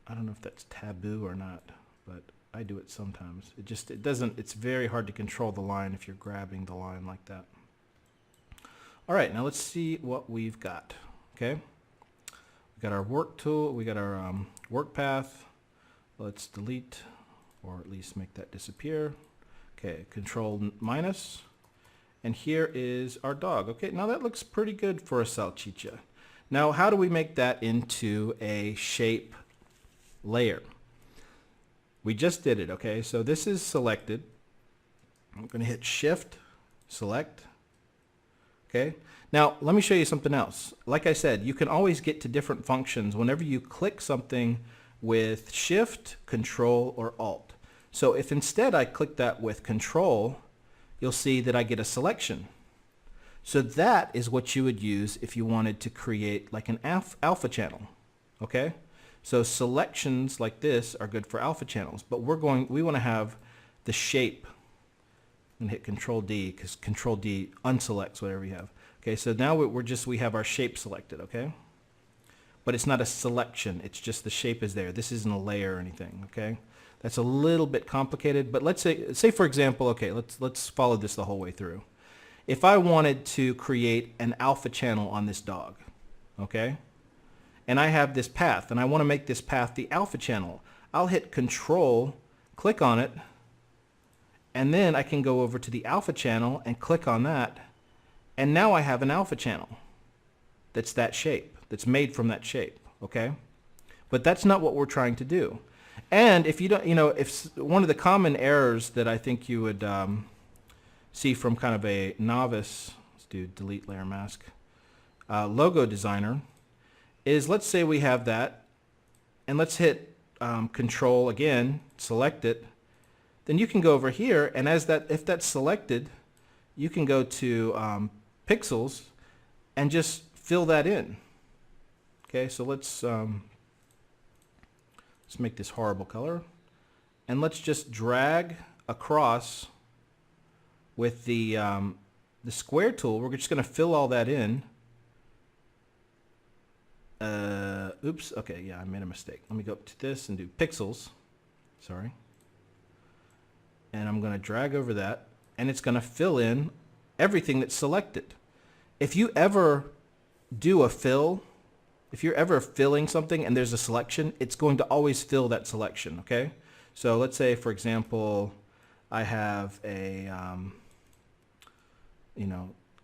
don't know if that's taboo or not, but I do it sometimes. It's very hard to control the line if you're grabbing the line like that. All right, now let's see what we've got, okay? We got our work tool, we got our work path. Let's delete, or at least make that disappear. Okay, control minus, and here is our dog. Okay, now that looks pretty good for a salchicha. Now, how do we make that into a shape layer? We just did it, okay? So this is selected. I'm gonna hit Shift, select. Okay. Now, let me show you something else. Like I said, you can always get to different functions whenever you click something with Shift, Control, or Alt. So if instead I click that with Control, you'll see that I get a selection. So that is what you would use if you wanted to create like an alpha channel. Okay. So selections like this are good for alpha channels, but we want to have the shape. I'm going to hit Control D because Control D unselects whatever you have. Okay, so now we have our shape selected, okay? But it's not a selection, it's just the shape is there. This isn't a layer or anything, okay? That's a little bit complicated, but let's say for example, okay, let's follow this the whole way through. If I wanted to create an alpha channel on this dog, okay? And I have this path, and I want to make this path the alpha channel. I'll hit Control, click on it, and then I can go over to the alpha channel and click on that. And now I have an alpha channel that's that shape, that's made from that shape, okay? But that's not what we're trying to do. And if you don't, you know, if one of the common errors that I think you would see from kind of a novice, let's do delete layer mask, logo designer, is let's say we have that, and let's hit Control again, select it. Then you can go over here, and if that's selected, you can go to pixels and just fill that in. Okay, so let's make this horrible color, and let's just drag across with the square tool. We're just going to fill all that in. Oops. Okay, yeah, I made a mistake. Let me go up to this and do pixels. Sorry. And I'm going to drag over that, and it's going to fill in everything that's selected. If you ever do a fill, if you're ever filling something and there's a selection, it's going to always fill that selection, okay? So let's say, for example, I have a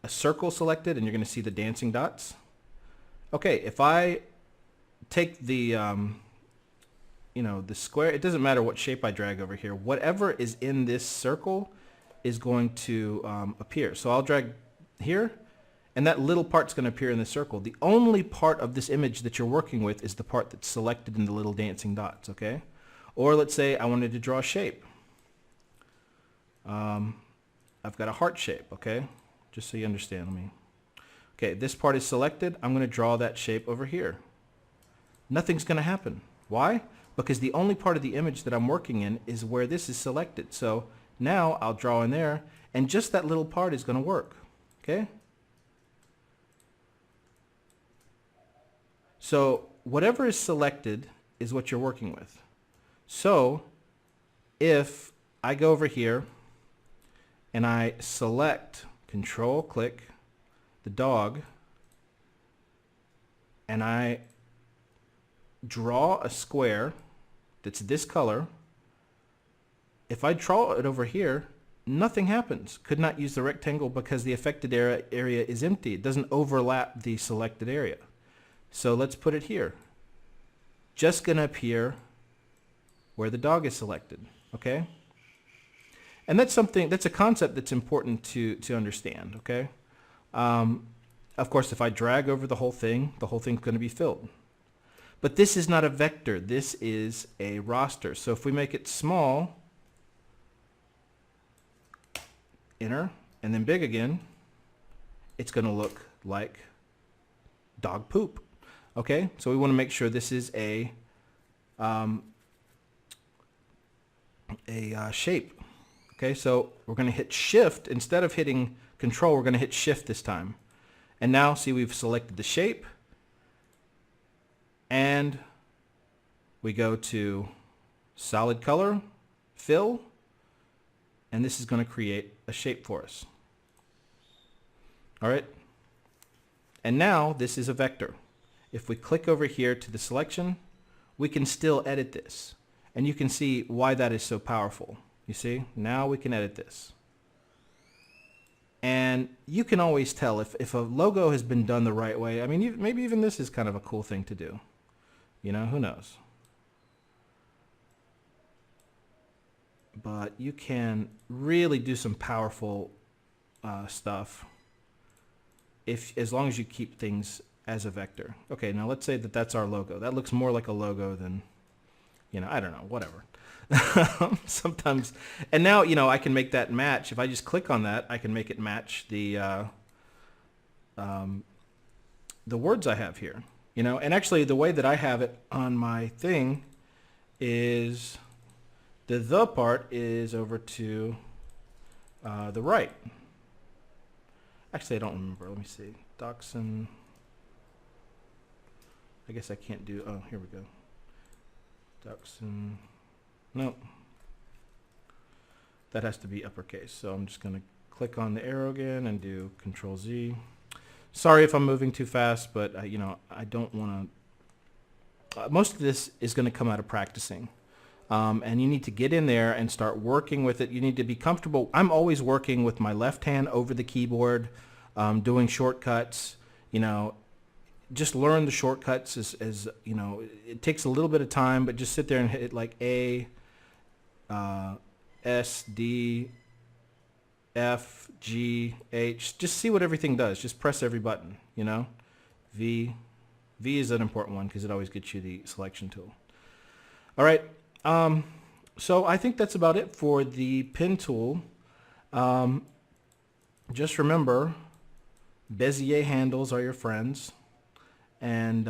circle selected, and you're going to see the dancing dots. Okay, if I take the the square, it doesn't matter what shape I drag over here. Whatever is in this circle is going to appear. So I'll drag here, and that little part's going to appear in the circle. The only part of this image that you're working with is the part that's selected in the little dancing dots, okay? Or let's say I wanted to draw a shape. I've got a heart shape, okay? Just so you understand. Okay, this part is selected. I'm going to draw that shape over here. Nothing's going to happen. Why? Because the only part of the image that I'm working in is where this is selected. So now I'll draw in there, and just that little part is going to work, okay? So whatever is selected is what you're working with. So if I go over here and I select, control click the dog, and I draw a square that's this color, if I draw it over here, nothing happens. Could not use the rectangle because the affected area is empty. It doesn't overlap the selected area. So let's put it here. Just going to appear where the dog is selected, okay? And that's a concept that's important to understand, okay? Of course, if I drag over the whole thing's going to be filled. But this is not a vector. This is a roster. So if we make it small, enter, and then big again, it's going to look like dog poop. Okay, so we want to make sure this is a shape. Okay, so we're going to hit shift instead of hitting control. We're going to hit shift this time, and now see we've selected the shape, and we go to solid color, fill, and this is going to create a shape for us. All right, and now this is a vector. If we click over here to the selection, we can still edit this. And you can see why that is so powerful. You see, now we can edit this. And you can always tell if a logo has been done the right way. I mean, maybe even this is kind of a cool thing to do. You know, who knows? But you can really do some powerful stuff as long as you keep things as a vector. Okay, now let's say that that's our logo. That looks more like a logo than, you know, I don't know, whatever. Sometimes, and now, you know, I can make that match. If I just click on that, I can make it match the words I have here, you know. And actually, the way that I have it on my thing is the part is over to the right. Actually, I don't remember. Let me see. Dachshund. I guess I can't do, oh, here we go. Dachshund, no. That has to be uppercase. So I'm just going to click on the arrow again and do Control Z. Sorry if I'm moving too fast, but you know, I don't want to, most of this is going to come out of practicing. And you need to get in there and start working with it. You need to be comfortable. I'm always working with my left hand over the keyboard, doing shortcuts, you know. Just learn the shortcuts as you know, it takes a little bit of time, but just sit there and hit like A, S, D, F, G, H. Just see what everything does. Just press every button, you know. V is an important one because it always gets you the selection tool. All right. So I think that's about it for the pen tool. Just remember, Bezier handles are your friends. And,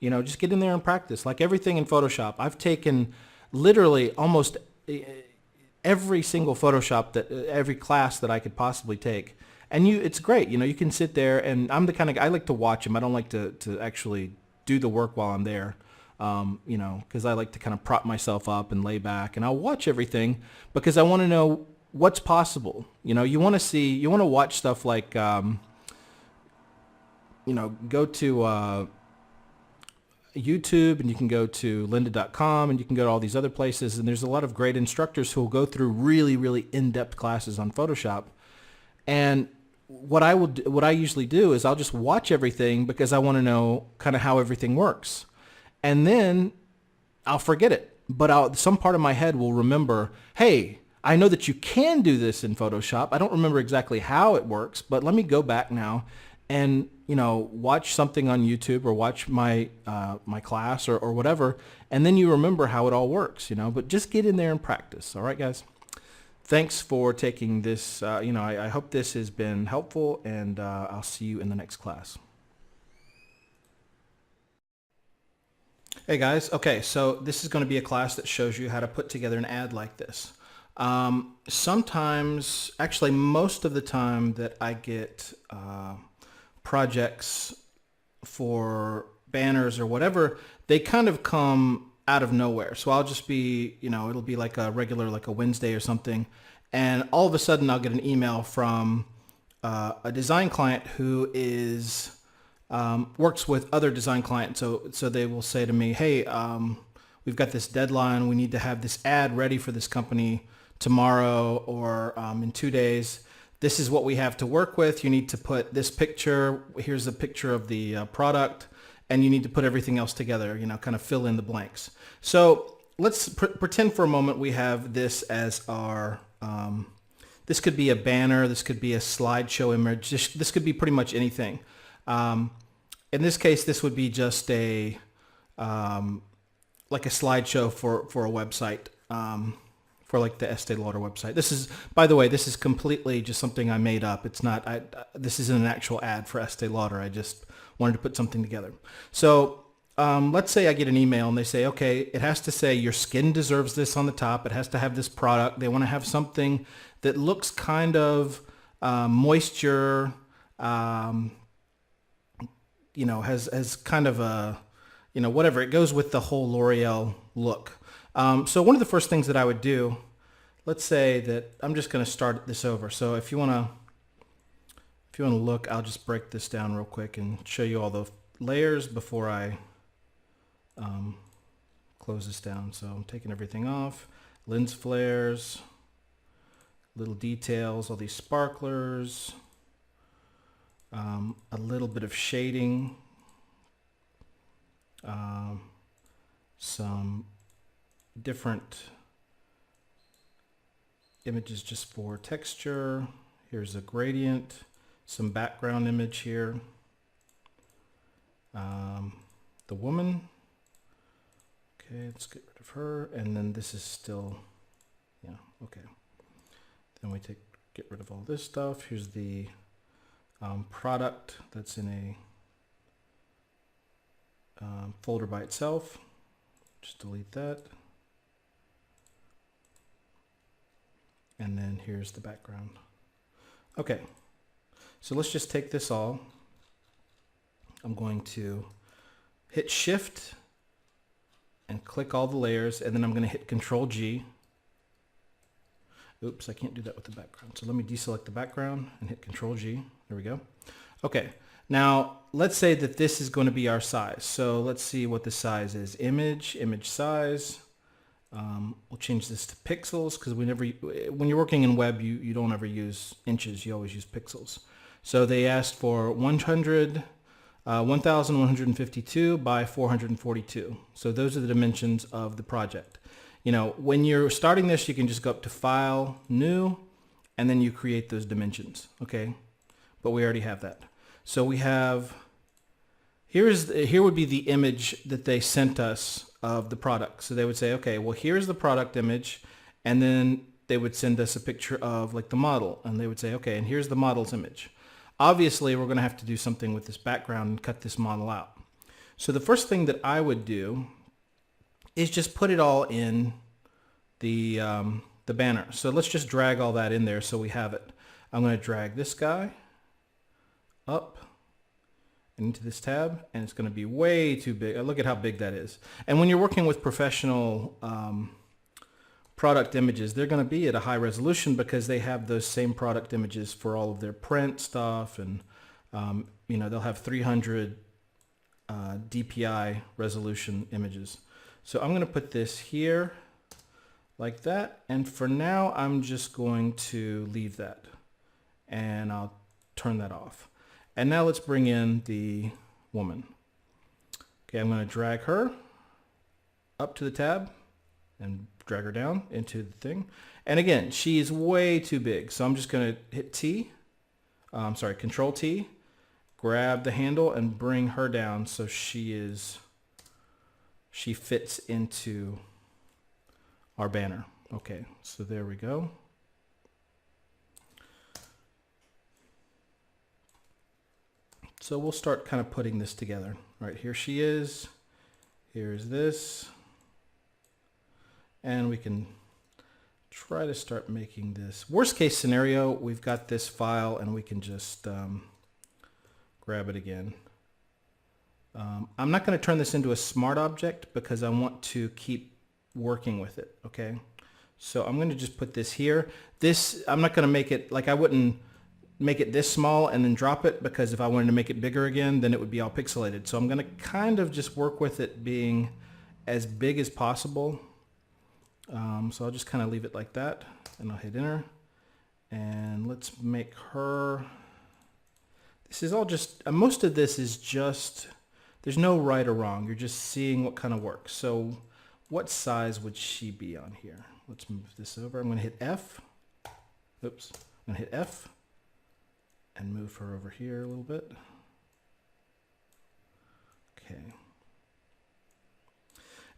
you know, just get in there and practice. Like everything in Photoshop, I've taken literally almost every single Photoshop, every class that I could possibly take. And it's great. You know, you can sit there, and I'm the kind of guy, I like to watch them. I don't like to actually do the work while I'm there, you know, because I like to kind of prop myself up and lay back. And I'll watch everything because I want to know what's possible. You know, you want to watch stuff like, you know, go to YouTube, and you can go to lynda.com, and you can go to all these other places, and there's a lot of great instructors who will go through really, really in-depth classes on Photoshop. And what I usually do is I'll just watch everything because I want to know kind of how everything works. And then I'll forget it, but some part of my head will remember, hey, I know that you can do this in Photoshop. I don't remember exactly how it works, but let me go back now and, you know, watch something on YouTube or watch my my class or whatever, and then you remember how it all works, you know. But just get in there and practice. All right, guys. thanks for taking this. I hope this has been helpful, and I'll see you in the next class. Hey guys, okay, so this is going to be a class that shows you how to put together an ad like this. Sometimes, actually most of the time that I get projects for banners or whatever, they kind of come out of nowhere. So I'll just be, it'll be like a regular, like a Wednesday or something, and all of a sudden I'll get an email from a design client who is works with other design clients. So they will say to me, hey, we've got this deadline. We need to have this ad ready for this company tomorrow or in 2 days. This is what we have to work with. You need to put this picture. Here's a picture of the product, and you need to put everything else together, kind of fill in the blanks. So let's pretend for a moment we have this as our, this could be a banner. This could be a slideshow image. This could be pretty much anything. In this case, this would be just a like a slideshow for a website, for like the Estee Lauder website. This is, by the way, this is completely just something I made up. It's not, this isn't an actual ad for Estee Lauder. I just wanted to put something together. So let's say I get an email and they say, okay, it has to say your skin deserves this on the top. It has to have this product. They want to have something that looks kind of moisture, has kind of a, whatever. It goes with the whole L'Oreal look. So one of the first things that I would do, let's say that I'm just going to start this over. So if you want to look, I'll just break this down real quick and show you all the layers before I close this down. So I'm taking everything off, lens flares, little details, all these sparklers, a little bit of shading, some different images just for texture. Here's a gradient, some background image here. The woman. Okay, let's get rid of her. And then this is still, yeah, okay. Then we get rid of all this stuff. Here's the product that's in a folder by itself. Just delete that. And then here's the background. Okay, so let's just take this all. I'm going to hit Shift and click all the layers, and then I'm going to hit Control G. Oops, I can't do that with the background. So let me deselect the background and hit Control G. There we go. Okay, now let's say that this is going to be our size. So let's see what the size is. Image size. We'll change this to pixels because when you're working in web, you don't ever use inches. You always use pixels. So they asked for 1,152 by 442. So those are the dimensions of the project. When you're starting this, you can just go up to File, New, and then you create those dimensions. Okay, but we already have that. So we have, here would be the image that they sent us of the product. So they would say, okay, well, here's the product image, and then they would send us a picture of like the model, and they would say, okay, and here's the model's image. Obviously, we're going to have to do something with this background and cut this model out. So the first thing that I would do is just put it all in the banner. So let's just drag all that in there so we have it. I'm going to drag this guy up into this tab, and it's going to be way too big. Look at how big that is. And when you're working with professional product images, they're going to be at a high resolution because they have those same product images for all of their print stuff, and they'll have 300 DPI resolution images. So I'm going to put this here like that, and for now I'm just going to leave that, and I'll turn that off. And now let's bring in the woman. Okay, I'm going to drag her up to the tab and drag her down into the thing. And again, she is way too big. So I'm just going to hit Control T, grab the handle and bring her down so she fits into our banner. Okay, so there we go. So we'll start kind of putting this together. All right, here she is. Here's this. And we can try to start making this. Worst case scenario, we've got this file and we can just grab it again. I'm not going to turn this into a smart object because I want to keep working with it, okay? So I'm going to just put this here. This, I'm not going to make it, like I wouldn't make it this small and then drop it, because if I wanted to make it bigger again, then it would be all pixelated. So I'm going to kind of just work with it being as big as possible. So I'll just kind of leave it like that, and I'll hit enter. And let's make her, this is all just, most of this is just, there's no right or wrong. You're just seeing what kind of works. So what size would she be on here? Let's move this over. I'm going to hit F. Oops. I'm going to hit F and move her over here a little bit. Okay.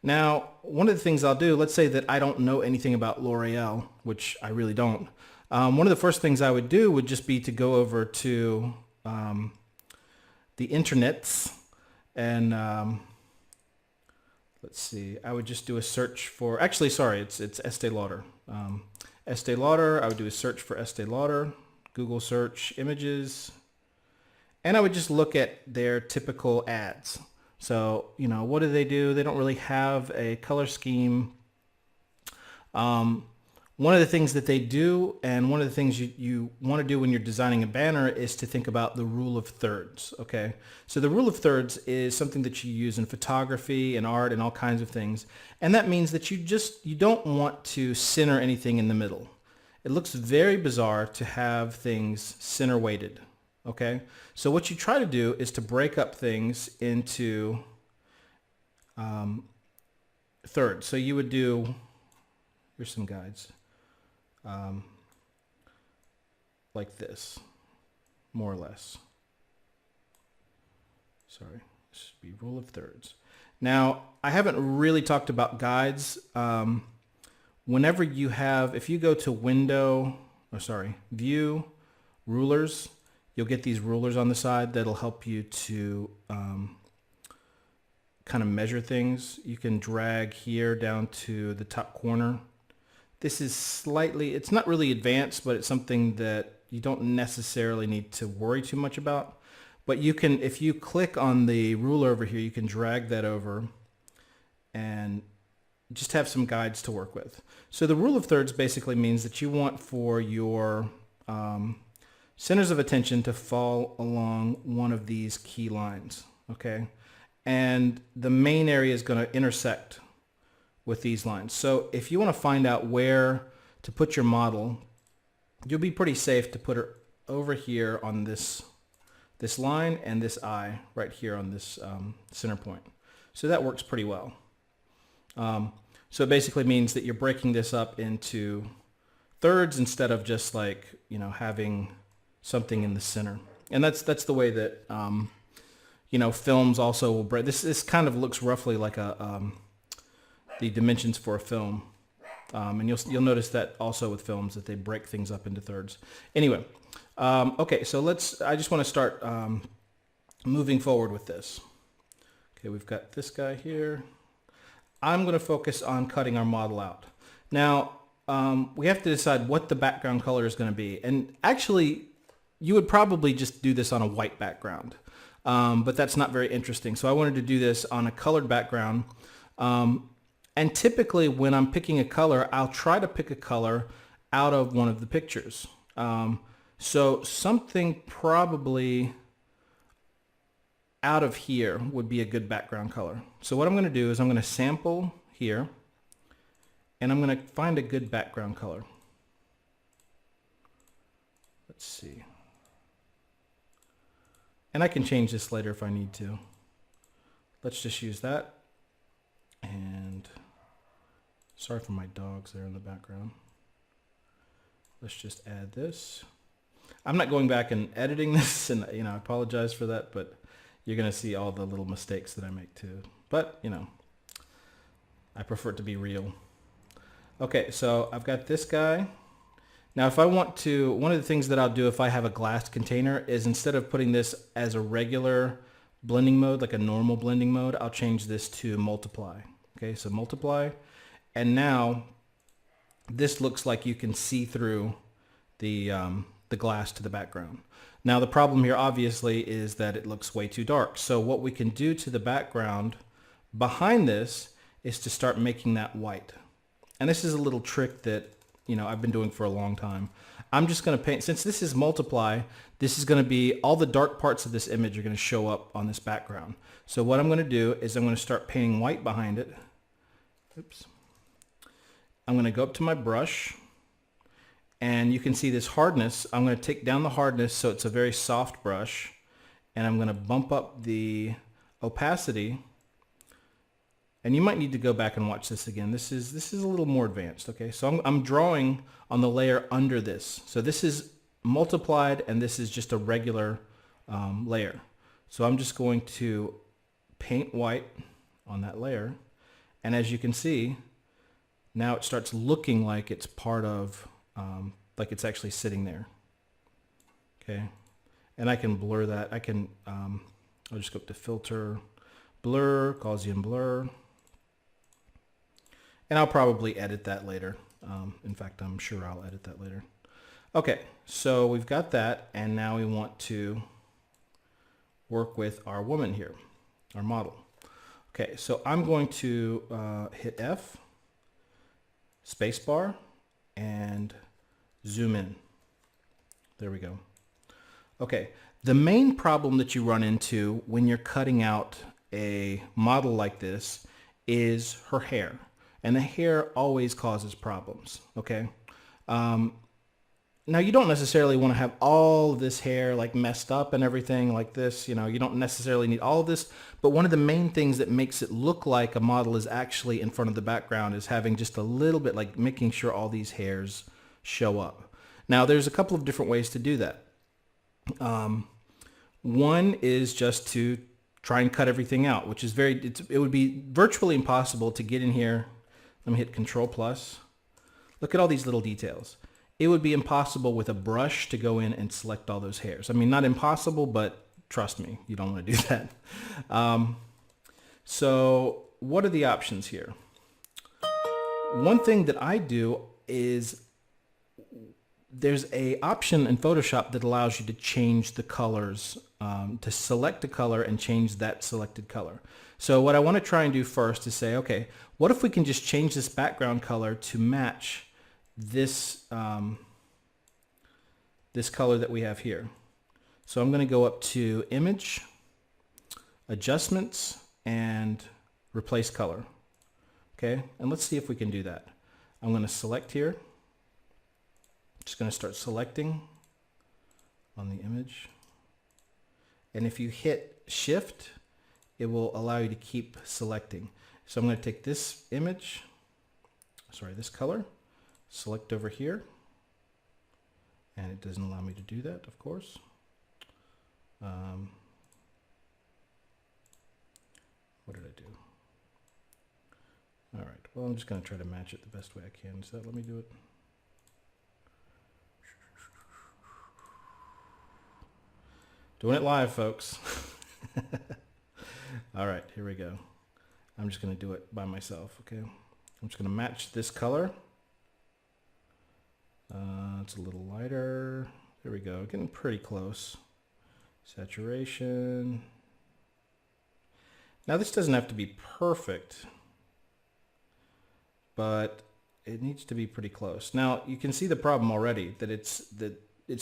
Now, one of the things I'll do, let's say that I don't know anything about L'Oreal, which I really don't. One of the first things I would do would just be to go over to the internets and let's see, I would just do a search for, actually, sorry, it's Estee Lauder. Estee Lauder, I would do a search for Estee Lauder, Google search images, and I would just look at their typical ads. So, you know, what do? They don't really have a color scheme. One of the things that they do, and one of the things you want to do when you're designing a banner, is to think about the rule of thirds, okay? So the rule of thirds is something that you use in photography and art and all kinds of things. And that means that you don't want to center anything in the middle. It looks very bizarre to have things center weighted, okay? So what you try to do is to break up things into thirds. So you would do, here's some guides. Like this, more or less. Sorry, this should be rule of thirds. Now, I haven't really talked about guides. Whenever you have, if you go to View, Rulers, you'll get these rulers on the side that'll help you to kind of measure things. You can drag here down to the top corner. This is slightly, it's not really advanced, but it's something that you don't necessarily need to worry too much about. But you can, if you click on the ruler over here, you can drag that over and just have some guides to work with. So the rule of thirds basically means that you want for your centers of attention to fall along one of these key lines, okay? And the main area is going to intersect with these lines. So if you want to find out where to put your model, you'll be pretty safe to put her over here on this line and this eye right here on this center point. So that works pretty well. So it basically means that you're breaking this up into thirds instead of just like, you know, having something in the center. And that's the way that you know, films also will break. This kind of looks roughly like the dimensions for a film, and you'll notice that also with films that they break things up into thirds. Anyway, okay, so I just want to start moving forward with this. Okay, we've got this guy here. I'm going to focus on cutting our model out. Now, we have to decide what the background color is going to be, and actually, you would probably just do this on a white background, but that's not very interesting. So I wanted to do this on a colored background. And typically when I'm picking a color, I'll try to pick a color out of one of the pictures. So something probably out of here would be a good background color. So what I'm going to do is I'm going to sample here and I'm going to find a good background color. Let's see. And I can change this later if I need to. Let's just use that. And sorry for my dogs there in the background. Let's just add this. I'm not going back and editing this, and you know, I apologize for that, but you're going to see all the little mistakes that I make too. But, you know, I prefer it to be real. Okay, so I've got this guy. Now, if I want to, one of the things that I'll do if I have a glass container is instead of putting this as a regular blending mode, like a normal blending mode, I'll change this to multiply. Okay, so multiply. And now this looks like you can see through the glass to the background. Now, the problem here obviously is that it looks way too dark. So what we can do to the background behind this is to start making that white. And this is a little trick that, you know, I've been doing for a long time. I'm just going to paint, since this is multiply, this is going to be, all the dark parts of this image are going to show up on this background. So what I'm going to do is I'm going to start painting white behind it. Oops. I'm going to go up to my brush, and you can see this hardness. I'm going to take down the hardness so it's a very soft brush, and I'm going to bump up the opacity. And you might need to go back and watch this again. This is a little more advanced. Okay, so I'm drawing on the layer under this. So this is multiplied, and this is just a regular layer. So I'm just going to paint white on that layer, and as you can see, now it starts looking like it's part of, like it's actually sitting there. Okay, and I can blur that. I can, I'll just go up to Filter, Blur, Gaussian Blur. And I'll probably edit that later. In fact, I'm sure I'll edit that later. Okay, so we've got that, and now we want to work with our woman here, our model. Okay, so I'm going to hit F, spacebar, and zoom in. There we go. Okay, the main problem that you run into when you're cutting out a model like this is her hair. And the hair always causes problems, okay? Now, you don't necessarily want to have all this hair like messed up and everything like this. You know, you don't necessarily need all of this. But one of the main things that makes it look like a model is actually in front of the background is having just a little bit, like making sure all these hairs show up. Now, there's a couple of different ways to do that. One is just to try and cut everything out, which is it would be virtually impossible to get in here. Let me hit Control Plus. Look at all these little details. It would be impossible with a brush to go in and select all those hairs. I mean, not impossible, but trust me, you don't want to do that. So what are the options here? One thing that I do is there's a option in Photoshop that allows you to change the colors, to select a color and change that selected color. So what I want to try and do first is say, okay, what if we can just change this background color to match this, this color that we have here. So I'm going to go up to Image, Adjustments, and Replace Color. Okay, and let's see if we can do that. I'm going to select here. Just going to start selecting on the image. And if you hit Shift, it will allow you to keep selecting. So I'm going to take this image, sorry, this color, select over here. And it doesn't allow me to do that, of course. What did I do? All right, well, I'm just going to try to match it the best way I can. So let me do it. Doing it live, folks. All right, here we go. I'm just going to do it by myself, okay? I'm just going to match this color. It's a little lighter. There we go, getting pretty close. Saturation. Now, this doesn't have to be perfect, but it needs to be pretty close. Now, you can see the problem already, that it's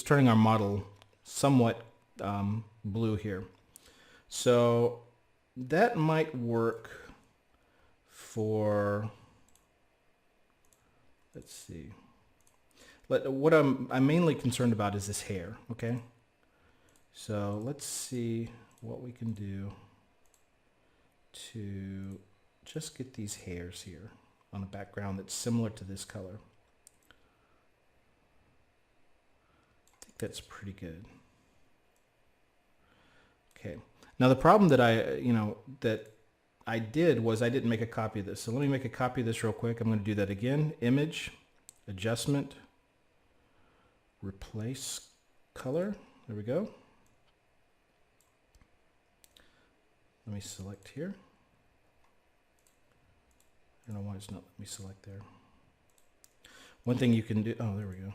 turning our model somewhat blue here. So that might work for, let's see. What I'm mainly concerned about is this hair, okay? So let's see what we can do to just get these hairs here on a background that's similar to this color. I think that's pretty good. Okay. Now the problem that I did was I didn't make a copy of this. So let me make a copy of this real quick. I'm going to do that again. Image, Adjustment, replace color. There we go. Let me select here. I don't know why it's not letting me select there. One thing you can do, oh, there we go.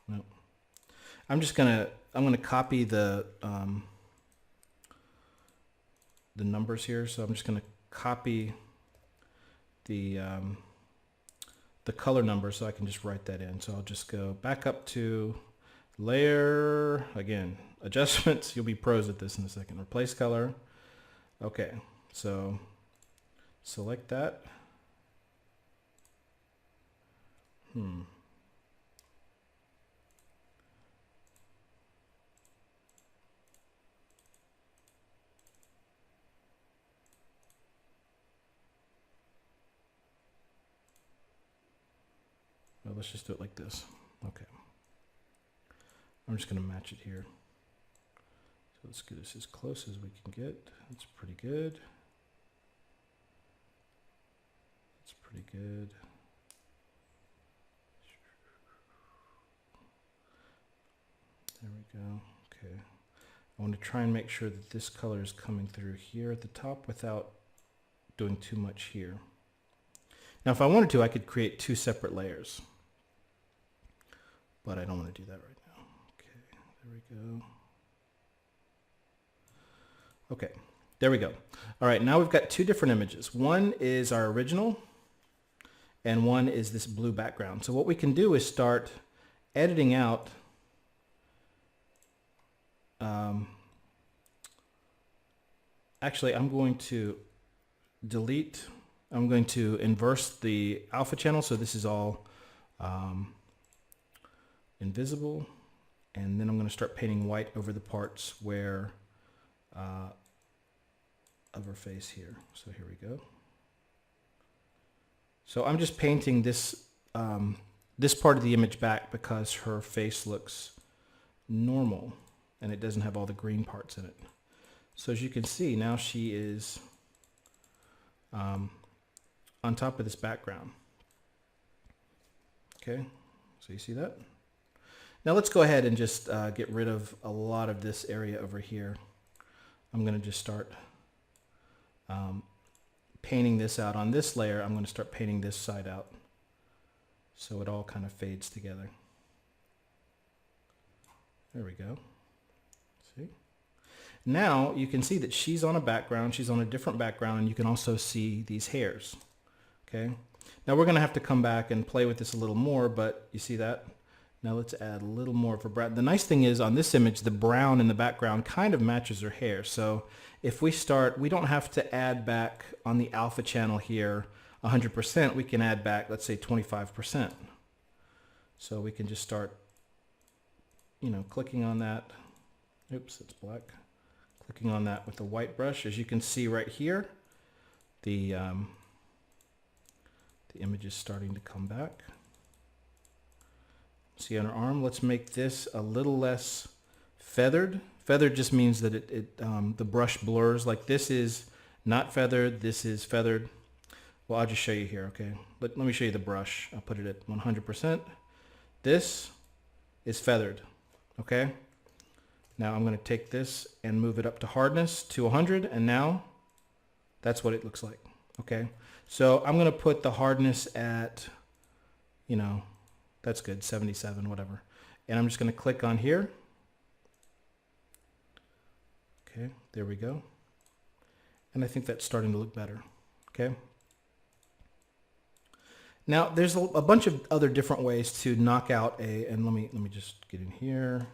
No. I'm gonna copy the numbers here. So I'm just gonna copy the color number so I can just write that in. So I'll just go back up to layer, again, adjustments. You'll be pros at this in a second. Replace color. Okay, so select that. Well, let's just do it like this. Okay. I'm just going to match it here. So let's get this as close as we can get. That's pretty good. That's pretty good. There we go. Okay. I want to try and make sure that this color is coming through here at the top without doing too much here. Now, if I wanted to, I could create two separate layers. But I don't want to do that right now. Okay, there we go. Okay, there we go. All right, now we've got two different images. One is our original, and one is this blue background. So what we can do is start editing out actually, I'm going to delete, I'm going to inverse the alpha channel. So this is all invisible. And then I'm going to start painting white over the parts where of her face here. So here we go. So I'm just painting this this part of the image back because her face looks normal and it doesn't have all the green parts in it. So as you can see, now she is on top of this background. Okay, so you see that? Now let's go ahead and just get rid of a lot of this area over here. I'm going to just start painting this out on this layer. I'm going to start painting this side out so it all kind of fades together. There we go. See? Now you can see that she's on a background. She's on a different background, and you can also see these hairs. Okay. Now we're going to have to come back and play with this a little more, but you see that? Now let's add a little more of a brown. The nice thing is on this image, the brown in the background kind of matches her hair. So if we start, we don't have to add back on the alpha channel here 100%. We can add back, let's say 25%. So we can just start, you know, clicking on that. Oops, it's black. Clicking on that with the white brush. As you can see right here, the image is starting to come back. See on her arm, let's make this a little less feathered. Feathered just means that the brush blurs. Like this is not feathered, this is feathered. Well, I'll just show you here, okay? Let me show you the brush. I'll put it at 100%. This is feathered, okay? Now I'm going to take this and move it up to hardness to 100, and now that's what it looks like, okay? So I'm going to put the hardness at, you know, that's good, 77, whatever. And I'm just going to click on here. Okay, there we go. And I think that's starting to look better, okay? Now, there's a bunch of other different ways to knock out and let me just get in here.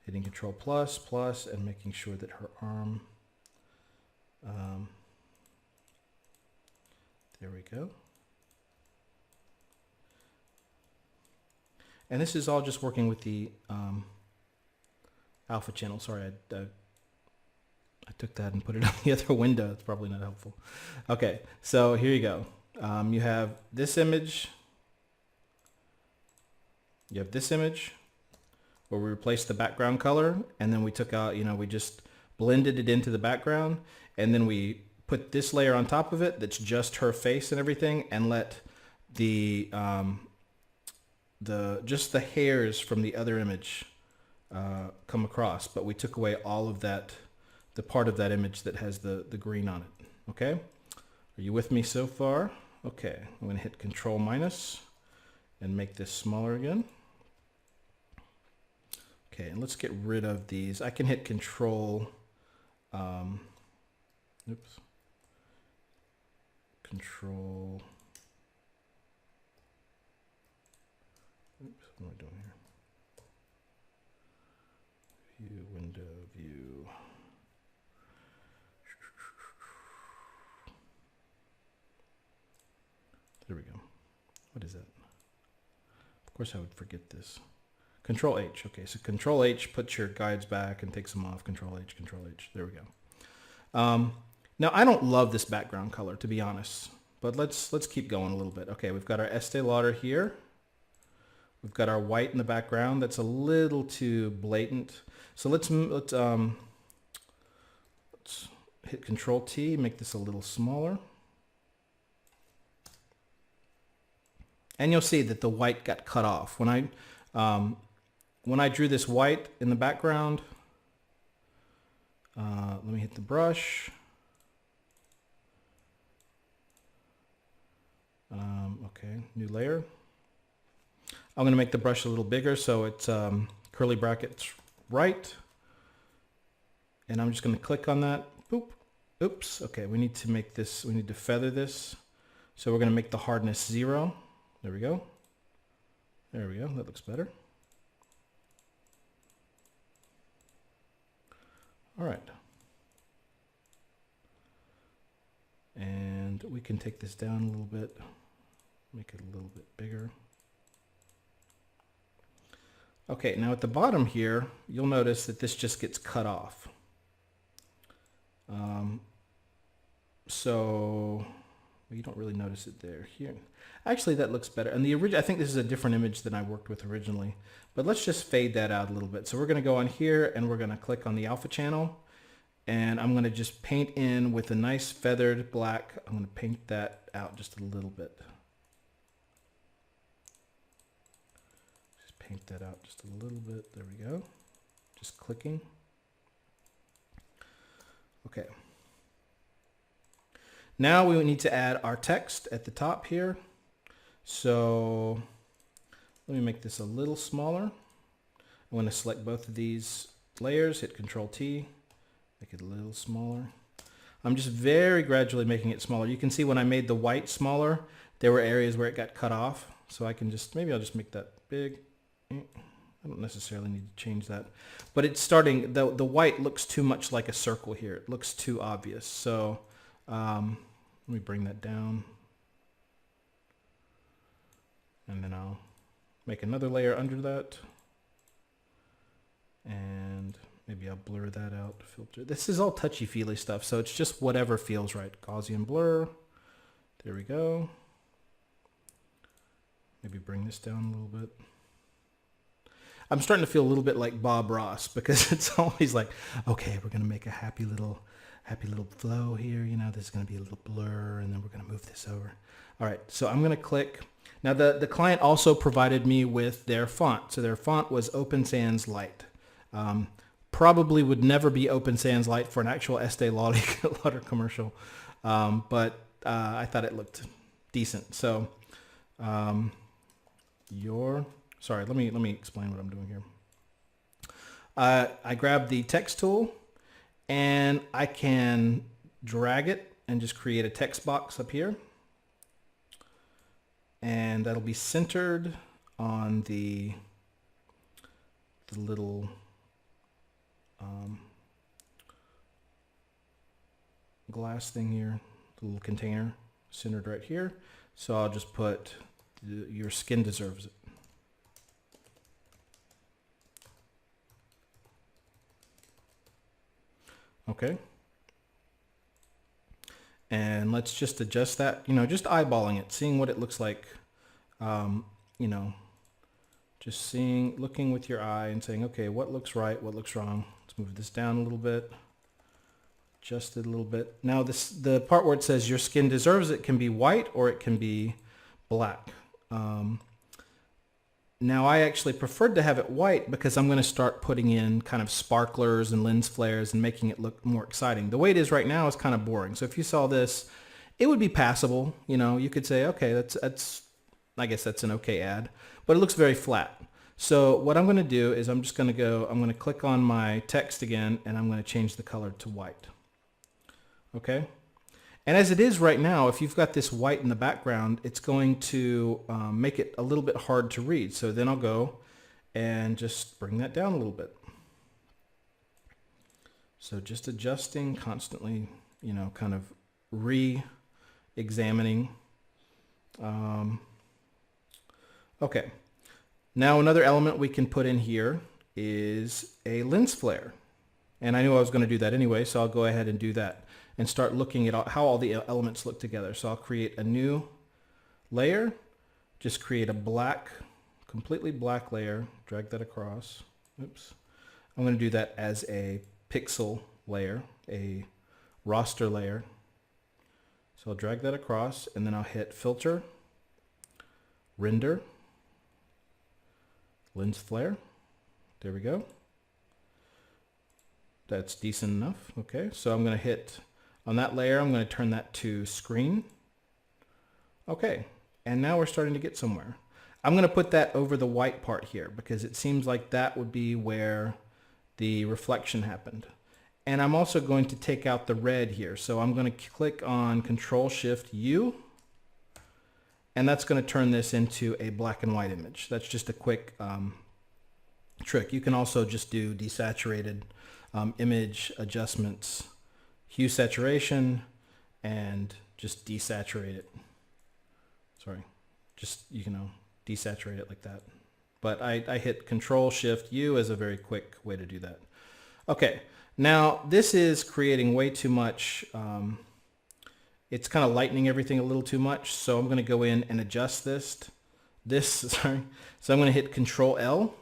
Hitting Control plus, and making sure that her arm, there we go. And this is all just working with the alpha channel. Sorry, I took that and put it on the other window. It's probably not helpful. Okay, so here you go. You have this image. You have this image where we replaced the background color, and then we took out, you know, we just blended it into the background, and then we put this layer on top of it that's just her face and everything, and let the just the hairs from the other image come across, but we took away all of that, the part of that image that has the green on it. Okay, are you with me so far? Okay, I'm going to hit Control minus and make this smaller again. Okay, and let's get rid of these. I can hit Control, Control, what am I doing here? View, window, view. There we go. What is that? Of course I would forget this. Control H. Okay, so Control H puts your guides back and takes them off. Control H, Control H. There we go. Now I don't love this background color, to be honest, but let's keep going a little bit. Okay, we've got our Estee Lauder here. We've got our white in the background. That's a little too blatant. So let's hit Control T, make this a little smaller. And you'll see that the white got cut off. When I drew this white in the background, let me hit the brush. Okay, new layer. I'm going to make the brush a little bigger so it's curly brackets right. And I'm just going to click on that. Boop. Oops. Okay, we need to make this, we need to feather this. So we're going to make the hardness 0. There we go. There we go. That looks better. All right. And we can take this down a little bit, make it a little bit bigger. Okay, now at the bottom here, you'll notice that this just gets cut off. So you don't really notice it there. Here, actually, that looks better. And the original, I think this is a different image than I worked with originally. But let's just fade that out a little bit. So we're going to go on here and we're going to click on the alpha channel, and I'm going to just paint in with a nice feathered black. I'm going to paint that out just a little bit. Just paint that out just a little bit. There we go. Just clicking. Okay. Now we need to add our text at the top here. So let me make this a little smaller. I'm going to select both of these layers, hit Control T, make it a little smaller. I'm just very gradually making it smaller. You can see when I made the white smaller, there were areas where it got cut off. So I can just, maybe I'll just make that big. I don't necessarily need to change that. But it's starting, the white looks too much like a circle here. It looks too obvious. So let me bring that down. And then I'll make another layer under that. And maybe I'll blur that out, filter. This is all touchy-feely stuff, so it's just whatever feels right. Gaussian blur. There we go. Maybe bring this down a little bit. I'm starting to feel a little bit like Bob Ross, because it's always like, okay, we're going to make a happy little flow here. You know, there's going to be a little blur, and then we're going to move this over. All right, so I'm going to click. Now, the client also provided me with their font. So their font was Open Sans Light. Probably would never be Open Sans Light for an actual Estee Lauder commercial, but I thought it looked decent. So sorry, let me explain what I'm doing here. I grabbed the text tool, and I can drag it and just create a text box up here. And that'll be centered on the little glass thing here, the little container centered right here. So I'll just put your skin deserves it. Okay. And let's just adjust that, you know, just eyeballing it, seeing what it looks like, you know, just looking with your eye and saying, okay, what looks right, what looks wrong. Let's move this down a little bit, adjust it a little bit. Now the part where it says your skin deserves it can be white or it can be black. Now I actually preferred to have it white because I'm going to start putting in kind of sparklers and lens flares and making it look more exciting. The way it is right now is kind of boring. So if you saw this, it would be passable. You know, you could say, okay, I guess that's an okay ad, but it looks very flat. So what I'm going to do is I'm going to click on my text again, and I'm going to change the color to white. Okay. And as it is right now, if you've got this white in the background, it's going to make it a little bit hard to read. So then I'll go and just bring that down a little bit. So just adjusting constantly, you know, kind of re-examining. Okay. Now another element we can put in here is a lens flare. And I knew I was going to do that anyway, so I'll go ahead and do that and start looking at how all the elements look together. So I'll create a new layer, just create a black, completely black layer, drag that across. Oops. I'm going to do that as a pixel layer, a raster layer. So I'll drag that across, and then I'll hit Filter, Render, Lens Flare. There we go. That's decent enough. Okay, so I'm going to hit on that layer. I'm going to turn that to Screen. Okay, and now we're starting to get somewhere. I'm going to put that over the white part here because it seems like that would be where the reflection happened. And I'm also going to take out the red here. So I'm going to click on Control-Shift-U, and that's going to turn this into a black and white image. That's just a quick trick. You can also just do desaturated image adjustments, hue saturation, and just desaturate it. Sorry, just, you know, desaturate it like that. But I hit Control-Shift-U as a very quick way to do that. Okay, now this is creating way too much. It's kind of lightening everything a little too much, so I'm going to go in and adjust this. Sorry. So I'm going to hit Control-L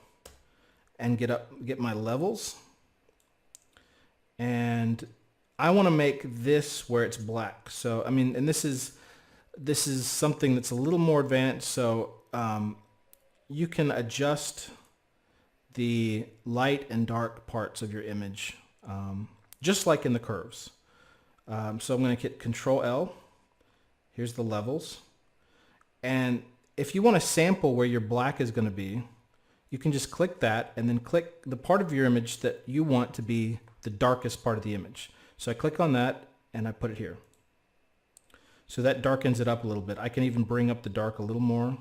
and get my levels. And I want to make this where it's black. So I mean, and this is something that's a little more advanced. So you can adjust the light and dark parts of your image, just like in the curves. So I'm going to hit Control-L. Here's the levels. And if you want to sample where your black is going to be, you can just click that and then click the part of your image that you want to be the darkest part of the image. So I click on that and I put it here. So that darkens it up a little bit. I can even bring up the dark a little more.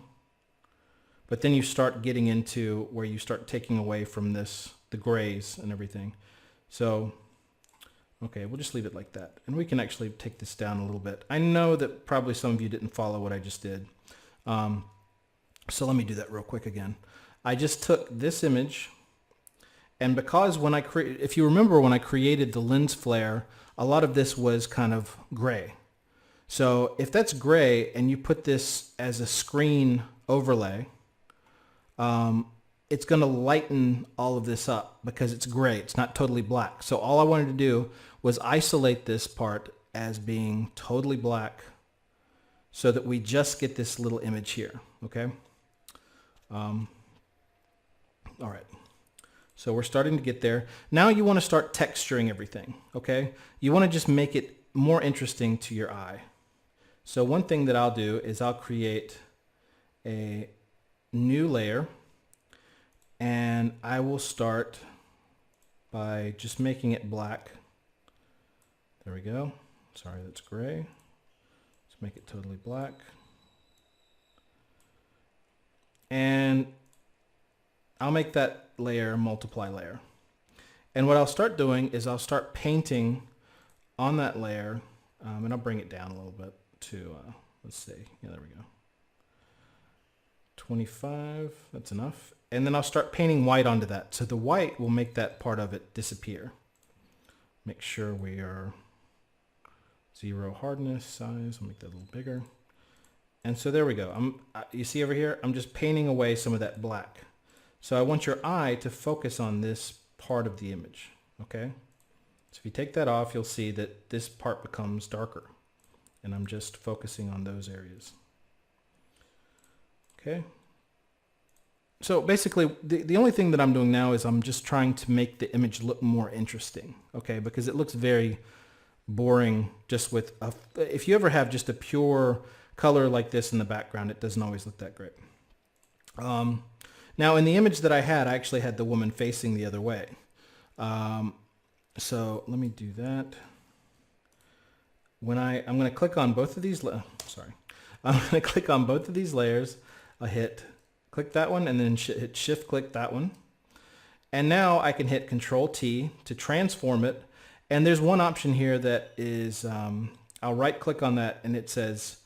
But then you start getting into where you start taking away from this, the grays and everything. So okay, we'll just leave it like that. And we can actually take this down a little bit. I know that probably some of you didn't follow what I just did. So let me do that real quick again. I just took this image, and because if you remember when I created the lens flare, a lot of this was kind of gray. So if that's gray and you put this as a screen overlay, it's going to lighten all of this up because it's gray. It's not totally black. So all I wanted to do was isolate this part as being totally black so that we just get this little image here. Okay. All right. So we're starting to get there. Now you want to start texturing everything. Okay. You want to just make it more interesting to your eye. So one thing that I'll do is I'll create a new layer, and I will start by just making it black. There we go. Sorry, that's gray. Let's make it totally black. And I'll make that layer multiply layer. And what I'll start doing is I'll start painting on that layer, and I'll bring it down a little bit to, let's see, yeah, there we go. 25, that's enough. And then I'll start painting white onto that. So the white will make that part of it disappear. Make sure we are 0 hardness size. I'll make that a little bigger. And so there we go. You see over here, I'm just painting away some of that black. So I want your eye to focus on this part of the image, okay? So if you take that off, you'll see that this part becomes darker. And I'm just focusing on those areas. Okay. So basically, the only thing that I'm doing now is I'm just trying to make the image look more interesting, okay? Because it looks very boring just with if you ever have just a pure color like this in the background, it doesn't always look that great. Now in the image that I actually had the woman facing the other way. So let me do that. When I'm going to click on both of these, I'm going to click on both of these layers. I click that one and then hit shift click that one. And now I can hit Control T to transform it. And there's one option here that is, I'll right click on that and it says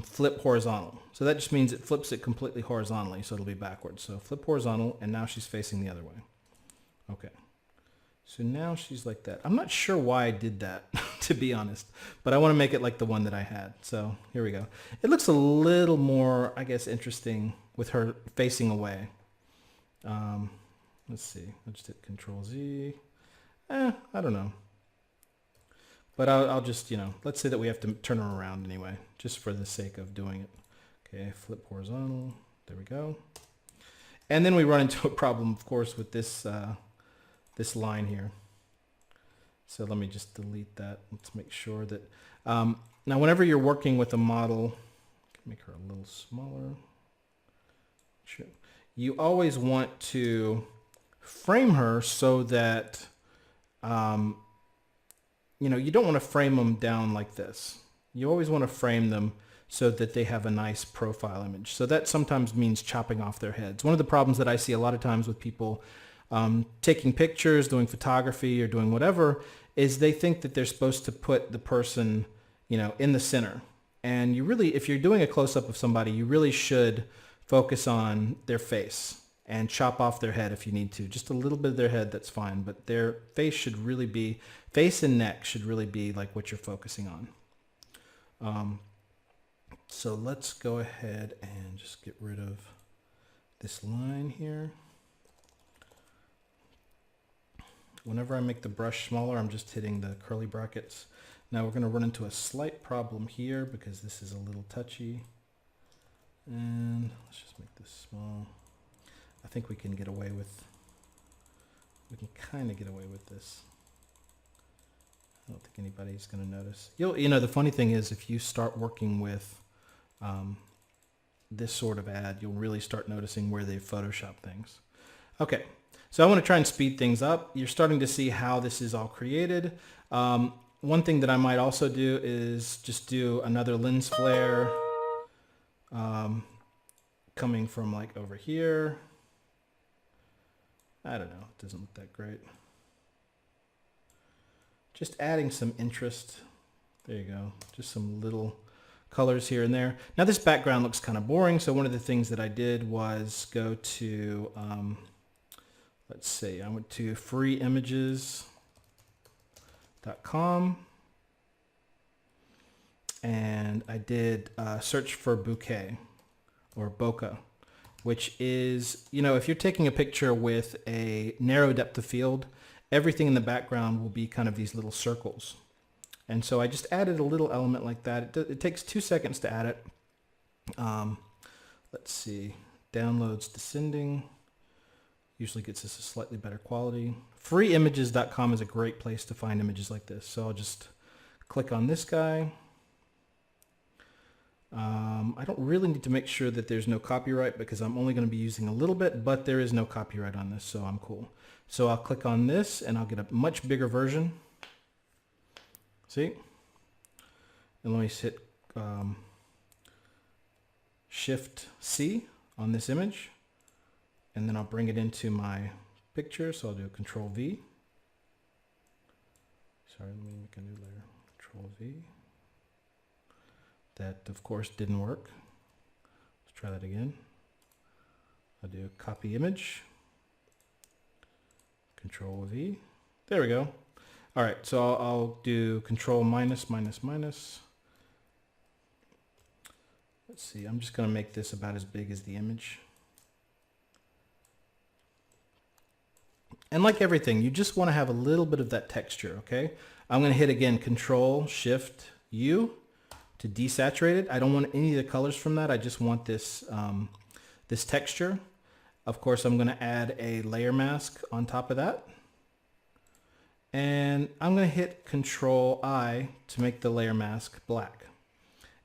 flip horizontal. So that just means it flips it completely horizontally, so it'll be backwards. So flip horizontal, and now she's facing the other way. Okay. So now she's like that. I'm not sure why I did that, to be honest, but I want to make it like the one that I had. So here we go. It looks a little more, I guess, interesting with her facing away. Let's see. I'll just hit Control Z. I don't know. But I'll just, let's say that we have to turn her around anyway, just for the sake of doing it. Okay, flip horizontal. There we go. And then we run into a problem, of course, with this this line here. So let me just delete that. Let's make sure that now whenever you're working with a model, make her a little smaller. Sure. You always want to frame her so that you don't want to frame them down like this. You always want to frame them so that they have a nice profile image. So that sometimes means chopping off their heads. One of the problems that I see a lot of times with people taking pictures, doing photography, or doing whatever, is they think that they're supposed to put the person, in the center. And you really, if you're doing a close-up of somebody, you really should focus on their face and chop off their head if you need to. Just a little bit of their head, that's fine. But their face should really be, face and neck should really be like what you're focusing on. So let's go ahead and just get rid of this line here. Whenever I make the brush smaller, I'm just hitting the curly brackets. Now we're going to run into a slight problem here because this is a little touchy. And let's just make this small. I think we can get away with, we can kind of get away with this. I don't think anybody's going to notice. The funny thing is, if you start working with this sort of ad, you'll really start noticing where they Photoshop things. Okay, so I want to try and speed things up. You're starting to see how this is all created. One thing that I might also do is just do another lens flare coming from like over here. I don't know, it doesn't look that great. Just adding some interest. There you go. Just some little colors here and there. Now this background looks kind of boring, so one of the things that I did was go to, let's see, I went to freeimages.com and I did search for bouquet or bokeh, which is, if you're taking a picture with a narrow depth of field, everything in the background will be kind of these little circles. And so I just added a little element like that. It takes 2 seconds to add it. Let's see, downloads descending. Usually gets us a slightly better quality. Freeimages.com is a great place to find images like this. So I'll just click on this guy. I don't really need to make sure that there's no copyright because I'm only going to be using a little bit, but there is no copyright on this, so I'm cool. So I'll click on this and I'll get a much bigger version. See? And let me hit Shift C on this image, and then I'll bring it into my picture. So I'll do Control V. Sorry, let me make a new layer. Control V. That, of course, didn't work. Let's try that again. I'll do copy image. Control V. There we go. All right, so I'll do Control minus, minus, minus. Let's see, I'm just going to make this about as big as the image. And like everything, you just want to have a little bit of that texture, okay? I'm going to hit again Control Shift U to desaturate it. I don't want any of the colors from that. I just want this this texture. Of course, I'm going to add a layer mask on top of that. And I'm going to hit Control I to make the layer mask black.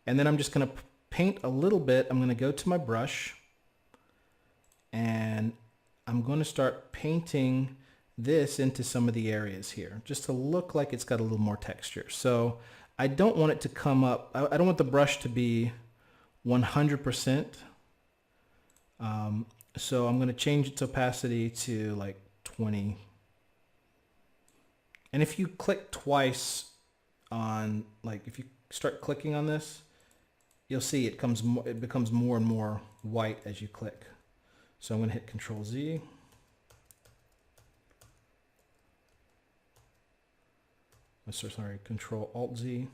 And then I'm just going to paint a little bit. I'm going to go to my brush and I'm going to start painting this into some of the areas here just to look like it's got a little more texture. So I don't want it to come up. I don't want the brush to be 100%. So I'm going to change its opacity to like 20. And if you click twice on, like if you start clicking on this, you'll see it becomes more and more white as you click. So I'm going to hit Control Z. Sorry, Control Alt Z. I'm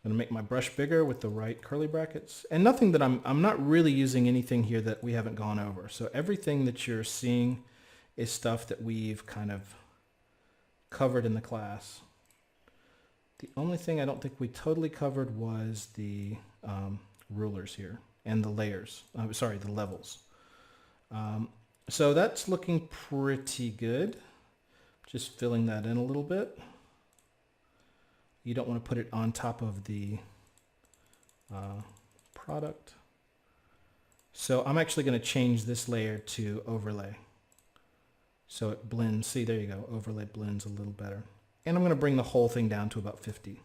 going to make my brush bigger with the right curly brackets. And nothing that I'm not really using anything here that we haven't gone over. So everything that you're seeing is stuff that we've kind of covered in the class. The only thing I don't think we totally covered was the rulers here and the layers. Sorry, the levels. So that's looking pretty good. Just filling that in a little bit. You don't want to put it on top of the product. So I'm actually going to change this layer to overlay. So it blends. See, there you go. Overlay blends a little better. And I'm going to bring the whole thing down to about 50.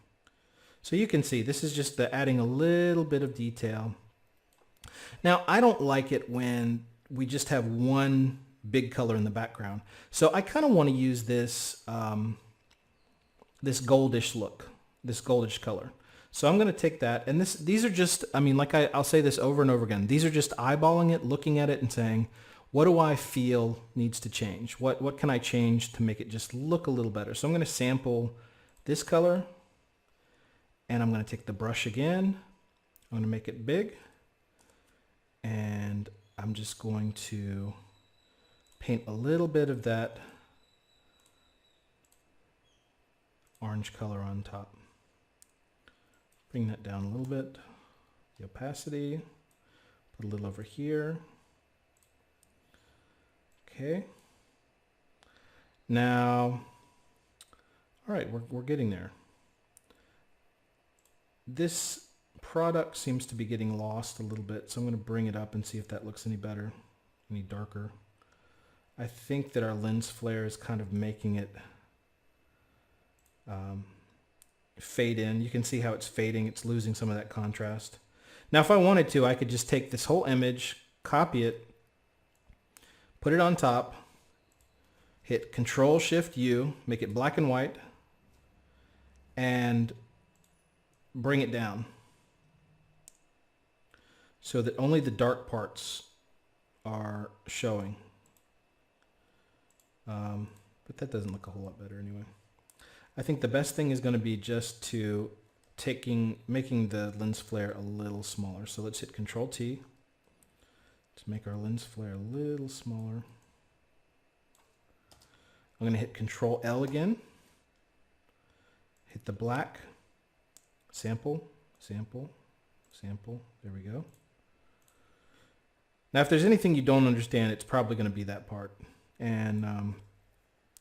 So you can see this is just adding a little bit of detail. Now, I don't like it when we just have one big color in the background. So I kind of want to use this, this goldish look, this goldish color. So I'm going to take that, and these are just, I mean, like I'll say this over and over again. These are just eyeballing it, looking at it and saying, what do I feel needs to change? What can I change to make it just look a little better? So I'm going to sample this color, and I'm going to take the brush again. I'm going to make it big, and I'm just going to paint a little bit of that orange color on top. Bring that down a little bit. The opacity, put a little over here. Okay. Now, all right, we're getting there. This product seems to be getting lost a little bit, so I'm going to bring it up and see if that looks any better, any darker. I think that our lens flare is kind of making it fade in. You can see how it's fading. It's losing some of that contrast. Now, if I wanted to, I could just take this whole image, copy it, put it on top, hit Control-Shift-U, make it black and white, and bring it down so that only the dark parts are showing. But that doesn't look a whole lot better anyway. I think the best thing is going to be just to making the lens flare a little smaller. So let's hit Control-T to make our lens flare a little smaller. I'm going to hit Control-L again. Hit the black. Sample, sample, sample. There we go. Now, if there's anything you don't understand, it's probably going to be that part. And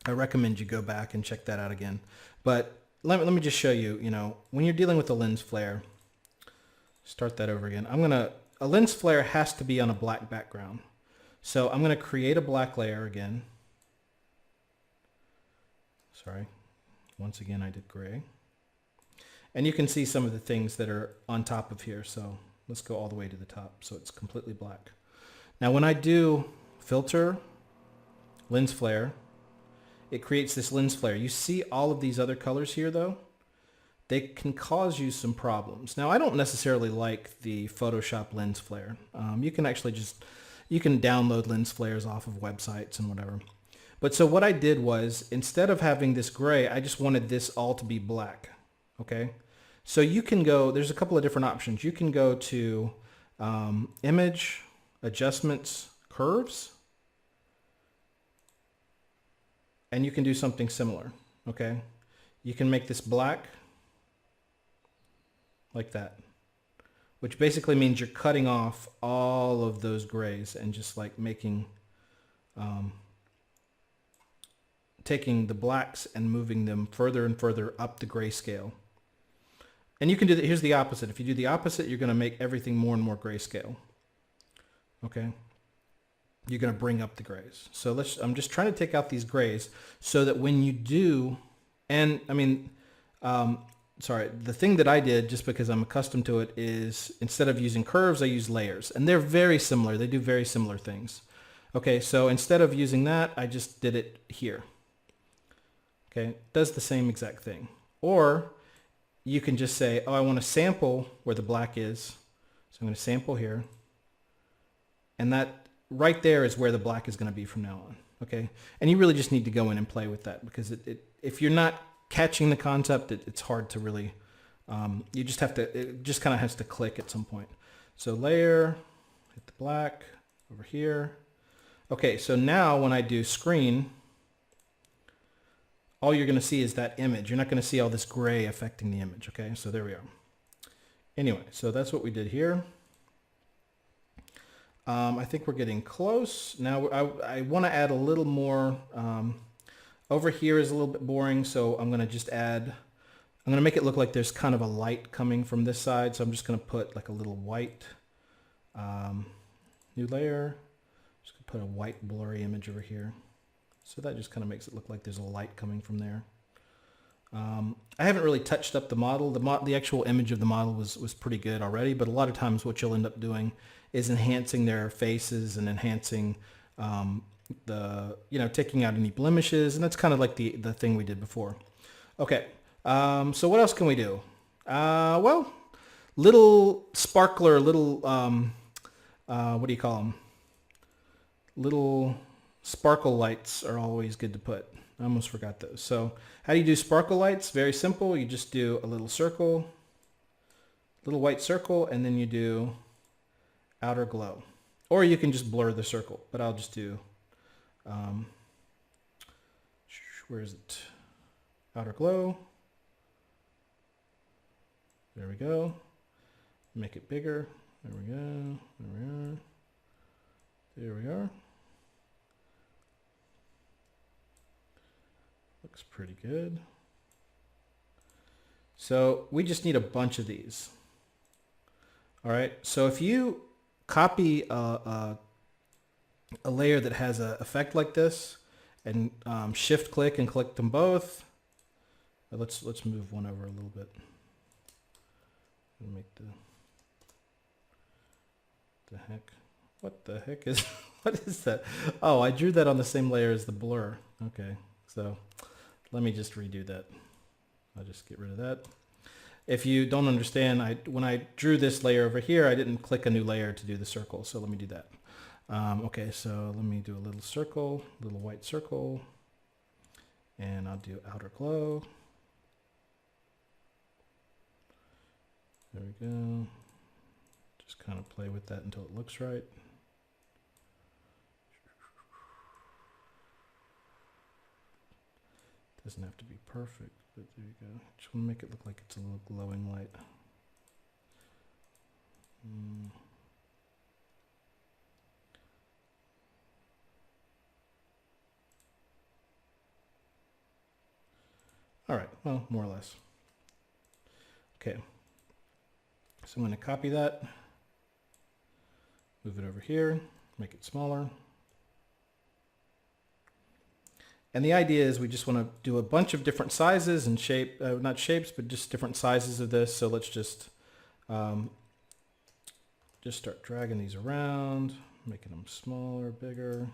I recommend you go back and check that out again. But let me just show you, when you're dealing with a lens flare, start that over again. A lens flare has to be on a black background. So I'm going to create a black layer again. Sorry. Once again, I did gray. And you can see some of the things that are on top of here. So let's go all the way to the top so it's completely black. Now when I do filter, lens flare, it creates this lens flare. You see all of these other colors here though? They can cause you some problems. Now I don't necessarily like the Photoshop lens flare. You can actually you can download lens flares off of websites and whatever. But so what I did was, instead of having this gray, I just wanted this all to be black. Okay? So you can go, there's a couple of different options. You can go to Image, Adjustments, Curves, and you can do something similar. Okay? You can make this black like that, which basically means you're cutting off all of those grays and just like making taking the blacks and moving them further and further up the grayscale. And you can do that. Here's the opposite. If you do the opposite, you're going to make everything more and more grayscale. Okay. You're going to bring up the grays. So I'm just trying to take out these grays so that when you do, and I mean, sorry, the thing that I did, just because I'm accustomed to it, is instead of using curves, I use layers, and they're very similar. They do very similar things. Okay. So instead of using that, I just did it here. Okay. It does the same exact thing. Or you can just say, oh, I want to sample where the black is. So I'm going to sample here. And that right there is where the black is going to be from now on. Okay. And you really just need to go in and play with that, because if you're not catching the concept, it's hard to really, you just have to, it just kind of has to click at some point. So layer, hit the black over here. Okay. So now when I do screen, all you're going to see is that image. You're not going to see all this gray affecting the image. Okay, so there we are. Anyway, so that's what we did here. I think we're getting close. Now I want to add a little more. Over here is a little bit boring, so I'm going to just add, I'm going to make it look like there's kind of a light coming from this side. So I'm just going to put like a little white, new layer. Just going to put a white blurry image over here. So that just kind of makes it look like there's a light coming from there. I haven't really touched up the model. The actual image of the model was pretty good already, but a lot of times what you'll end up doing is enhancing their faces and enhancing taking out any blemishes, and that's kind of like the thing we did before. Okay, so what else can we do? Well, little sparkler, little what do you call them? Little sparkle lights are always good to put. I almost forgot those. So how do you do sparkle lights? Very simple. You just do a little circle, little white circle, and then you do outer glow. Or you can just blur the circle, but I'll just do, where is it? Outer glow. There we go. Make it bigger. There we go. There we are. There we are. Looks pretty good. So we just need a bunch of these. All right. So if you copy a layer that has an effect like this and shift click and click them both. Let's move one over a little bit. And make the heck. What the heck is what is that? Oh, I drew that on the same layer as the blur. Okay. So let me just redo that. I'll just get rid of that. If you don't understand, when I drew this layer over here, I didn't click a new layer to do the circle. So let me do that. Okay, so let me do a little circle, little white circle, and I'll do outer glow. There we go. Just kind of play with that until it looks right. Doesn't have to be perfect, but there you go. Just want to make it look like it's a little glowing light. All right, well, more or less. Okay, so I'm going to copy that, move it over here, make it smaller. And the idea is we just want to do a bunch of different sizes and shape, not shapes, but just different sizes of this. So let's just start dragging these around, making them smaller, bigger.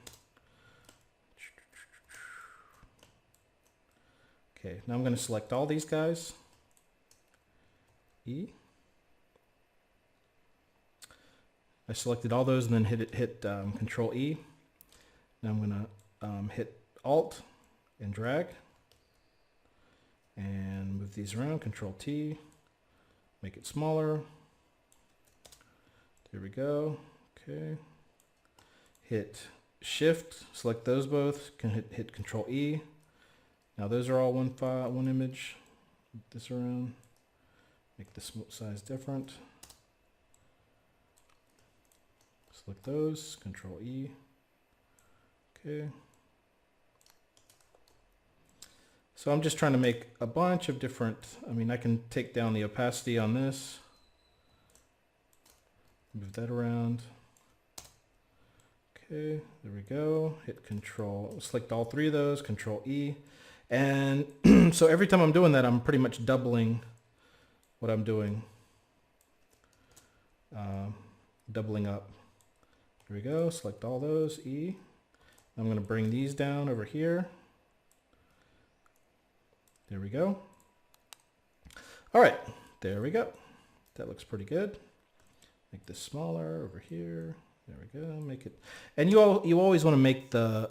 Okay, now I'm going to select all these guys. E. I selected all those and then hit Control E. Now I'm going to hit Alt and drag and move these around. Control T, make it smaller. There we go. Okay. Hit Shift, select those both. Can hit Control E. Now those are all one file, one image. Move this around. Make the size different. Select those. Control E. Okay. So I'm just trying to make a bunch of different, I mean, I can take down the opacity on this, move that around. Okay, there we go. Hit Control, select all three of those, Control E. And so every time I'm doing that, I'm pretty much doubling what I'm doing. Doubling up. There we go, select all those, E. I'm gonna bring these down over here. There we go. All right, there we go. That looks pretty good. Make this smaller over here. There we go, make it. And you always wanna make the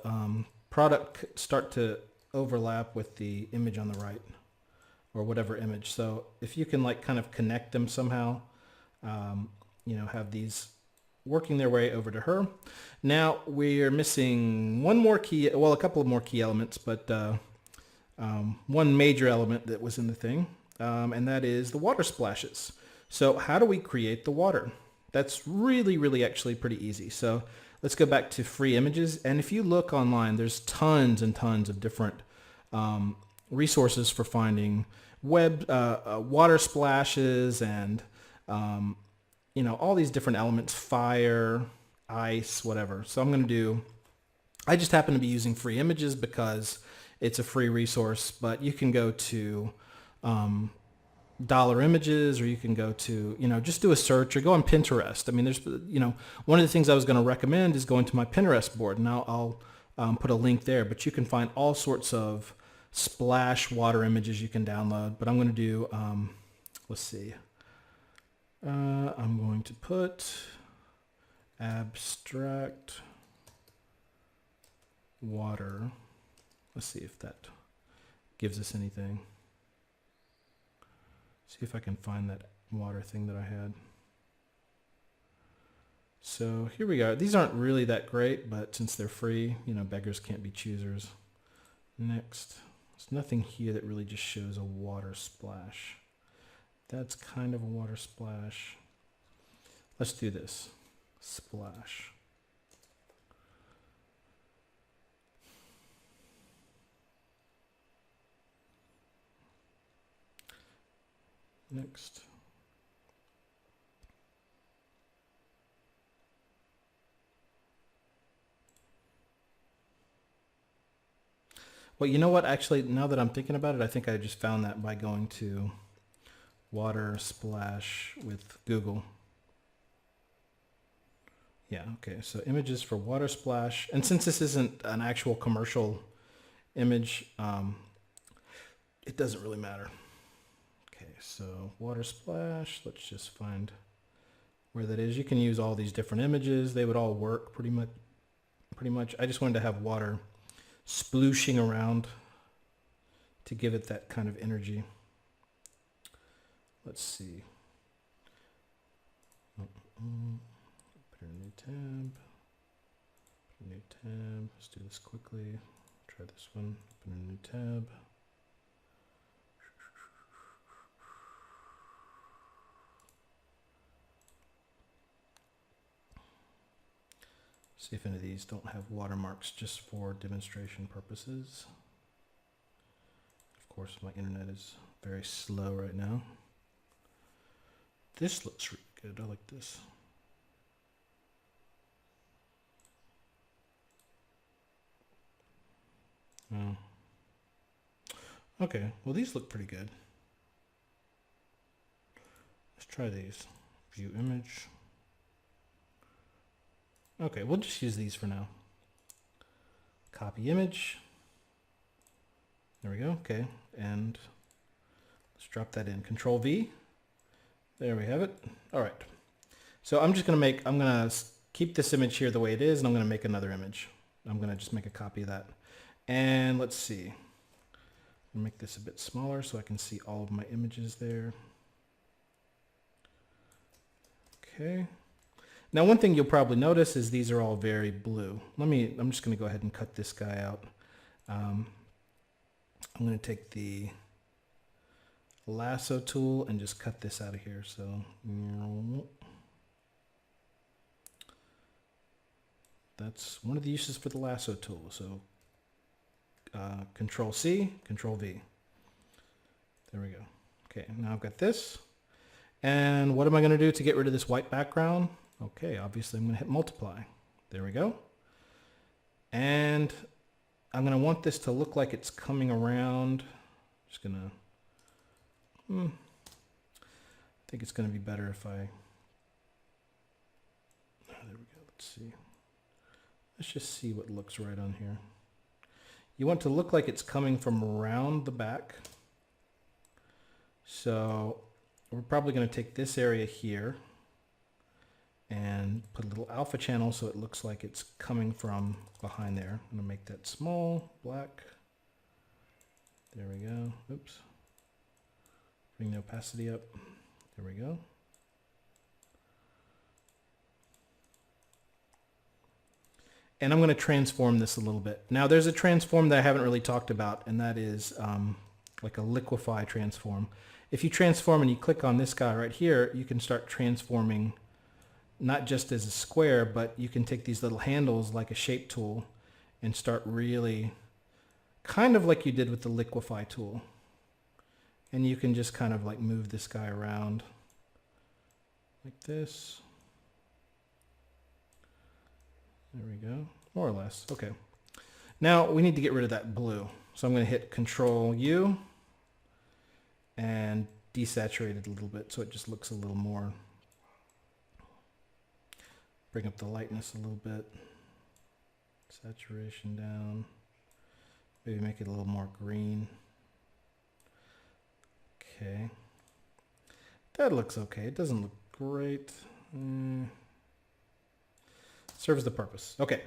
product start to overlap with the image on the right, or whatever image. So if you can like kind of connect them somehow, you know, have these working their way over to her. Now we're missing one more key, well, a couple of more key elements, but one major element that was in the thing, and that is the water splashes. So how do we create the water? That's really actually pretty easy. So let's go back to free images. And if you look online, there's tons and tons of different resources for finding water splashes and you know, all these different elements, fire, ice, whatever. So I'm going to do, I just happen to be using free images because it's a free resource, but you can go to dollar images, or you can go to, you know, just do a search or go on Pinterest. I mean, there's, you know, one of the things I was going to recommend is going to my Pinterest board, and I'll put a link there, but you can find all sorts of splash water images you can download. But I'm going to do, let's see. I'm going to put abstract water. Let's see if that gives us anything. See if I can find that water thing that I had. So here we go. These aren't really that great, but since they're free, you know, beggars can't be choosers. Next, there's nothing here that really just shows a water splash. That's kind of a water splash. Let's do this. Splash. Next. Well, you know what? Actually, now that I'm thinking about it, I think I just found that by going to water splash with Google. Yeah, okay, so images for water splash. And since this isn't an actual commercial image, it doesn't really matter. Okay, so water splash, let's just find where that is. You can use all these different images. They would all work pretty much. I just wanted to have water splooshing around to give it that kind of energy. Let's see. Put in a new tab. Put a new tab. Let's do this quickly. Try this one. Put in a new tab. See if any of these don't have watermarks just for demonstration purposes. Of course, my internet is very slow right now. This looks really good. I like this. Oh. Okay, well these look pretty good. Let's try these. View image. Okay, we'll just use these for now. Copy image. There we go, okay. And let's drop that in. Control V. There we have it. All right. So I'm gonna keep this image here the way it is, and I'm gonna make another image. I'm gonna just make a copy of that. And let's see. I'll make this a bit smaller so I can see all of my images there. Okay. Now one thing you'll probably notice is these are all very blue. I'm just gonna go ahead and cut this guy out. I'm gonna take the lasso tool and just cut this out of here. So That's one of the uses for the lasso tool. So Control C, Control V. There we go. Okay, now I've got this. And what am I going to do to get rid of this white background? Okay, obviously I'm going to hit multiply. There we go. And I'm going to want this to look like it's coming around. Just going to, I think it's going to be better if I, there we go, let's see. Let's just see what looks right on here. You want to look like it's coming from around the back. So we're probably going to take this area here and put a little alpha channel so it looks like it's coming from behind there. I'm going to make that small, black. There we go. Oops. Bring the opacity up. There we go. And I'm going to transform this a little bit. Now there's a transform that I haven't really talked about, and that is like a liquefy transform. If you transform and you click on this guy right here, you can start transforming not just as a square, but you can take these little handles like a shape tool and start really kind of like you did with the liquefy tool. And you can just kind of like move this guy around like this. There we go, more or less. Okay. Now we need to get rid of that blue. So I'm going to hit Control U and desaturate it a little bit so it just looks a little more. Bring up the lightness a little bit. Saturation down. Maybe make it a little more green. Okay. That looks okay. It doesn't look great. Serves the purpose. Okay.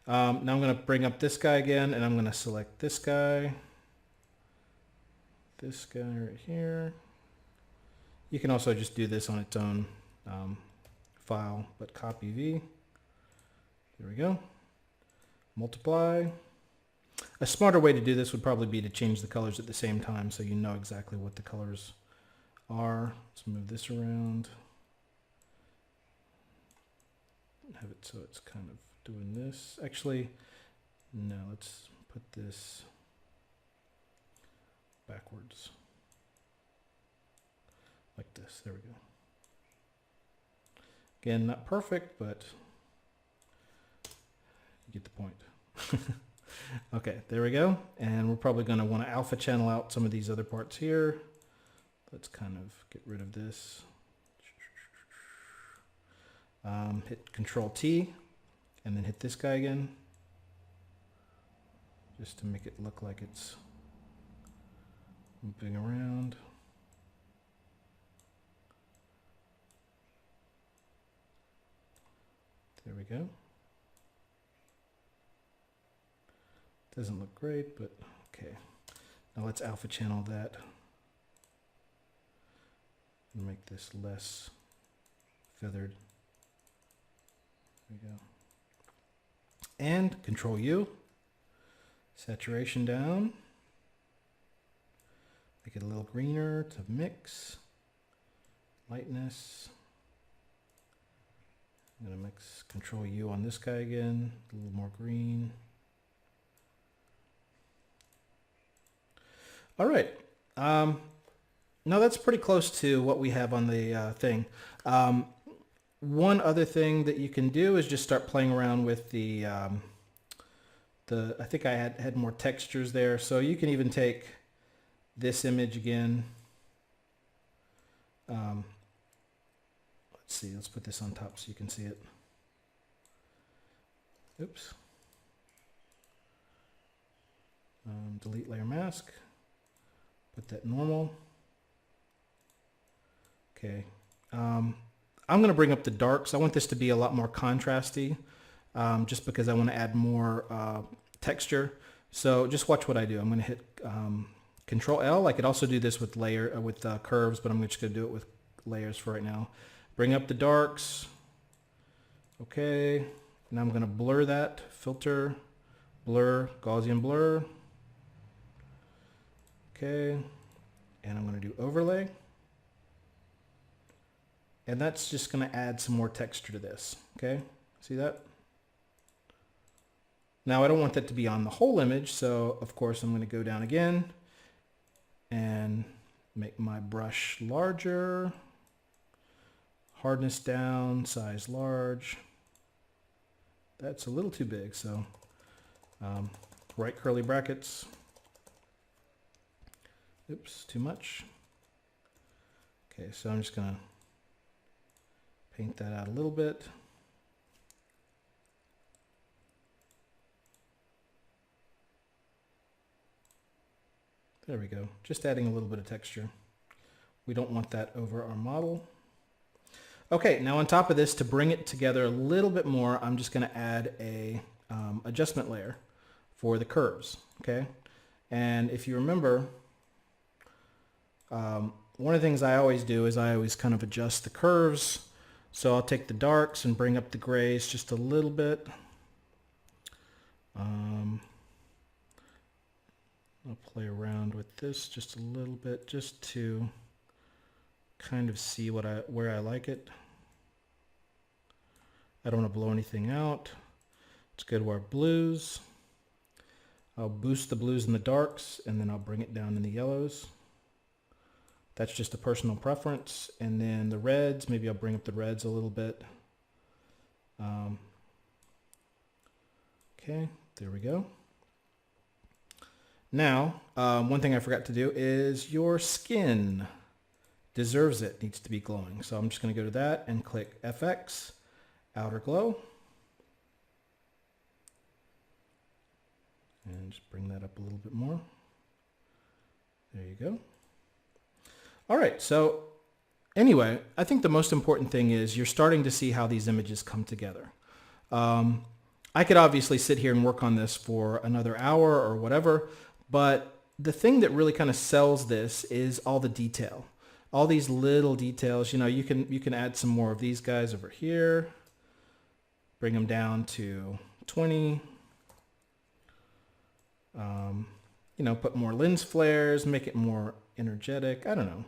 Now I'm going to bring up this guy again, and I'm going to select this guy right here. You can also just do this on its own file, but copy V. There we go. Multiply. A smarter way to do this would probably be to change the colors at the same time so you know exactly what the colors are. Let's move this around. Have it so it's kind of doing this. Actually, no, let's put this backwards. Like this. There we go. Again, not perfect, but you get the point. Okay, there we go. And we're probably going to want to alpha channel out some of these other parts here. Let's kind of get rid of this. Hit Control T and then hit this guy again just to make it look like it's moving around. There we go. Doesn't look great, but okay. Now let's alpha channel that and make this less feathered. There we go. And Control U, saturation down, make it a little greener to mix, lightness. I'm going to mix Control U on this guy again, a little more green. All right. Now that's pretty close to what we have on the thing. One other thing that you can do is just start playing around with the I think I had more textures there. So you can even take this image again. Let's see, let's put this on top so you can see it. Oops. Delete layer mask. Put that normal. Okay. I'm going to bring up the darks. I want this to be a lot more contrasty, just because I want to add more texture. So just watch what I do. I'm going to hit Control L. I could also do this with curves, but I'm just going to do it with layers for right now. Bring up the darks. Okay. Now I'm going to blur that. Filter, blur, Gaussian blur. Okay. And I'm going to do overlay. And that's just going to add some more texture to this. Okay. See that? Now I don't want that to be on the whole image, so of course I'm going to go down again and make my brush larger, hardness down, size large. That's a little too big, so right curly brackets. Oops, too much. Okay, so I'm just going to paint that out a little bit. There we go, just adding a little bit of texture. We don't want that over our model. Okay, now on top of this, to bring it together a little bit more, I'm just going to add a adjustment layer for the curves, okay? And if you remember, one of the things I always do is I always kind of adjust the curves. So I'll take the darks and bring up the grays just a little bit. I'll play around with this just a little bit just to kind of see where I like it. I don't want to blow anything out. Let's go to our blues. I'll boost the blues and the darks, and then I'll bring it down in the yellows. That's just a personal preference. And then the reds, maybe I'll bring up the reds a little bit. Okay, there we go. Now, one thing I forgot to do is your skin deserves it, needs to be glowing. So I'm just going to go to that and click FX, Outer Glow. And just bring that up a little bit more. There you go. All right, so anyway, I think the most important thing is you're starting to see how these images come together. I could obviously sit here and work on this for another hour or whatever, but the thing that really kind of sells this is all the detail. All these little details, you know, you can add some more of these guys over here, bring them down to 20, you know, put more lens flares, make it more energetic. I don't know.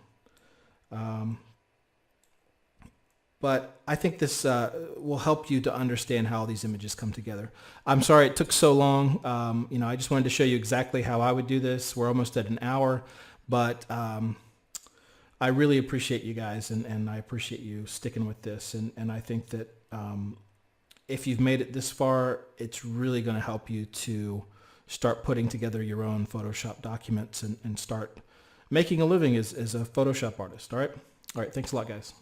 But I think this will help you to understand how all these images come together. I'm sorry it took so long. You know, I just wanted to show you exactly how I would do this. We're almost at an hour, but I really appreciate you guys, and I appreciate you sticking with this. And I think that if you've made it this far, it's really going to help you to start putting together your own Photoshop documents and start making a living as a Photoshop artist. All right. Thanks a lot, guys.